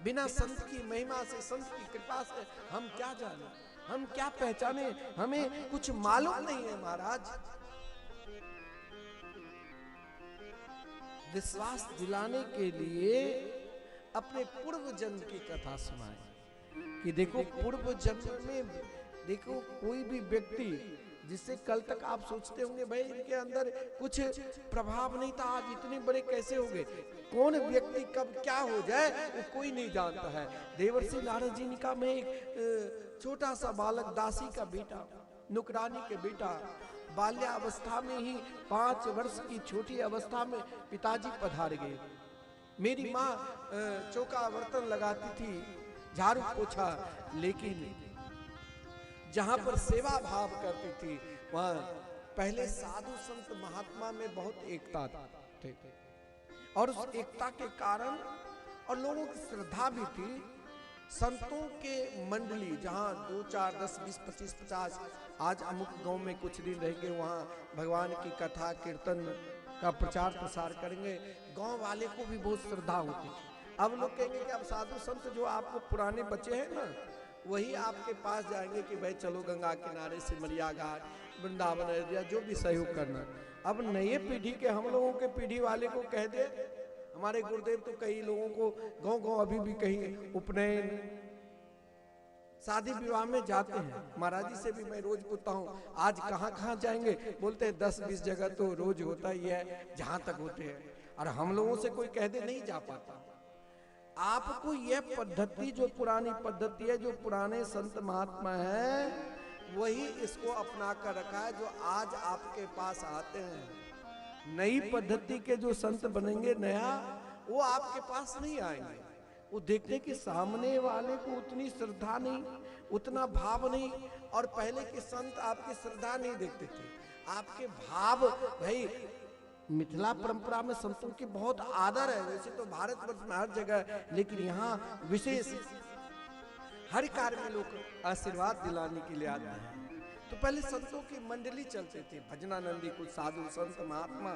[SPEAKER 2] बिना संत की महिमा से, संत की कृपा से हम क्या जाने, हम क्या पहचाने, हमें कुछ मालूम नहीं है। महाराज विश्वास दिलाने के लिए अपने पूर्व जन्म की कथा सुनाए कि देखो पूर्व जन्म में, देखो कोई भी व्यक्ति जिससे कल तक आप सोचते होंगे भाई इनके अंदर कुछ प्रभाव नहीं था, आज इतने बड़े कैसे हो गए। कौन व्यक्ति कब क्या हो जाए वो कोई नहीं जानता है। देवर्षि नारद जी ने कहा, मैं एक छोटा सा बालक, दासी का बेटा, नुकरानी के बेटा, बाल्यावस्था में ही 5 वर्ष की छोटी अवस्था में पिताजी पधार गए। मेरी माँ चौका बर्तन लगाती थी, झाड़ू पोछा, लेकिन जहां पर सेवा भाव करती थी वहां पहले साधु संत महात्मा में बहुत एकता थे, और उस एकता के कारण और लोगों की श्रद्धा भी थी। संतों के मंडली जहां 2, 4, 10, 20, 25, 50, आज अमुक गांव में कुछ दिन रहेंगे, वहां भगवान की कथा कीर्तन का प्रचार प्रसार करेंगे, गांव वाले को भी बहुत श्रद्धा होती। अब लोग कहेंगे कि अब साधु संत जो आपको पुराने बचे हैं ना, वही आपके पास जाएंगे कि भाई चलो गंगा किनारे सिमरिया घाट, वृंदावन, अयोध्या, जो भी सहयोग करना। अब नए पीढ़ी के हम लोगों के पीढ़ी वाले को कह दे, हमारे गुरुदेव तो कई लोगों को गांव-गांव अभी भी कहीं उपनयन शादी विवाह में जाते हैं, महाराज जी से भी मैं रोज पूछता हूँ आज कहाँ कहाँ जाएंगे, बोलते हैं 10-20 जगह तो रोज होता ही है जहां तक होते हैं, और हम लोगों से कोई कह दे नहीं जा पाता। आपको यह पद्धति जो पुरानी पद्धति है, जो पुराने संत महात्मा हैं वही इसको अपना कर रखा है, जो आज आपके पास आते हैं। नई पद्धति के जो संत बनेंगे नया, वो आपके पास नहीं आएंगे। वो देखते कि सामने वाले को उतनी श्रद्धा नहीं, उतना भाव नहीं, और पहले के संत आपकी श्रद्धा नहीं देखते थे, आपके भाव। भाई मिथिला परंपरा में संतों की बहुत आदर है, वैसे तो भारतवर्ष में हर जगह, लेकिन यहाँ विशेष हर कार्य में लोग आशीर्वाद दिलाने के लिए आते हैं। तो पहले संतों की मंडली चलते थे, भजनानंदी, कुछ साधु संत महात्मा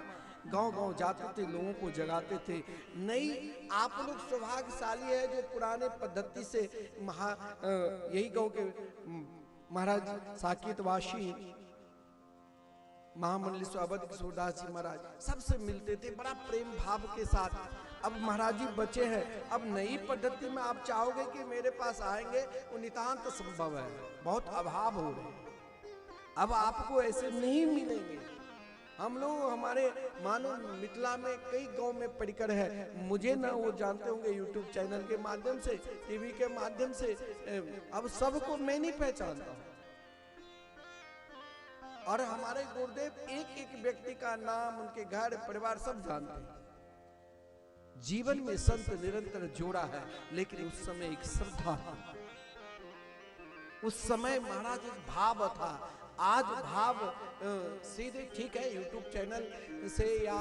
[SPEAKER 2] गांव-गांव जाते थे, लोगों को जगाते थे। नई आप लोग सौभाग्यशाली है जो पुराने पद्धति से यही गांव के महाराज साकेतवासी महामंडलेश्वर अवध किशोरदास जी महाराज सबसे मिलते थे बड़ा प्रेम भाव के साथ। अब महाराज जी बचे हैं, अब नई पद्धति में आप चाहोगे कि मेरे पास आएंगे, वो नितांत संभव है, बहुत अभाव हो रहे हैं। अब आपको ऐसे नहीं मिलेंगे। हम लोग हमारे मानो मिथिला में कई गांव में पढ़कर है, मुझे ना वो जानते होंगे यूट्यूब चैनल के माध्यम से, टीवी के माध्यम से, अब सबको मैं नहीं पहचानता हूँ। और हमारे गुरुदेव एक एक व्यक्ति का नाम, उनके घर परिवार सब जानते हैं। जीवन में संत निरंतर जोड़ा है, लेकिन उस समय एक श्रद्धा थी, उस समय महाराज भाव था। आज भाव सीधे ठीक है यूट्यूब चैनल से या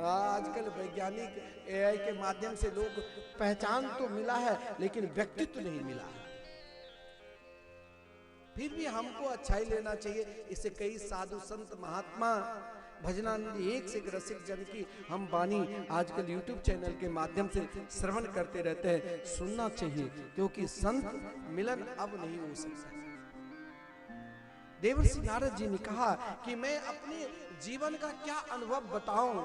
[SPEAKER 2] आजकल वैज्ञानिक एआई के माध्यम से लोग पहचान तो मिला है, लेकिन व्यक्तित्व नहीं मिला है। फिर भी हमको अच्छाई लेना चाहिए। इससे कई साधु संत महात्मा भजनानंदी एक से एक रसिक जन की हम वाणी आजकल यूट्यूब चैनल के माध्यम से श्रवण करते रहते हैं, सुनना चाहिए, क्योंकि संत मिलन अब नहीं हो सकता। देवर्षि नारद जी ने कहा कि मैं अपने जीवन का क्या अनुभव बताऊं।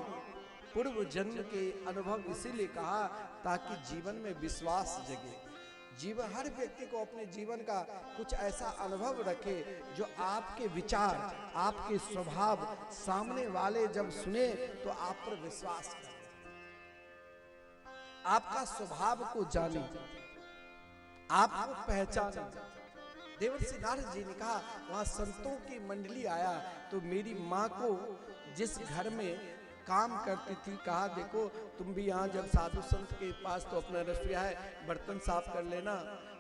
[SPEAKER 2] पूर्व जन्म के अनुभव इसीलिए कहा ताकि जीवन में विश्वास जगे। जीवन हर व्यक्ति को अपने जीवन का कुछ ऐसा अनुभव रखे जो आपके विचार, आपके स्वभाव सामने वाले जब सुने तो आप पर विश्वास करें, आपका स्वभाव को जाने, आपको पहचाने। देवर्षि नारद जी ने कहा वहां संतों की मंडली आया तो मेरी माँ को जिस घर में काम करती थी, कहा देखो तुम भी यहाँ जब साधु संत के पास तो अपना रसोईया है, बर्तन साफ कर लेना,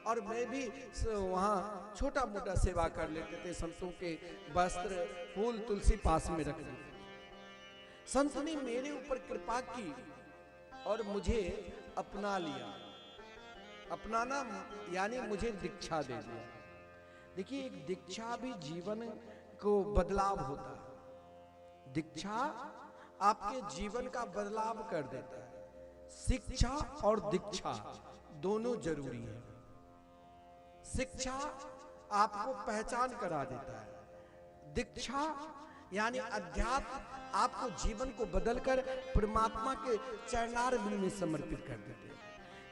[SPEAKER 2] और मैं भी वहाँ छोटा मोटा सेवा कर लेते थे, संतों के वस्त्र फूल तुलसी पास में रख देते। संत ने मेरे ऊपर कृपा की और मुझे अपना लिया। अपनाना यानी मुझे दीक्षा दे दिया। देखिए एक दीक्षा भी जीवन को बदलाव होता है। दीक्षा आपके जीवन का बदलाव कर देता है। शिक्षा और दीक्षा दोनों जरूरी है। शिक्षा आपको पहचान करा देता है, दीक्षा यानी अध्यात्म आपको जीवन को बदलकर परमात्मा के चरणार बिल में समर्पित कर देते हैं।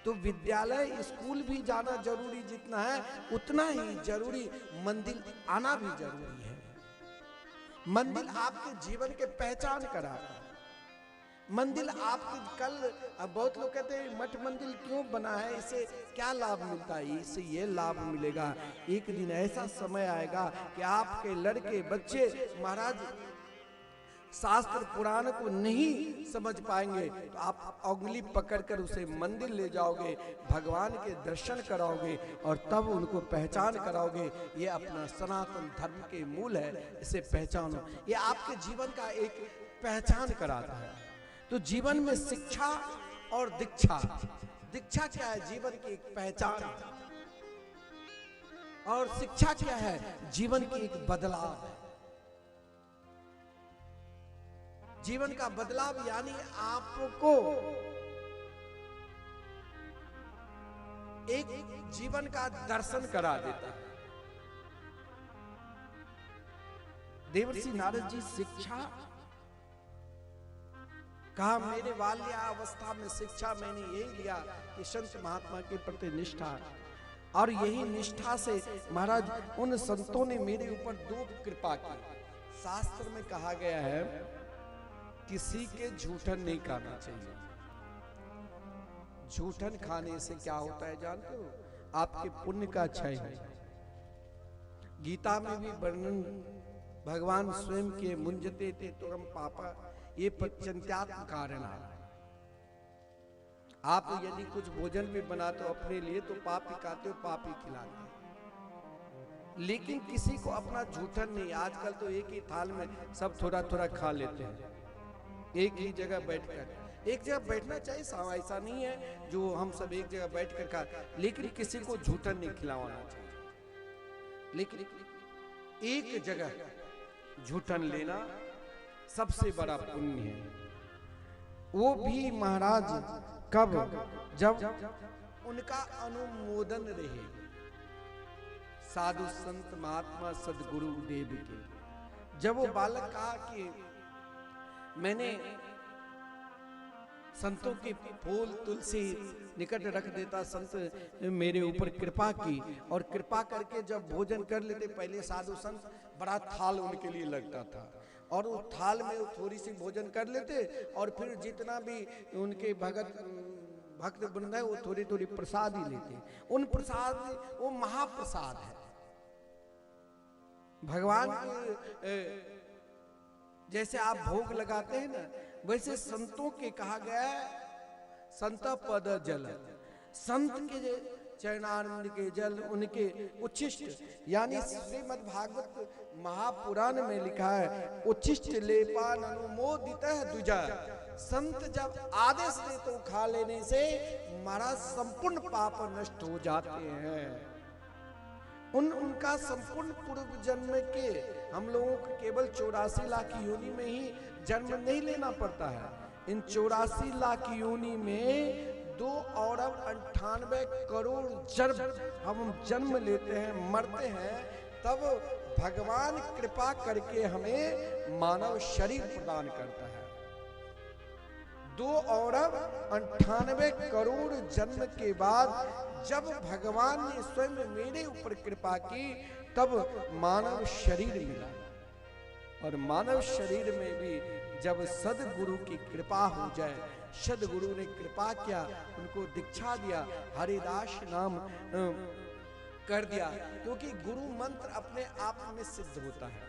[SPEAKER 2] तो विद्यालय स्कूल भी जाना जरूरी जितना है, उतना ही जरूरी मंदिर आना भी जरूरी है। मंदिर आपके जीवन के पहचान कराता है। मंदिर आपके कल, अब बहुत लोग कहते हैं मठ मंदिर क्यों बना है, इससे क्या लाभ मिलता है? इससे ये लाभ मिलेगा, एक दिन ऐसा समय आएगा कि आपके लड़के बच्चे महाराज शास्त्र पुराण को नहीं समझ पाएंगे, तो आप उंगली पकड़कर उसे मंदिर ले जाओगे, भगवान के दर्शन कराओगे और तब उनको पहचान कराओगे ये अपना सनातन धर्म के मूल है, इसे पहचानो। ये आपके जीवन का एक पहचान कराता है। तो जीवन में शिक्षा और दीक्षा, दीक्षा क्या है? जीवन की एक पहचान, और शिक्षा क्या है? जीवन की एक बदलाव है। जीवन का बदलाव यानी आपको एक जीवन का दर्शन करा देता है। देवर्षि नारद जी शिक्षा कहा, मेरे बाल्यावस्था में शिक्षा मैंने यही लिया कि संत महात्मा के प्रति निष्ठा और यही निष्ठा से महाराज उन संतों ने मेरे ऊपर 2 कृपा की। शास्त्र में कहा गया है किसी के झूठन नहीं खाना चाहिए। झूठन खाने से क्या होता है जानते हो? आपके पुण्य का क्षय है। गीता में भी वर्णन भगवान स्वयं के मुंजते ते तुरम पापा ये पच्चंत्यात्म कारण है। आप यदि कुछ भोजन भी बनाते हो अपने लिए तो पाप ही खाते हो, पाप ही खिलाते हो। लेकिन किसी को अपना झूठन नहीं। आजकल तो एक ही थाल में सब थोड़ा थोड़ा खा लेते हैं, एक ही जगह बैठकर। एक जगह बैठना चाहिए, ऐसा नहीं है जो हम सब एक जगह बैठकर खा, लेकिन किसी को झूठन नहीं खिलाना चाहिए। लेकिन एक जगह झूठन लेना सबसे बड़ा पुण्य है। वो भी महाराज कब? जब उनका अनुमोदन रहे साधु संत महात्मा सदगुरु देव के। जब वो बालक कहा कि मैंने संतों के फूल तुलसी निकट रख देता, संत मेरे ऊपर कृपा की, और कृपा करके जब भोजन कर लेते, पहले साधु संत बड़ा थाल उनके लिए लगता था और उस थाल में थोड़ी सी भोजन कर लेते और फिर जितना भी उनके भक्त वृंद है वो थोड़ी थोड़ी प्रसाद ही लेते। उन प्रसाद वो महाप्रसाद है भगवान के। जैसे आप भोग लगाते हैं ना, वैसे संतों के कहा गया है संत पद जल, संत के चरणारविंद के जल, उनके उच्छिष्ट, यानी श्रीमद् भागवत महापुराण में लिखा है उच्छिष्ट लेपान अनुमोदित द्विजा। संत जब आदेश दे तो खा लेने से हमारा संपूर्ण पाप नष्ट हो जाते हैं। उनका संपूर्ण पूर्व जन्म के हम लोगों को केवल 84 लाख योनि में ही जन्म नहीं लेना पड़ता है। इन 84 लाख योनि में 2 अरब 98 करोड़ हम जन्म लेते हैं, मरते हैं, तब भगवान कृपा करके हमें मानव शरीर प्रदान करता है। 2 अरब 98 करोड़ जन्म के बाद जब भगवान ने स्वयं मेरे ऊपर कृपा की तब मानव शरीर मिला। और मानव शरीर में भी जब सदगुरु की कृपा हो जाए, सदगुरु ने कृपा किया, उनको दीक्षा दिया, हरिदास नाम कर दिया, क्योंकि गुरु मंत्र अपने आप में सिद्ध होता है।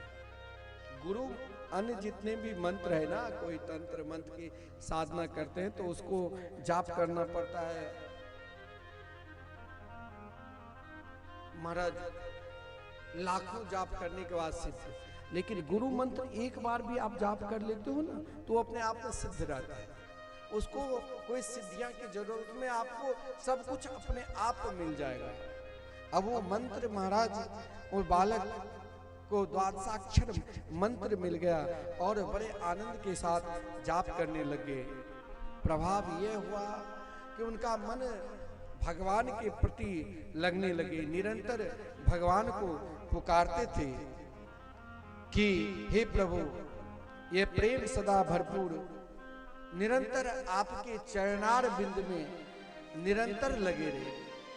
[SPEAKER 2] गुरु अन्य जितने भी मंत्र है ना, कोई तंत्र मंत्र की साधना करते हैं तो उसको जाप करना पड़ता है। महाराज लाखों जाप करने के बाद सिद्ध, लेकिन गुरु मंत्र एक बार भी आप जाप कर लेते हो ना तो अपने आप में सिद्ध रहता है। उसको कोई सिद्धियां की जरूरत में, आपको सब कुछ अपने आप मिल जाएगा। अब वो मंत्र महाराज वो बालक को द्वादशाक्षर मंत्र मिल गया और बड़े आनंद के साथ जाप करने लगे। प्रभाव ये हुआ कि उनका मन भगवान के प्रति लगने लगे, निरंतर भगवान को पुकारते थे कि हे प्रभु, ये प्रेम सदा भरपूर, निरंतर आपके चरणार बिंद में निरंतर लगे रहे।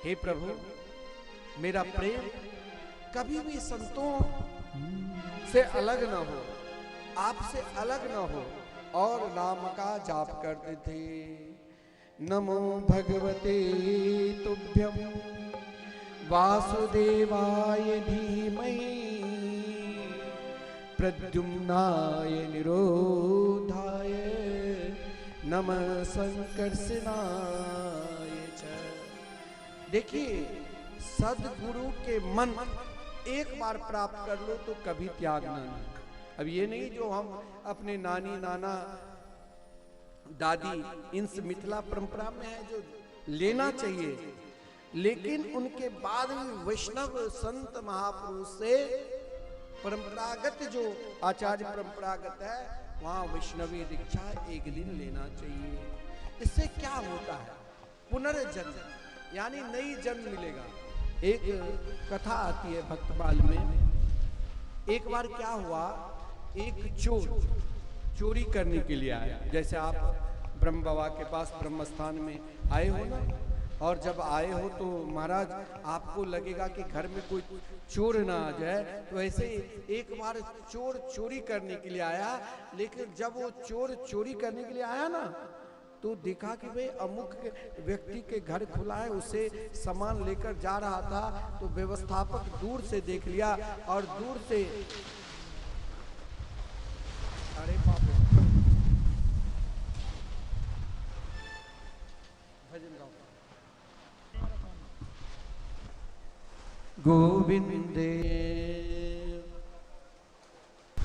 [SPEAKER 2] हे प्रभु, मेरा प्रेम कभी भी संतों से अलग न हो, आपसे अलग न हो, और नाम का जाप करते थे। नमो भगवते तुभ्यं वासुदेवाय धीमहि प्रद्युम्नाय निरोधाय नमः संकर्षणाय च। देखिए, सदगुरु के मंत्र एक बार प्राप्त कर लो तो कभी त्यागना नहीं। अब ये नहीं जो हम अपने नानी नाना दादी इन मिथिला परंपरा में है जो लेना चाहिए, लेकिन उनके बाद भी वैष्णव संत महापुरुष से परंपरागत जो आचार्य परंपरागत है वहां वैष्णवी दीक्षा एक दिन लेना चाहिए। इससे क्या होता है? पुनर्जन्म, यानी नई जन्म मिलेगा। एक कथा आती है भक्तमाल में। एक बार क्या हुआ, एक चोर चोरी करने के लिए आया। जैसे आप ब्रह्म बाबा के पास ब्रह्म स्थान में आए हो ना, और जब आए हो तो महाराज आपको लगेगा कि घर में कोई चोर ना आ जाए, तो ऐसे एक बार चोर चोरी करने के लिए आया, लेकिन जब वो चोर चोरी करने के लिए आया ना, तो देखा कि भाई अमुक व्यक्ति के घर खुला है, उसे सामान लेकर जा रहा था, तो व्यवस्थापक दूर से देख लिया और दूर से, अरे बाप रे, भजन गाओ। गोविंदे